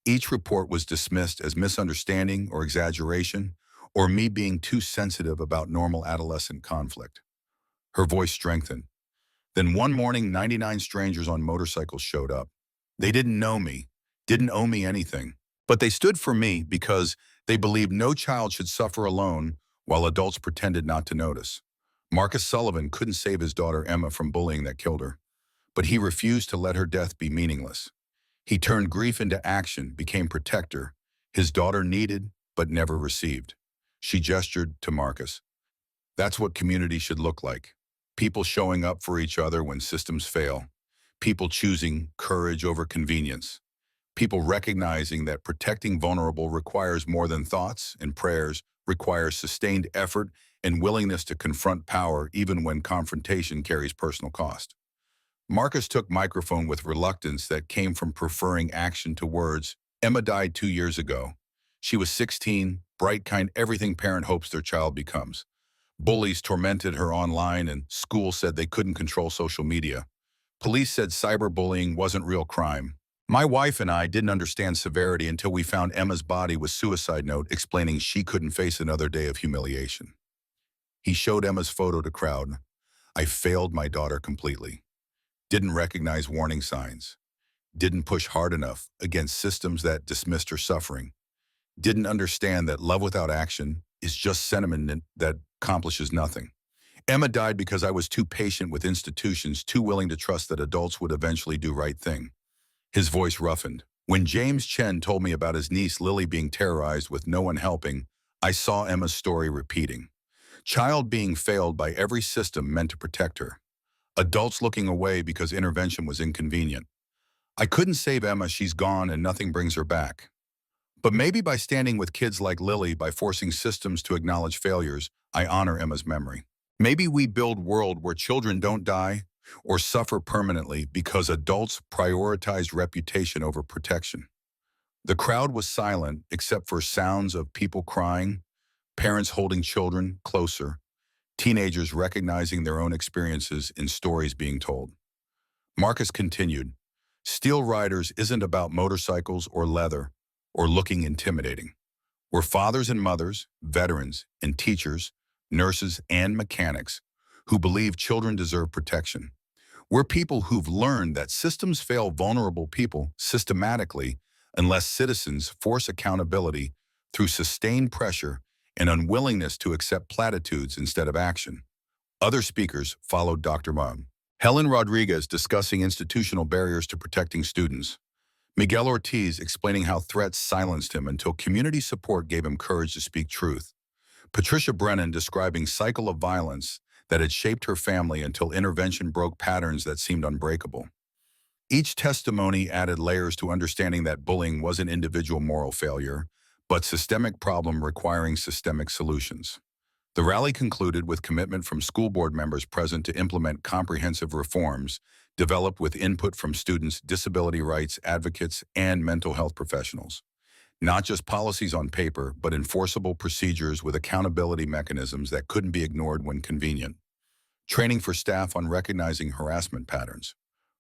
Each report was dismissed as misunderstanding or exaggeration, or me being too sensitive about normal adolescent conflict. Her voice strengthened. Then one morning, 99 strangers on motorcycles showed up. They didn't know me, didn't owe me anything, but they stood for me because they believed no child should suffer alone while adults pretended not to notice. Marcus Sullivan couldn't save his daughter Emma from bullying that killed her, but he refused to let her death be meaningless. He turned grief into action, became protector. His daughter needed, but never received. She gestured to Marcus. That's what community should look like. People showing up for each other when systems fail. People choosing courage over convenience. People recognizing that protecting vulnerable requires more than thoughts and prayers, requires sustained effort and willingness to confront power even when confrontation carries personal cost. Marcus took microphone with reluctance that came from preferring action to words. Emma died 2 years ago. She was 16, bright, kind, everything parent hopes their child becomes. Bullies tormented her online, and school said they couldn't control social media. Police said cyberbullying wasn't real crime. My wife and I didn't understand severity until we found Emma's body with suicide note explaining she couldn't face another day of humiliation. He showed Emma's photo to crowd. I failed my daughter completely. Didn't recognize warning signs. Didn't push hard enough against systems that dismissed her suffering. Didn't understand that love without action is just sentiment that accomplishes nothing. Emma died because I was too patient with institutions, too willing to trust that adults would eventually do right thing. His voice roughened. When James Chen told me about his niece Lily being terrorized with no one helping, I saw Emma's story repeating. Child being failed by every system meant to protect her. Adults looking away because intervention was inconvenient. I couldn't save Emma, she's gone and nothing brings her back. But maybe by standing with kids like Lily, by forcing systems to acknowledge failures, I honor Emma's memory. Maybe we build a world where children don't die or suffer permanently because adults prioritize reputation over protection. The crowd was silent except for sounds of people crying, parents holding children closer, teenagers recognizing their own experiences in stories being told. Marcus continued, "Steel Riders isn't about motorcycles or leather or looking intimidating. We're fathers and mothers, veterans and teachers, nurses and mechanics who believe children deserve protection. We're people who've learned that systems fail vulnerable people systematically unless citizens force accountability through sustained pressure and unwillingness to accept platitudes instead of action." Other speakers followed Dr. Mom. Helen Rodriguez discussing institutional barriers to protecting students. Miguel Ortiz explaining how threats silenced him until community support gave him courage to speak truth. Patricia Brennan describing cycle of violence that had shaped her family until intervention broke patterns that seemed unbreakable. Each testimony added layers to understanding that bullying wasn't individual moral failure, but systemic problem requiring systemic solutions. The rally concluded with commitment from school board members present to implement comprehensive reforms developed with input from students, disability rights advocates, and mental health professionals. Not just policies on paper, but enforceable procedures with accountability mechanisms that couldn't be ignored when convenient. Training for staff on recognizing harassment patterns.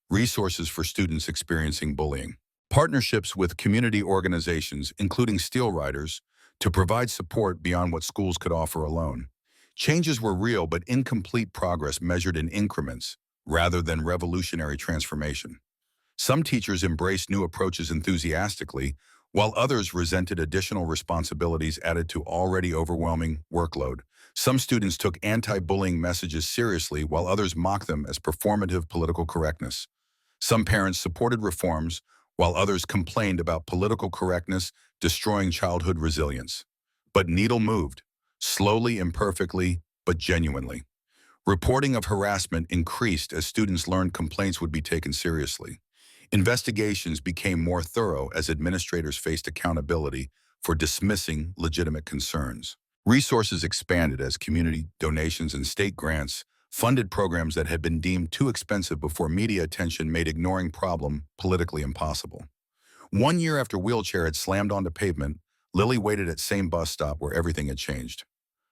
Resources for students experiencing bullying. Partnerships with community organizations, including Steel Riders, to provide support beyond what schools could offer alone. Changes were real but incomplete progress measured in increments rather than revolutionary transformation. Some teachers embraced new approaches enthusiastically, while others resented additional responsibilities added to already overwhelming workload. Some students took anti-bullying messages seriously, while others mocked them as performative political correctness. Some parents supported reforms, while others complained about political correctness destroying childhood resilience. But needle moved, slowly, imperfectly, but genuinely. Reporting of harassment increased as students learned complaints would be taken seriously. Investigations became more thorough as administrators faced accountability for dismissing legitimate concerns. Resources expanded as community donations and state grants funded programs that had been deemed too expensive before media attention made ignoring problem politically impossible. 1 year after Wheelchair had slammed onto pavement, Lily waited at same bus stop where everything had changed.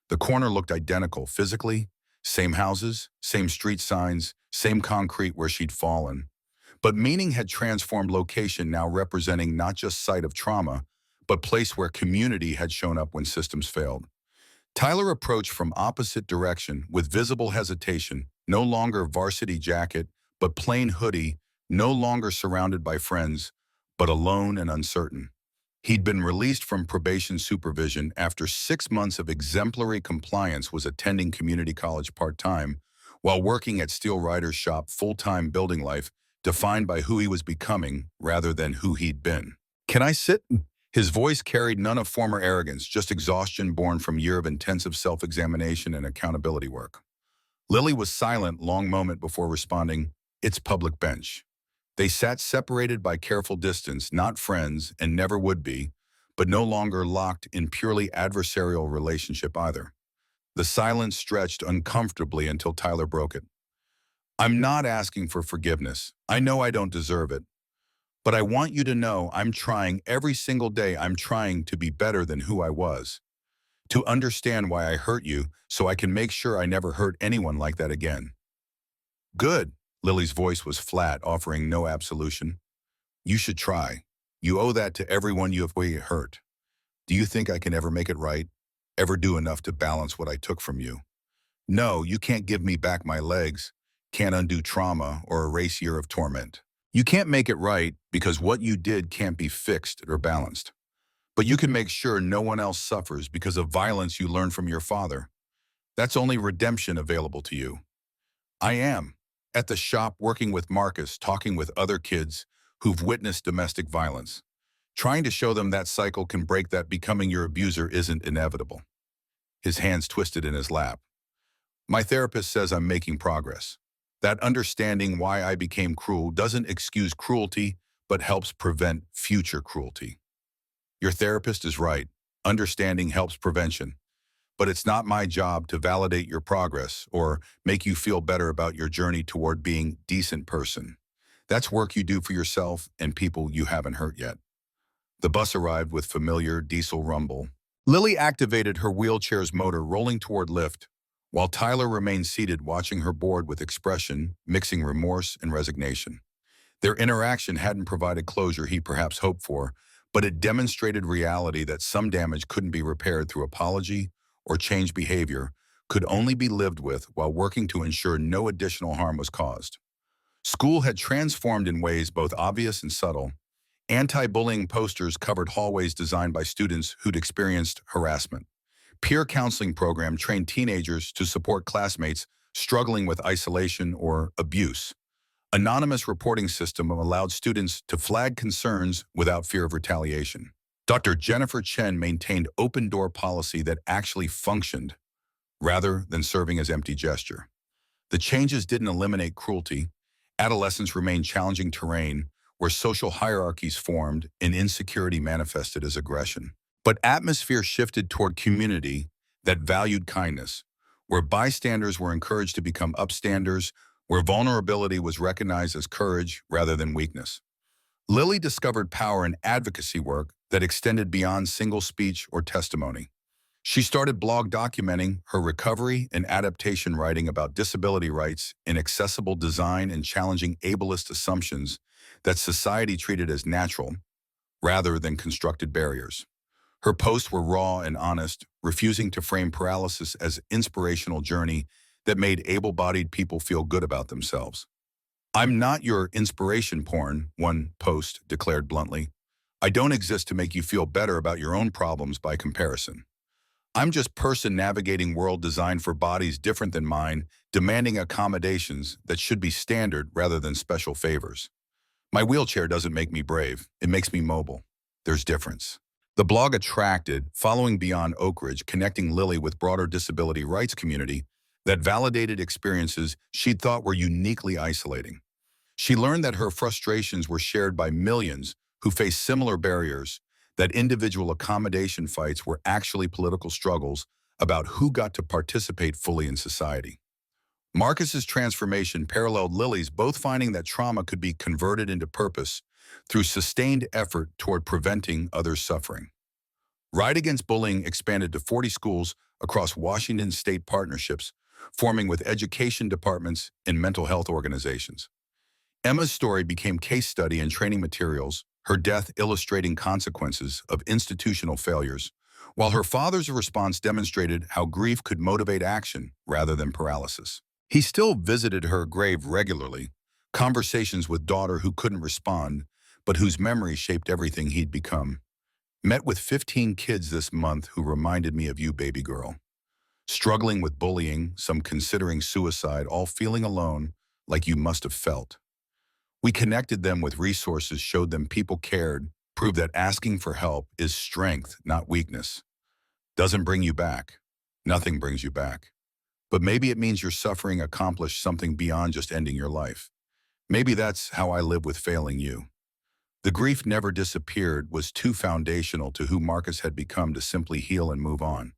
The corner looked identical physically, same houses, same street signs, same concrete where she'd fallen. But meaning had transformed location, now representing not just site of trauma, but place where community had shown up when systems failed. Tyler approached from opposite direction with visible hesitation, no longer varsity jacket, but plain hoodie, no longer surrounded by friends, but alone and uncertain. He'd been released from probation supervision after 6 months of exemplary compliance, was attending community college part-time, while working at Steel Rider's shop full-time, building life defined by who he was becoming rather than who he'd been. "Can I sit?" His voice carried none of former arrogance, just exhaustion born from a year of intensive self-examination and accountability work. Lily was silent long moment before responding, "It's public bench." They sat separated by careful distance, not friends and never would be, but no longer locked in purely adversarial relationship either. The silence stretched uncomfortably until Tyler broke it. "I'm not asking for forgiveness. I know I don't deserve it. But I want you to know I'm trying every single day. I'm trying to be better than who I was. To understand why I hurt you so I can make sure I never hurt anyone like that again." "Good." Lily's voice was flat, offering no absolution. "You should try. You owe that to everyone you have hurt. Do you think I can ever make it right? Ever do enough to balance what I took from you? No, you can't give me back my legs, can't undo trauma or erase a year of torment. You can't make it right because what you did can't be fixed or balanced. But you can make sure no one else suffers because of violence you learned from your father. That's only redemption available to you." I am. At the shop, working with Marcus, talking with other kids who've witnessed domestic violence. Trying to show them that cycle can break, that becoming your abuser isn't inevitable. His hands twisted in his lap. "My therapist says I'm making progress. That understanding why I became cruel doesn't excuse cruelty, but helps prevent future cruelty." "Your therapist is right. Understanding helps prevention. but it's not my job to validate your progress or make you feel better about your journey toward being a decent person. That's work you do for yourself and people you haven't hurt yet. The bus arrived with familiar diesel rumble. Lily activated her wheelchair's motor, rolling toward lift, while Tyler remained seated watching her board with expression, mixing remorse and resignation. Their interaction hadn't provided closure he perhaps hoped for, but it demonstrated reality that some damage couldn't be repaired through apology or changed behavior, could only be lived with while working to ensure no additional harm was caused. School had transformed in ways both obvious and subtle. Anti-bullying posters covered hallways designed by students who'd experienced harassment. Peer counseling program trained teenagers to support classmates struggling with isolation or abuse. Anonymous reporting system allowed students to flag concerns without fear of retaliation. Dr. Jennifer Chen maintained open-door policy that actually functioned, rather than serving as empty gesture. The changes didn't eliminate cruelty. Adolescence remained challenging terrain where social hierarchies formed and insecurity manifested as aggression. But atmosphere shifted toward community that valued kindness, where bystanders were encouraged to become upstanders, where vulnerability was recognized as courage rather than weakness. Lily discovered power in advocacy work that extended beyond single speech or testimony. She started blog documenting her recovery and adaptation, writing about disability rights in accessible design and challenging ableist assumptions that society treated as natural rather than constructed barriers. Her posts were raw and honest, refusing to frame paralysis as an inspirational journey that made able-bodied people feel good about themselves. "I'm not your inspiration porn," one post declared bluntly. "I don't exist to make you feel better about your own problems by comparison. I'm just person navigating world designed for bodies different than mine, demanding accommodations that should be standard rather than special favors. My wheelchair doesn't make me brave, it makes me mobile. There's difference." The blog attracted, following beyond Oak Ridge, connecting Lily with broader disability rights community that validated experiences she'd thought were uniquely isolating. She learned that her frustrations were shared by millions who faced similar barriers, that individual accommodation fights were actually political struggles about who got to participate fully in society. Marcus's transformation paralleled Lily's, both finding that trauma could be converted into purpose through sustained effort toward preventing others' suffering. Ride Against Bullying expanded to 40 schools across Washington state, partnerships forming with education departments and mental health organizations. Emma's story became case study and training materials, her death illustrating consequences of institutional failures, while her father's response demonstrated how grief could motivate action rather than paralysis. He still visited her grave regularly, conversations with daughter who couldn't respond, but whose memory shaped everything he'd become. "Met with 15 kids this month who reminded me of you, baby girl. Struggling with bullying, some considering suicide, all feeling alone like you must have felt. We connected them with resources, showed them people cared, proved that asking for help is strength, not weakness. Doesn't bring you back. Nothing brings you back. But maybe it means your suffering accomplished something beyond just ending your life. Maybe that's how I live with failing you." The grief never disappeared, was too foundational to who Marcus had become to simply heal and move on.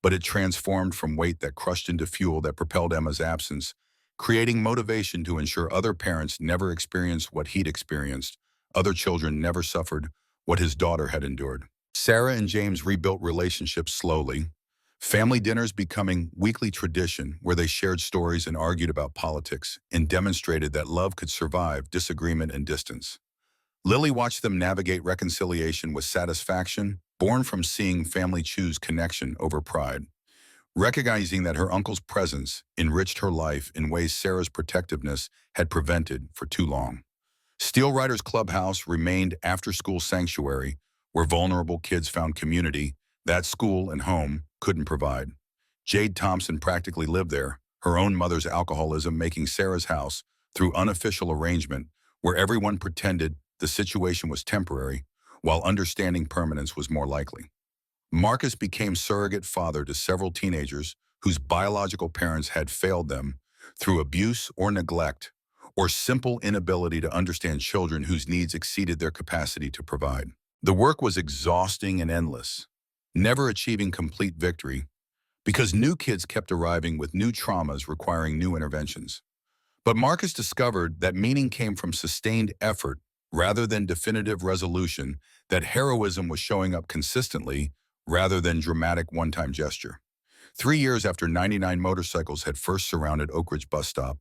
But it transformed from weight that crushed into fuel that propelled Emma's absence, creating motivation to ensure other parents never experienced what he'd experienced, other children never suffered what his daughter had endured. Sarah and James rebuilt relationships slowly, family dinners becoming weekly tradition where they shared stories and argued about politics and demonstrated that love could survive disagreement and distance. Lily watched them navigate reconciliation with satisfaction, born from seeing family choose connection over pride, recognizing that her uncle's presence enriched her life in ways Sarah's protectiveness had prevented for too long. Steel Riders Clubhouse remained after-school sanctuary where vulnerable kids found community that school and home couldn't provide. Jade Thompson practically lived there, her own mother's alcoholism making Sarah's house, through unofficial arrangement, where everyone pretended the situation was temporary, while understanding permanence was more likely. Marcus became surrogate father to several teenagers whose biological parents had failed them through abuse or neglect, or simple inability to understand children whose needs exceeded their capacity to provide. The work was exhausting and endless, never achieving complete victory, because new kids kept arriving with new traumas requiring new interventions. But Marcus discovered that meaning came from sustained effort rather than definitive resolution, that heroism was showing up consistently rather than dramatic one-time gesture. 3 years after 99 motorcycles had first surrounded Oak Ridge bus stop,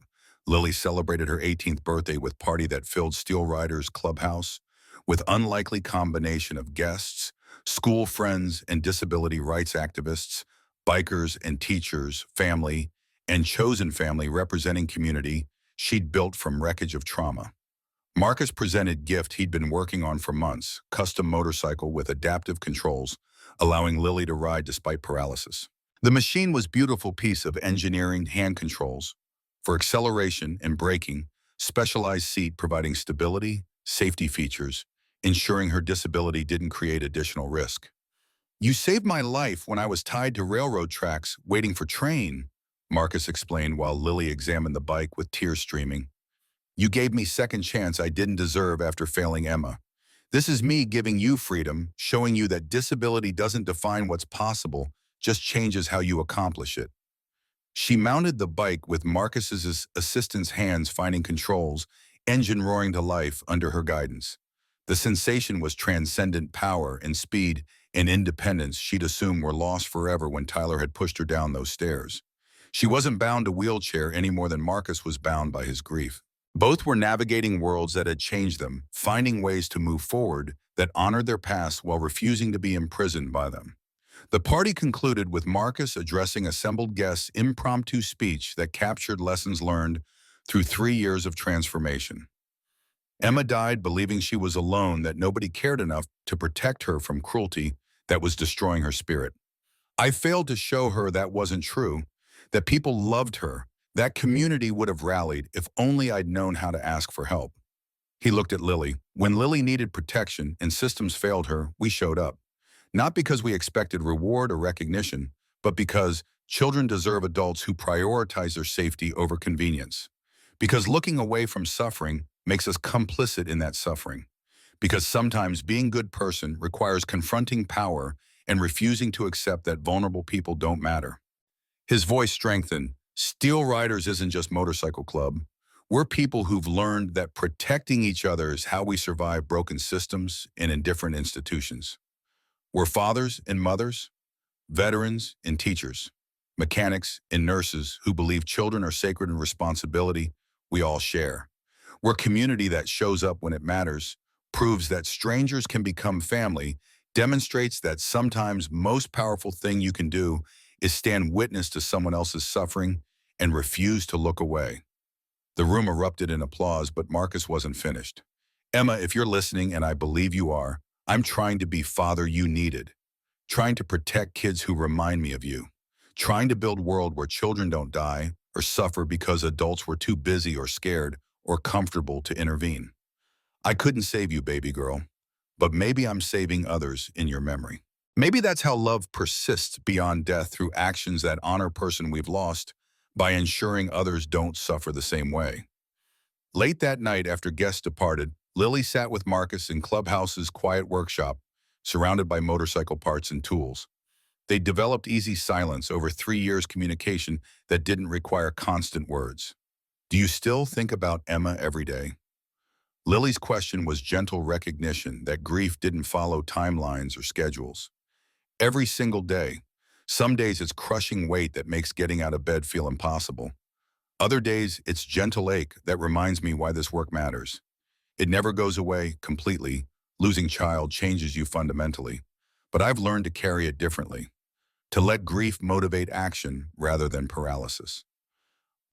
Lily celebrated her 18th birthday with party that filled Steel Riders Clubhouse with unlikely combination of guests, school friends and disability rights activists, bikers and teachers, family, and chosen family representing community she'd built from wreckage of trauma. Marcus presented gift he'd been working on for months, custom motorcycle with adaptive controls, allowing Lily to ride despite paralysis. The machine was a beautiful piece of engineering hand controls for acceleration and braking, specialized seat providing stability, safety features, ensuring her disability didn't create additional risk. "You saved my life when I was tied to railroad tracks waiting for train," Marcus explained while Lily examined the bike with tears streaming. "You gave me second chance I didn't deserve after failing Emma. This is me giving you freedom, showing you that disability doesn't define what's possible, just changes how you accomplish it." She mounted the bike with Marcus's assistant's hands finding controls, engine roaring to life under her guidance. The sensation was transcendent power and speed and independence she'd assumed were lost forever when Tyler had pushed her down those stairs. She wasn't bound to wheelchair any more than Marcus was bound by his grief. Both were navigating worlds that had changed them, finding ways to move forward that honored their past while refusing to be imprisoned by them. The party concluded with Marcus addressing assembled guests' impromptu speech that captured lessons learned through 3 years of transformation. Emma died believing she was alone, that nobody cared enough to protect her from cruelty that was destroying her spirit. "I failed to show her that wasn't true, that people loved her, that community would have rallied if only I'd known how to ask for help." He looked at Lily. "When Lily needed protection and systems failed her, we showed up. Not because we expected reward or recognition, but because children deserve adults who prioritize their safety over convenience. Because looking away from suffering makes us complicit in that suffering. Because sometimes being a good person requires confronting power and refusing to accept that vulnerable people don't matter." His voice strengthened. "Steel Riders isn't just motorcycle club. We're people who've learned that protecting each other is how we survive broken systems and in different institutions. We're fathers and mothers, veterans and teachers, mechanics and nurses who believe children are sacred and responsibility we all share. We're community that shows up when it matters, proves that strangers can become family, demonstrates that sometimes most powerful thing you can do is stand witness to someone else's suffering and refuse to look away." The room erupted in applause, but Marcus wasn't finished. "Emma, if you're listening, and I believe you are, I'm trying to be father you needed. Trying to protect kids who remind me of you. Trying to build a world where children don't die or suffer because adults were too busy or scared or comfortable to intervene. I couldn't save you, baby girl, but maybe I'm saving others in your memory." Maybe that's how love persists beyond death, through actions that honor person we've lost by ensuring others don't suffer the same way. Late that night after guests departed, Lily sat with Marcus in Clubhouse's quiet workshop, surrounded by motorcycle parts and tools. They developed easy silence over 3 years communication that didn't require constant words. "Do you still think about Emma every day?" Lily's question was gentle recognition that grief didn't follow timelines or schedules. "Every single day. Some days it's crushing weight that makes getting out of bed feel impossible. Other days it's gentle ache that reminds me why this work matters. It never goes away completely. Losing child changes you fundamentally. But I've learned to carry it differently. To let grief motivate action rather than paralysis."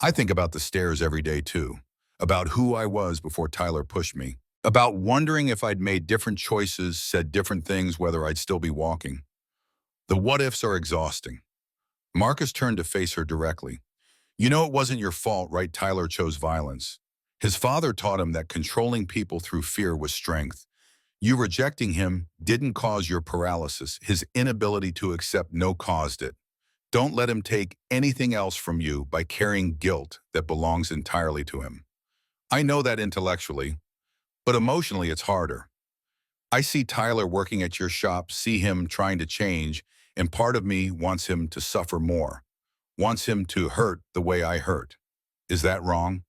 I think about the stairs every day too. About who I was before Tyler pushed me. About wondering if I'd made different choices, said different things, whether I'd still be walking. The what-ifs are exhausting. Marcus turned to face her directly. "You know it wasn't your fault, right? Tyler chose violence. His father taught him that controlling people through fear was strength. You rejecting him didn't cause your paralysis. His inability to accept no caused it. Don't let him take anything else from you by carrying guilt that belongs entirely to him." I know that intellectually, but emotionally it's harder. I see Tyler working at your shop, see him trying to change, and part of me wants him to suffer more, wants him to hurt the way I hurt. Is that wrong?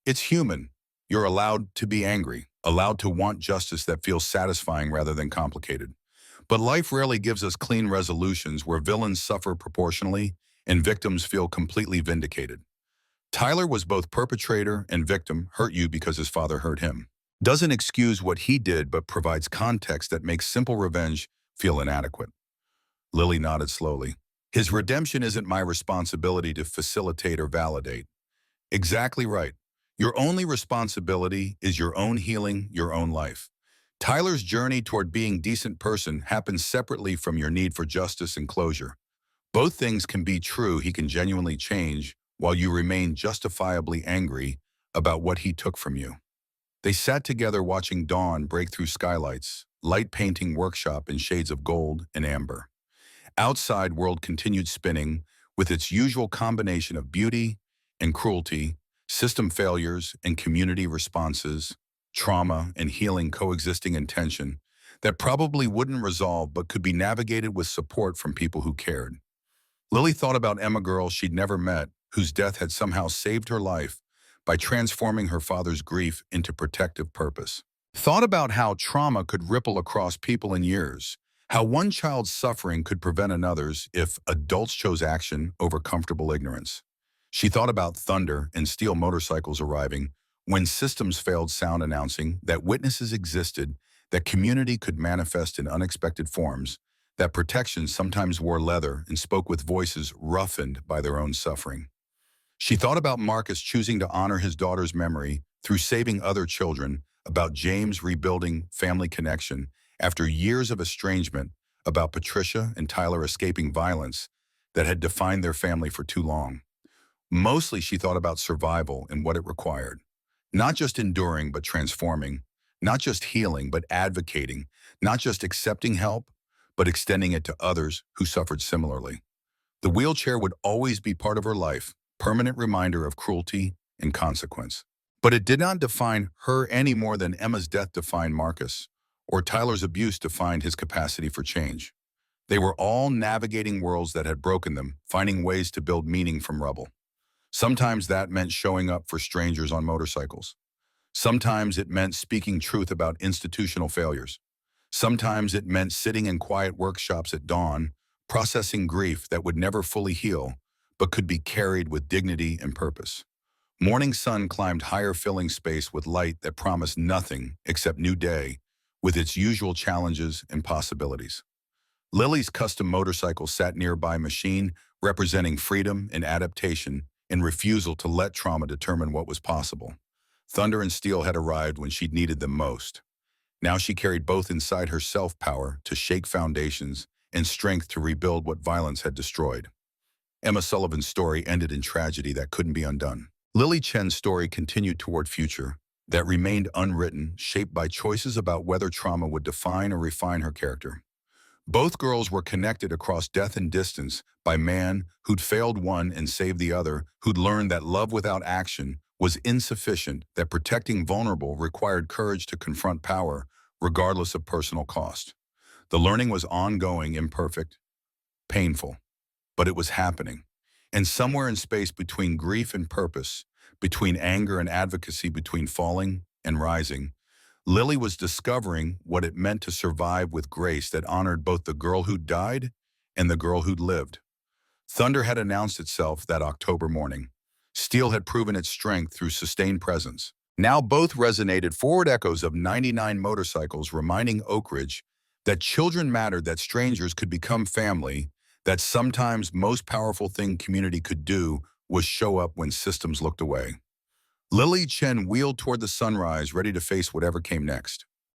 It's human. You're allowed to be angry, allowed to want justice that feels satisfying rather than complicated. But life rarely gives us clean resolutions where villains suffer proportionally and victims feel completely vindicated. Tyler was both perpetrator and victim, hurt you because his father hurt him. Doesn't excuse what he did, but provides context that makes simple revenge feel inadequate. Lily nodded slowly. His redemption isn't my responsibility to facilitate or validate. Exactly right. Your only responsibility is your own healing, your own life. Tyler's journey toward being a decent person happens separately from your need for justice and closure. Both things can be true. He can genuinely change while you remain justifiably angry about what he took from you. They sat together watching dawn break through skylights, light painting workshop in shades of gold and amber. Outside world continued spinning with its usual combination of beauty and cruelty, system failures and community responses, trauma and healing coexisting in tension that probably wouldn't resolve but could be navigated with support from people who cared. Lily thought about Emma, girl she'd never met, whose death had somehow saved her life by transforming her father's grief into protective purpose. Thought about how trauma could ripple across people in years, how one child's suffering could prevent another's if adults chose action over comfortable ignorance. She thought about thunder and steel motorcycles arriving when systems failed, sound announcing that witnesses existed, that community could manifest in unexpected forms, that protection sometimes wore leather and spoke with voices roughened by their own suffering. She thought about Marcus choosing to honor his daughter's memory through saving other children, about James rebuilding family connection after years of estrangement, about Patricia and Tyler escaping violence that had defined their family for too long. Mostly she thought about survival and what it required. Not just enduring, but transforming. Not just healing, but advocating. Not just accepting help, but extending it to others who suffered similarly. The wheelchair would always be part of her life, permanent reminder of cruelty and consequence. But it did not define her any more than Emma's death defined Marcus, or Tyler's abuse defined his capacity for change. They were all navigating worlds that had broken them, finding ways to build meaning from rubble. Sometimes that meant showing up for strangers on motorcycles. Sometimes it meant speaking truth about institutional failures. Sometimes it meant sitting in quiet workshops at dawn, processing grief that would never fully heal, but could be carried with dignity and purpose. Morning sun climbed higher, filling space with light that promised nothing except new day, with its usual challenges and possibilities. Lily's custom motorcycle sat nearby, machine representing freedom and adaptation and refusal to let trauma determine what was possible. Thunder and steel had arrived when she'd needed them most. Now she carried both inside her self-power to shake foundations and strength to rebuild what violence had destroyed. Emma Sullivan's story ended in tragedy that couldn't be undone. Lily Chen's story continued toward future that remained unwritten, shaped by choices about whether trauma would define or refine her character. Both girls were connected across death and distance by man who'd failed one and saved the other, who'd learned that love without action was insufficient, that protecting vulnerable required courage to confront power, regardless of personal cost. The learning was ongoing, imperfect, painful, but it was happening. And somewhere in space between grief and purpose, between anger and advocacy, between falling and rising, Lily was discovering what it meant to survive with grace that honored both the girl who'd died and the girl who'd lived. Thunder had announced itself that October morning. Steel had proven its strength through sustained presence. Now both resonated, forward echoes of 99 motorcycles reminding Oak Ridge that children mattered, that strangers could become family, that sometimes most powerful thing community could do was show up when systems looked away. Lily Chen wheeled toward the sunrise, ready to face whatever came next.